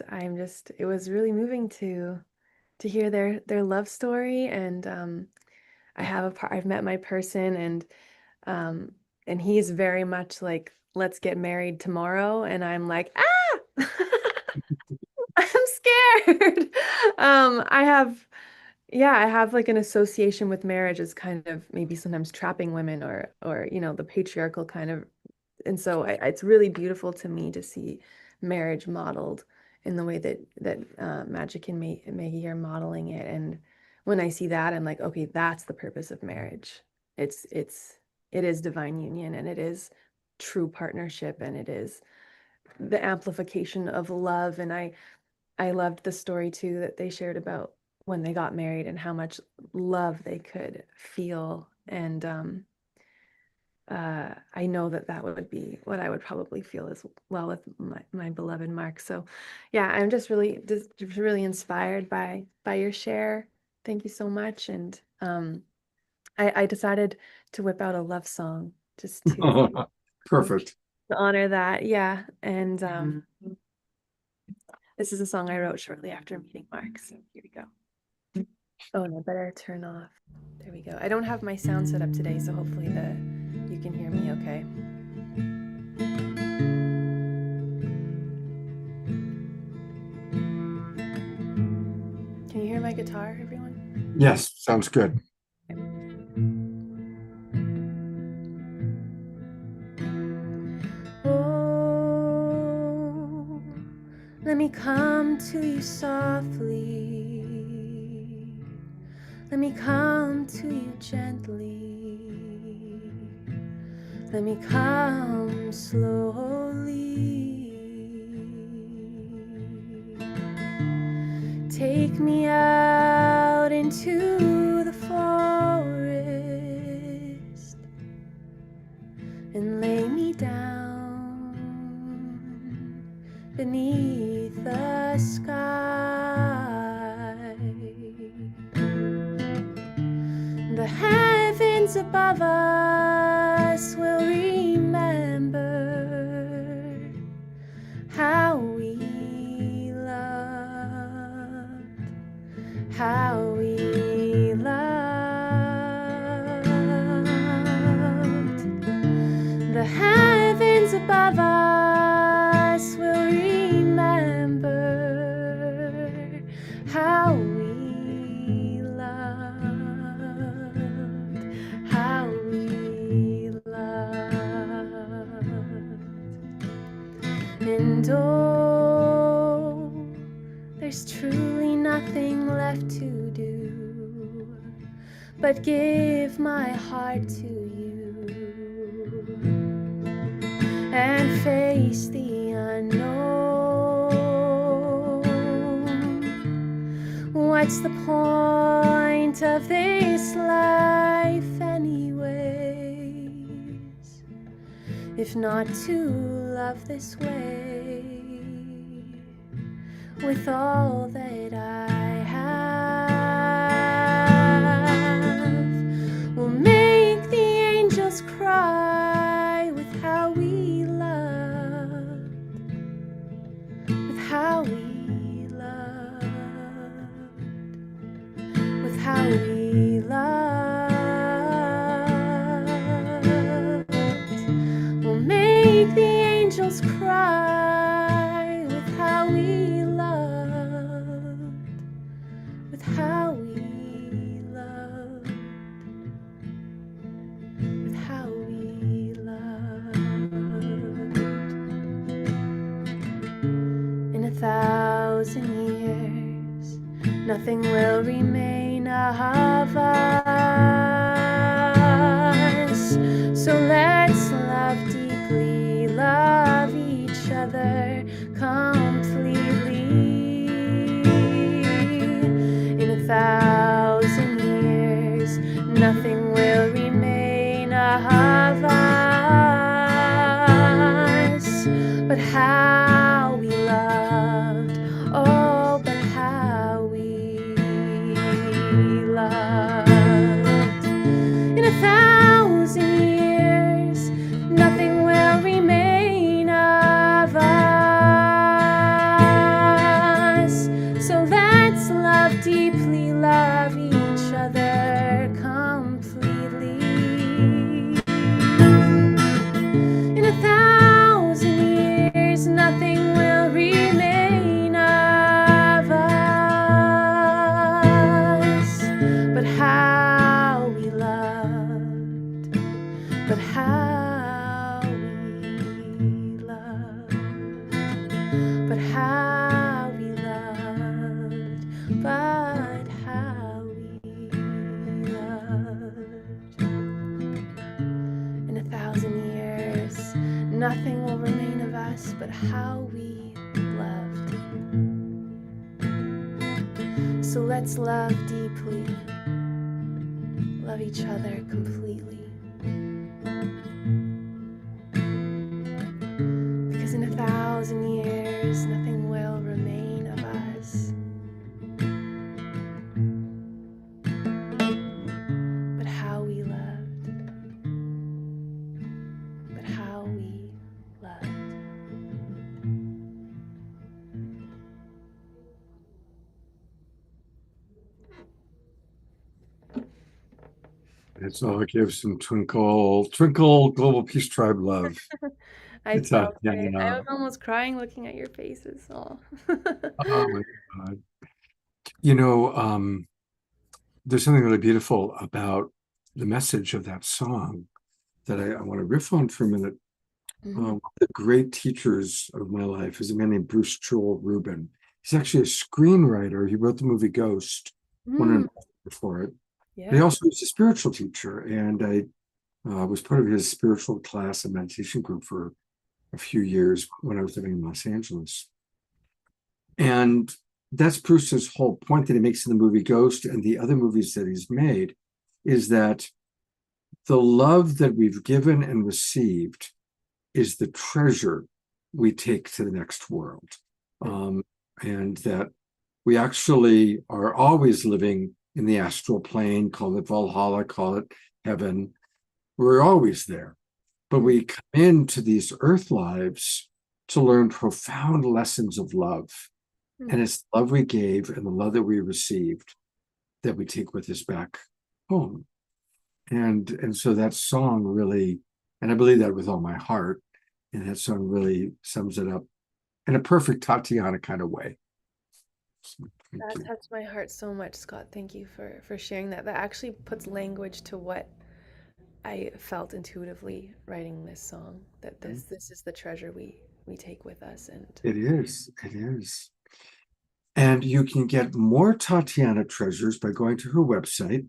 it was really moving to hear their love story. And I've met my person, and he's very much like, let's get married tomorrow, and I'm like, scared. I have, yeah, I have like an association with marriage as kind of maybe sometimes trapping women or the patriarchal kind of, and so it's really beautiful to me to see marriage modeled in the way that Magic and Maggie are modeling it. And when I see that, I'm like, okay, that's the purpose of marriage. It is divine union, and it is true partnership, and it is the amplification of love. And I loved the story too that they shared about when they got married and how much love they could feel. And I know that would be what I would probably feel as well with my beloved Mark. So yeah, I'm just really inspired by your share. Thank you so much. And I decided to whip out a love song just to Perfect. honor that. Yeah. And this is a song I wrote shortly after meeting Mark. So here we go. Oh, and I better turn off. There we go. I don't have my sound set up today, so hopefully you can hear me okay. Can you hear my guitar, everyone? Yes, sounds good. Oh, let me come to you softly. Let me come to you gently. Let me come slowly. Take me out into the forest and lay me down beneath the sky. The heavens above us will remember how we loved, how we loved. The heavens above us will remember how we and oh, there's truly nothing left to do but give my heart to you and face the unknown. What's the point of this life anyways, if not to love this way with all that I have? We'll make the angels cry with how we loved, with how we loved, with how we loved. We'll make the angels cry with how we loved, with how we loved, with how we loved. In 1,000 years, nothing will remain of us. So let's love deeply, love each other completely. In 1,000 years, nothing will remain of us but how we loved. Oh, but how we loved. In 1,000 years, nothing will remain of us. So let's love deeply, love each other completely. In 1,000 years, nothing will remain of but how we loved. In 1,000 years, nothing will remain of us but how we loved. So let's love deeply, love each other completely. Because in 1,000 years, nothing will remain of us but how we loved, but how we loved. It's all it gives some twinkle, twinkle, Global Peace Tribe love. I It's felt it. I Tatiana. was almost crying looking at your faces. Oh. Oh my God. You know, there's something really beautiful about the message of that song that I want to riff on for a minute. One of the great teachers of my life is a man named Bruce Joel Rubin. He's actually a screenwriter. He wrote the movie Ghost, won an Oscar for it. But he Yeah. also was a spiritual teacher, and I was part of his spiritual class and meditation group for a few years when I was living in Los Angeles. And that's Bruce's whole point that he makes in the movie Ghost and the other movies that he's made, is that the love that we've given and received is the treasure we take to the next world. And that we actually are always living in the astral plane, call it Valhalla, call it heaven. We're always there. But we come into these earth lives to learn profound lessons of love. And it's the love we gave and the love that we received that we take with us back home. And so that song really, and I believe that with all my heart, and that song really sums it up in a perfect Tatiana kind of way. So, thank That you. touched my heart so much, Scott. Thank you for sharing that. That actually puts language to what I felt intuitively writing this song. That this is the treasure we take with us. And It is. It is. And you can get more Tatiana treasures by going to her website,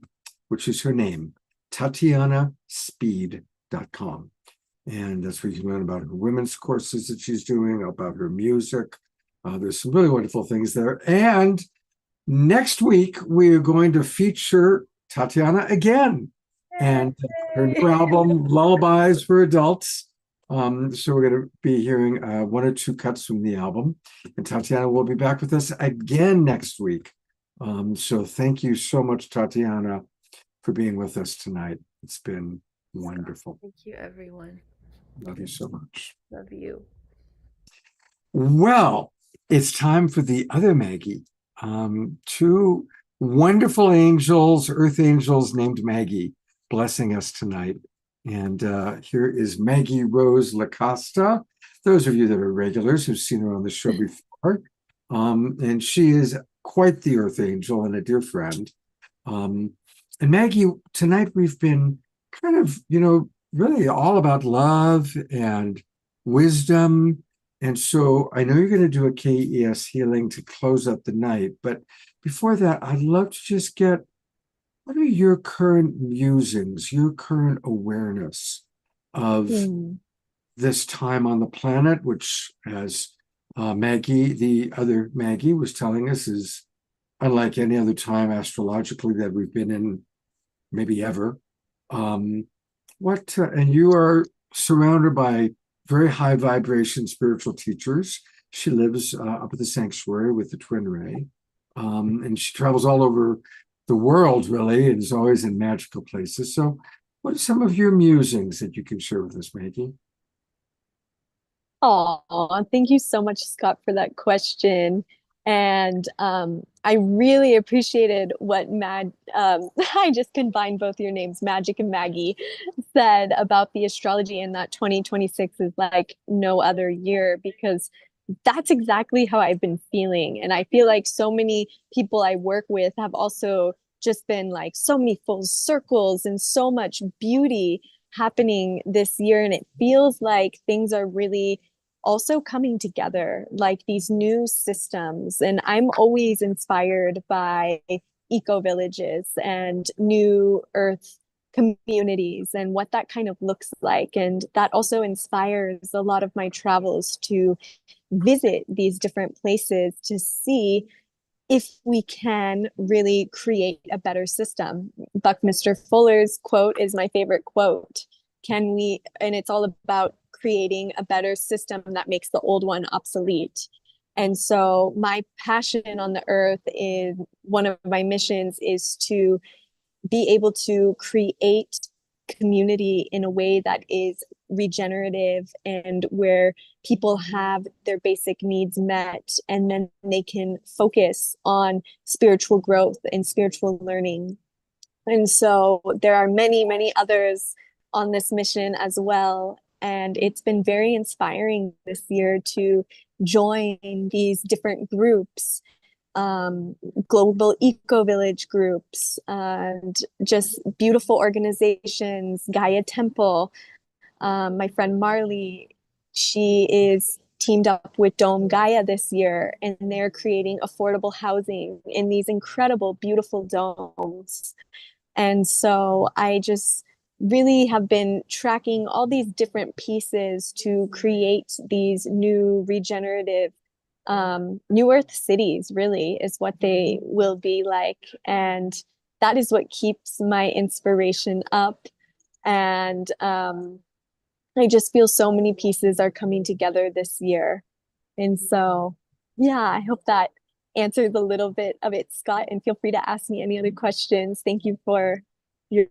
which is her name, TatianaSpeed.com. And that's where you can learn about her women's courses that she's doing, about her music. There's some really wonderful things there. And next week, we are going to feature Tatiana again and her new album, Lullabies for Adults. So we're going to be hearing one or two cuts from the album. And Tatiana will be back with us again next week. So thank you so much, Tatiana, for being with us tonight. It's been wonderful. thank you, everyone. Love you so much. Love you. Well, it's time for the other Maggie. Two wonderful angels, earth angels named Maggie, blessing us tonight. And here is Maggie Rose Lacosta. Those of you that are regulars who've seen her on the show before. And she is quite the earth angel and a dear friend. And Maggie, tonight we've been kind of, really all about love and wisdom. And so I know you're going to do a KES healing to close up the night. But before that, I'd love to just get, what are your current musings, your current awareness of this time on the planet, which, as Maggie, the other Maggie, was telling us, is unlike any other time astrologically that we've been in, maybe ever. And you are surrounded by very high vibration spiritual teachers. She lives up at the sanctuary with the Twin Ray. And she travels all over the world, really, and is always in magical places. So what are some of your musings that you can share with us, Maggie? Oh, thank you so much, Scott, for that question. And I really appreciated what I just combined both your names, Magic and Maggie, said about the astrology, and that 2026 is like no other year, because that's exactly how I've been feeling. And I feel like so many people I work with have also just been like so many full circles and so much beauty happening this year. And it feels like things are really also coming together, like these new systems. And I'm always inspired by eco villages and new earth communities and what that kind of looks like. And that also inspires a lot of my travels to visit these different places to see if we can really create a better system. Buckminster Fuller's quote is my favorite quote. Can we, and it's all about creating a better system that makes the old one obsolete. And so my passion on the earth is, one of my missions is to be able to create community in a way that is regenerative and where people have their basic needs met, and then they can focus on spiritual growth and spiritual learning. And so there are many, many others on this mission as well. And it's been very inspiring this year to join these different groups, global eco village groups, and just beautiful organizations. Gaia Temple, my friend Marley, she is teamed up with Dome Gaia this year, and they're creating affordable housing in these incredible, beautiful domes. And so I just really have been tracking all these different pieces to create these new regenerative new earth cities, really is what they will be like. And that is what keeps my inspiration up. And I just feel so many pieces are coming together this year. And so, yeah, I hope that answered a little bit of it, Scott, and feel free to ask me any other questions. Thank you for your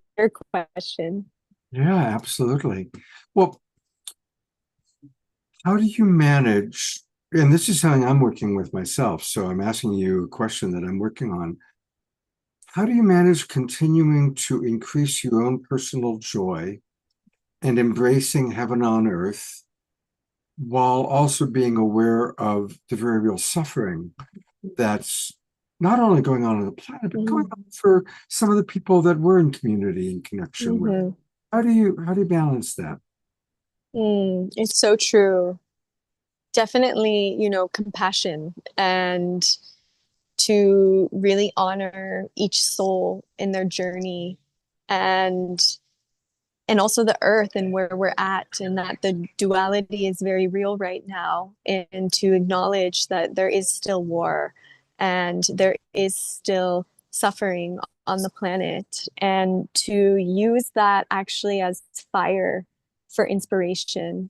question. Yeah, absolutely. Well, how do you manage, and this is something I'm working with myself, so I'm asking you a question that I'm working on. How do you manage continuing to increase your own personal joy and embracing heaven on earth while also being aware of the very real suffering that's not only going on the planet, but going on for some of the people that we're in community and connection with? How do you balance that? It's so true. Definitely, compassion, and to really honor each soul in their journey, and also the earth and where we're at, and that the duality is very real right now, and to acknowledge that there is still war and there is still suffering on the planet, and to use that actually as fire for inspiration,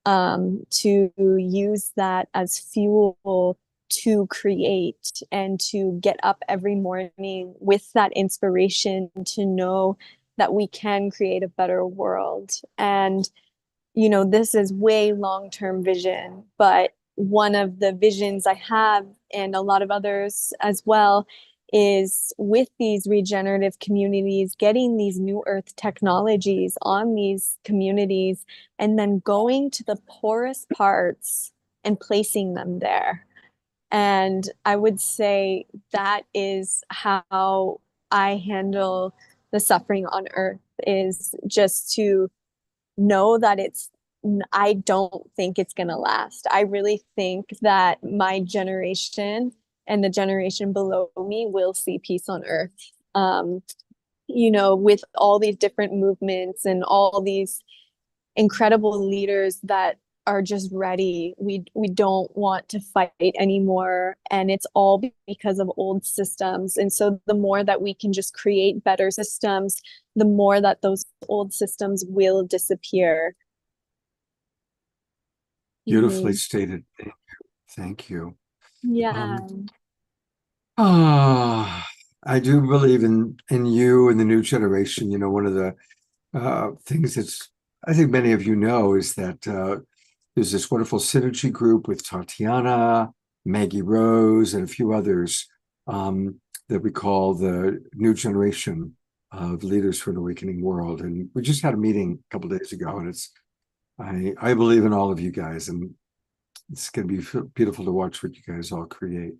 to use that as fuel to create, and to get up every morning with that inspiration to know that we can create a better world. And, this is way long-term vision, but one of the visions I have, and a lot of others as well, is with these regenerative communities, getting these new earth technologies on these communities, and then going to the poorest parts and placing them there. And I would say that is how I handle the suffering on earth, is just to know that I don't think it's going to last. I really think that my generation and the generation below me will see peace on earth. With all these different movements and all these incredible leaders that are just ready. We don't want to fight anymore, and it's all because of old systems. And so the more that we can just create better systems, the more that those old systems will disappear. Beautifully stated. Thank you. Yeah. I do believe in you and the new generation. One of the things that's, I think many of you know, is that there's this wonderful synergy group with Tatiana, Maggie Rose, and a few others that we call the new generation of leaders for an awakening world. And we just had a meeting a couple of days ago, and I believe in all of you guys, and it's going to be beautiful to watch what you guys all create.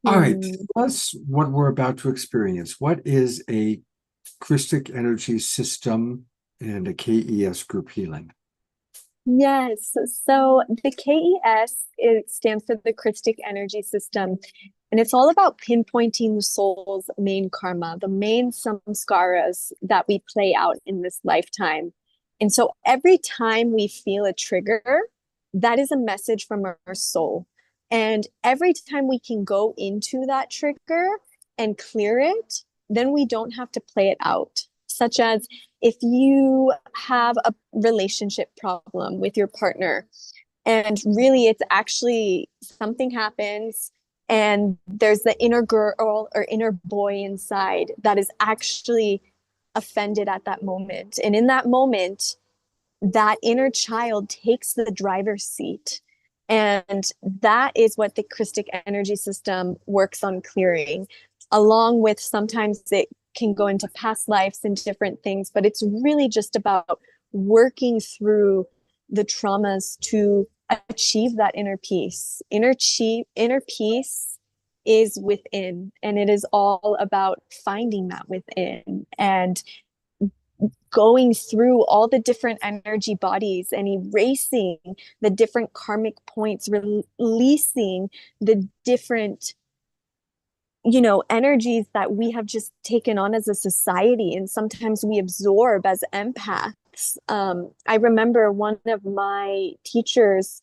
All right, that's what we're about to experience. What is a Christic energy system and a KES group healing? Yes. So the KES, it stands for the Christic Energy System. And it's all about pinpointing the soul's main karma, the main samskaras that we play out in this lifetime. And so every time we feel a trigger, that is a message from our soul. And every time we can go into that trigger and clear it, then we don't have to play it out. Such as if you have a relationship problem with your partner, and really it's actually something happens, and there's the inner girl or inner boy inside that is actually offended at that moment. And in that moment, that inner child takes the driver's seat. And that is what the Christic Energy System works on clearing, along with sometimes it can go into past lives and different things, but it's really just about working through the traumas to achieve that inner peace. Inner peace is within, and it is all about finding that within and going through all the different energy bodies and erasing the different karmic points, releasing the different energies that we have just taken on as a society, and sometimes we absorb as empaths. I remember one of my teachers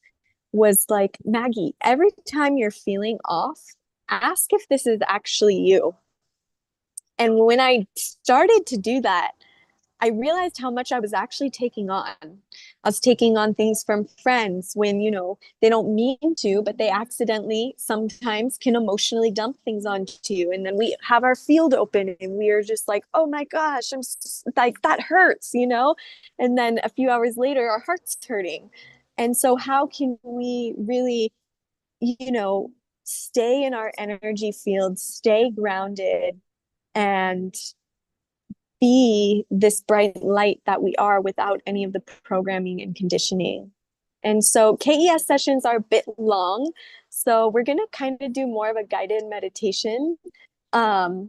was like, Maggie, every time you're feeling off, ask if this is actually you. And when I started to do that, I realized how much I was actually taking on. I was taking on things from friends when, they don't mean to, but they accidentally sometimes can emotionally dump things onto you. And then we have our field open and we are just like, oh my gosh, I'm like, that hurts, And then a few hours later, our heart's hurting. And so how can we really, stay in our energy field, stay grounded, and be this bright light that we are without any of the programming and conditioning. And so KES sessions are a bit long, so we're going to kind of do more of a guided meditation. And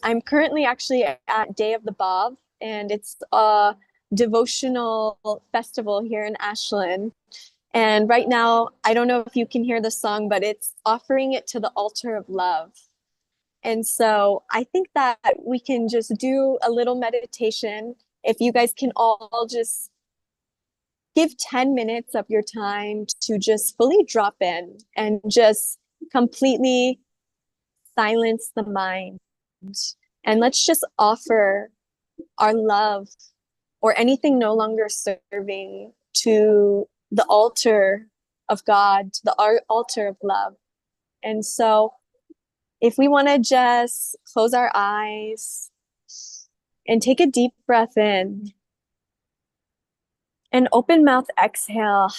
I'm currently actually at Day of the Bob, and it's a devotional festival here in Ashland. And right now, I don't know if you can hear the song, but it's offering it to the altar of love. And so I think that we can just do a little meditation. If you guys can all just give 10 minutes of your time to just fully drop in and just completely silence the mind. And let's just offer our love or anything no longer serving to the altar of God, to the altar of love. And so if we want to just close our eyes and take a deep breath in and open mouth exhale.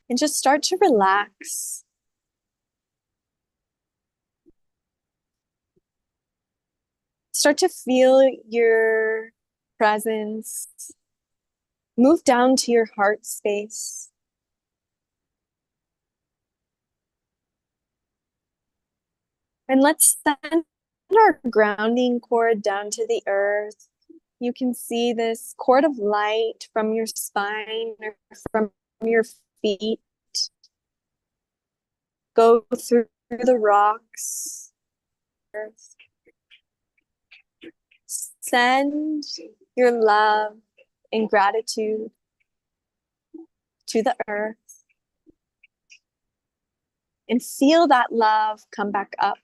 And just start to relax. Start to feel your presence move down to your heart space. And let's send our grounding cord down to the earth. You can see this cord of light from your spine or from your feet go through the rocks. Send your love and gratitude to the earth and feel that love come back up.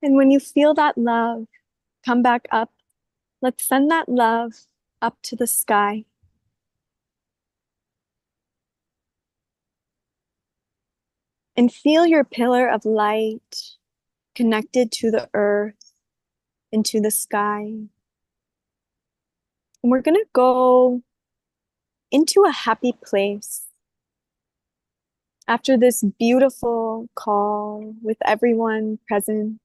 And when you feel that love come back up, let's send that love up to the sky. And feel your pillar of light connected to the earth and to the sky. And we're going to go into a happy place after this beautiful call with everyone present.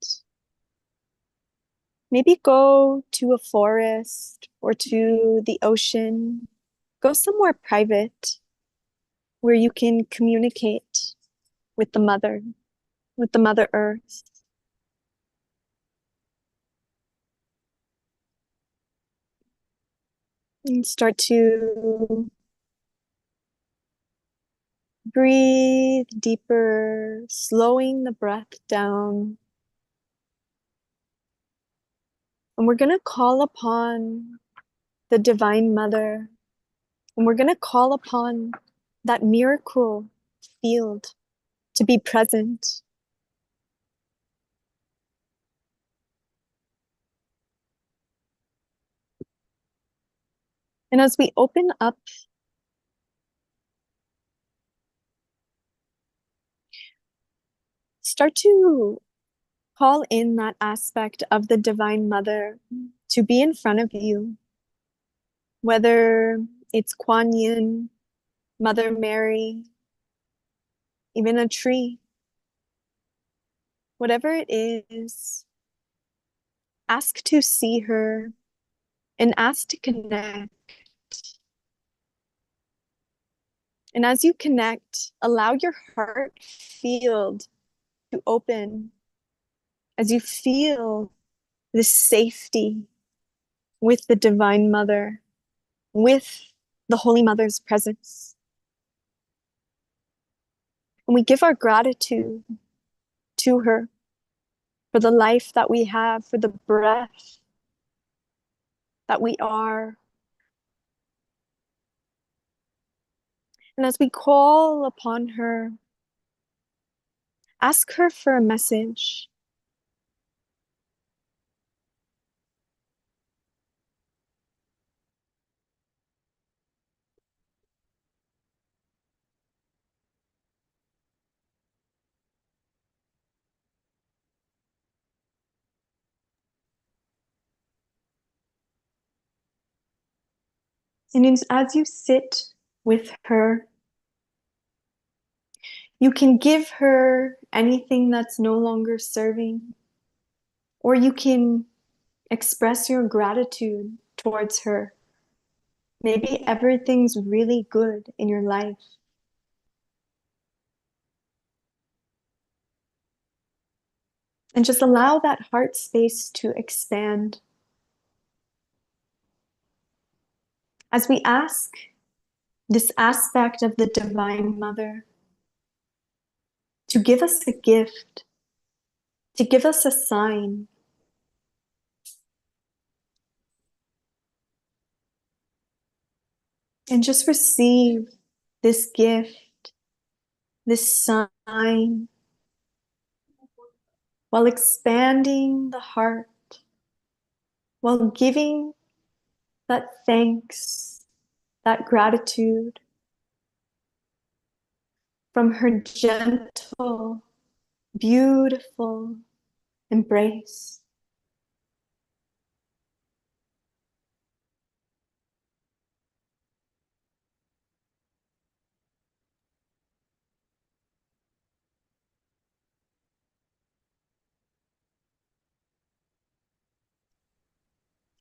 Maybe go to a forest or to the ocean. Go somewhere private where you can communicate with the Mother Earth. And start to breathe deeper, slowing the breath down. And we're going to call upon the Divine Mother. And we're going to call upon that miracle field to be present. And as we open up, start to call in that aspect of the Divine Mother to be in front of you, whether it's Kuan Yin, Mother Mary, even a tree, whatever it is, ask to see her and ask to connect. And as you connect, allow your heart field to open as you feel the safety with the Divine Mother, with the Holy Mother's presence. And we give our gratitude to her for the life that we have, for the breath that we are. And as we call upon her, ask her for a message. And as you sit with her, you can give her anything that's no longer serving, or you can express your gratitude towards her. Maybe everything's really good in your life. And just allow that heart space to expand. As we ask this aspect of the Divine Mother to give us a gift, to give us a sign. And just receive this gift, this sign, while expanding the heart, while giving that thanks, that gratitude from her gentle, beautiful embrace.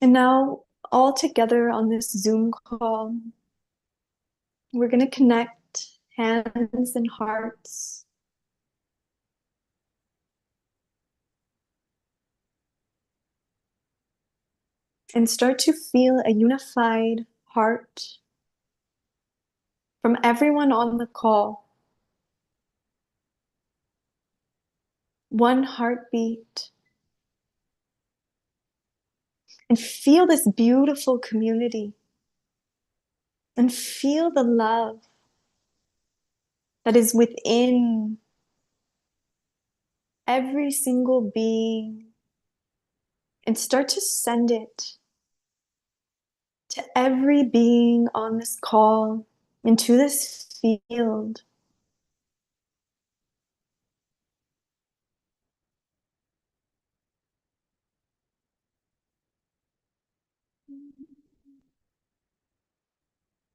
And now, all together on this Zoom call, we're going to connect hands and hearts. And start to feel a unified heart from everyone on the call. One heartbeat. And feel this beautiful community. And feel the love that is within every single being. And start to send it to every being on this call, into this field.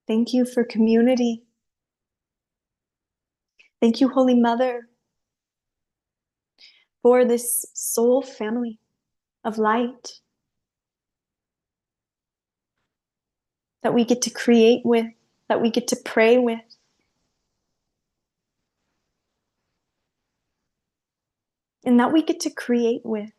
Thank you for community. Thank you, Holy Mother, for this soul family of light. that we get to create with, that we get to pray with. And that we get to create with.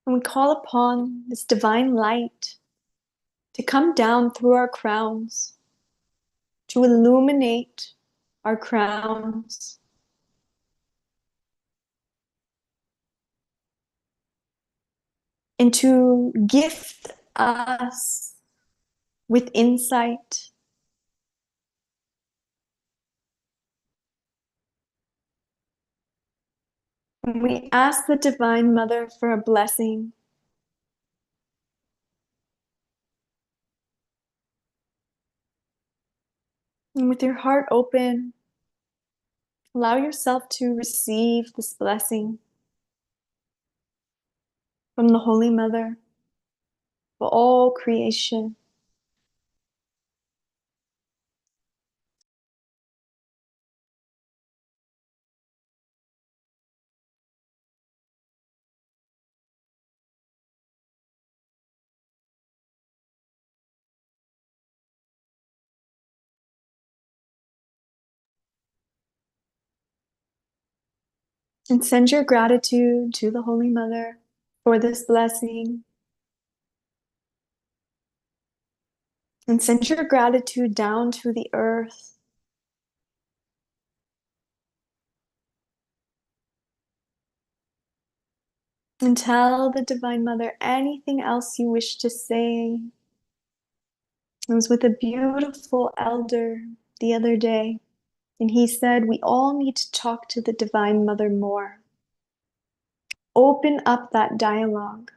And we call upon this divine light to come down through our crowns, to illuminate our crowns, and to gift us with insight. And we ask the Divine Mother for a blessing. And with your heart open, allow yourself to receive this blessing from the Holy Mother for all creation. And send your gratitude to the Holy Mother for this blessing. And send your gratitude down to the earth. And tell the Divine Mother anything else you wish to say. I was with a beautiful elder the other day, and he said we all need to talk to the Divine Mother more. Open up that dialogue.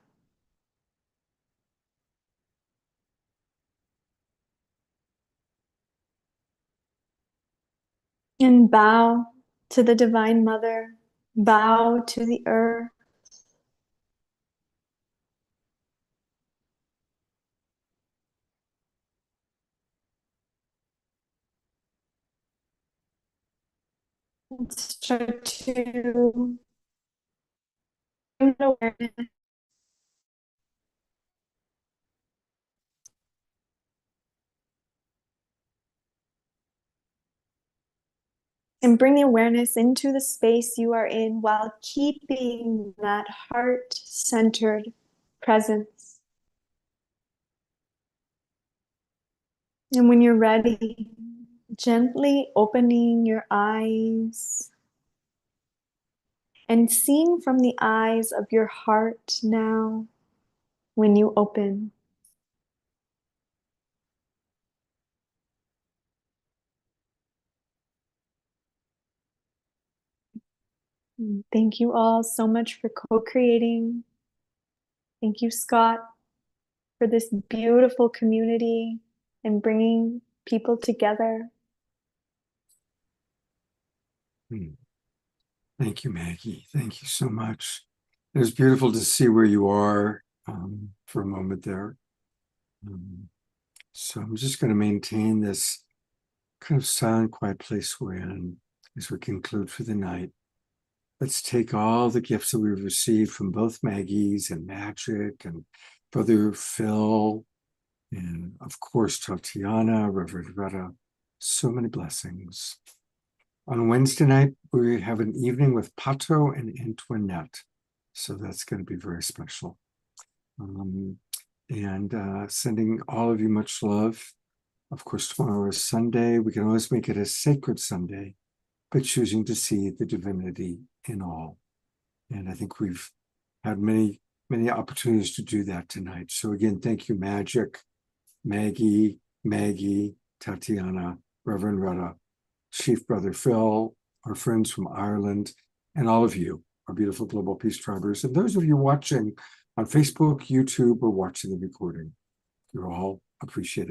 And bow to the Divine Mother, bow to the earth. And start to bring awareness and bring the awareness into the space you are in while keeping that heart-centered presence. And when you're ready, gently opening your eyes and seeing from the eyes of your heart now when you open. Thank you all so much for co-creating. Thank you, Scott, for this beautiful community and bringing people together. Thank you, Maggie. Thank you so much. It was beautiful to see where you are for a moment there. So I'm just going to maintain this kind of silent, quiet place we're in as we conclude for the night. Let's take all the gifts that we've received from both Maggie's and Magic and Brother Phil, and of course, Tatiana, Reverend Retta. So many blessings. On Wednesday night, we have an evening with Pato and Antoinette. So that's going to be very special. Sending all of you much love. Of course, tomorrow is Sunday. We can always make it a sacred Sunday by choosing to see the divinity in all. And I think we've had many, many opportunities to do that tonight. So again, thank you, Magic, Maggie, Tatiana, Reverend Retta, Chief Brother Phil, our friends from Ireland, and all of you, our beautiful Global Peace Tribers, and those of you watching on Facebook, YouTube, or watching the recording. You're all appreciated.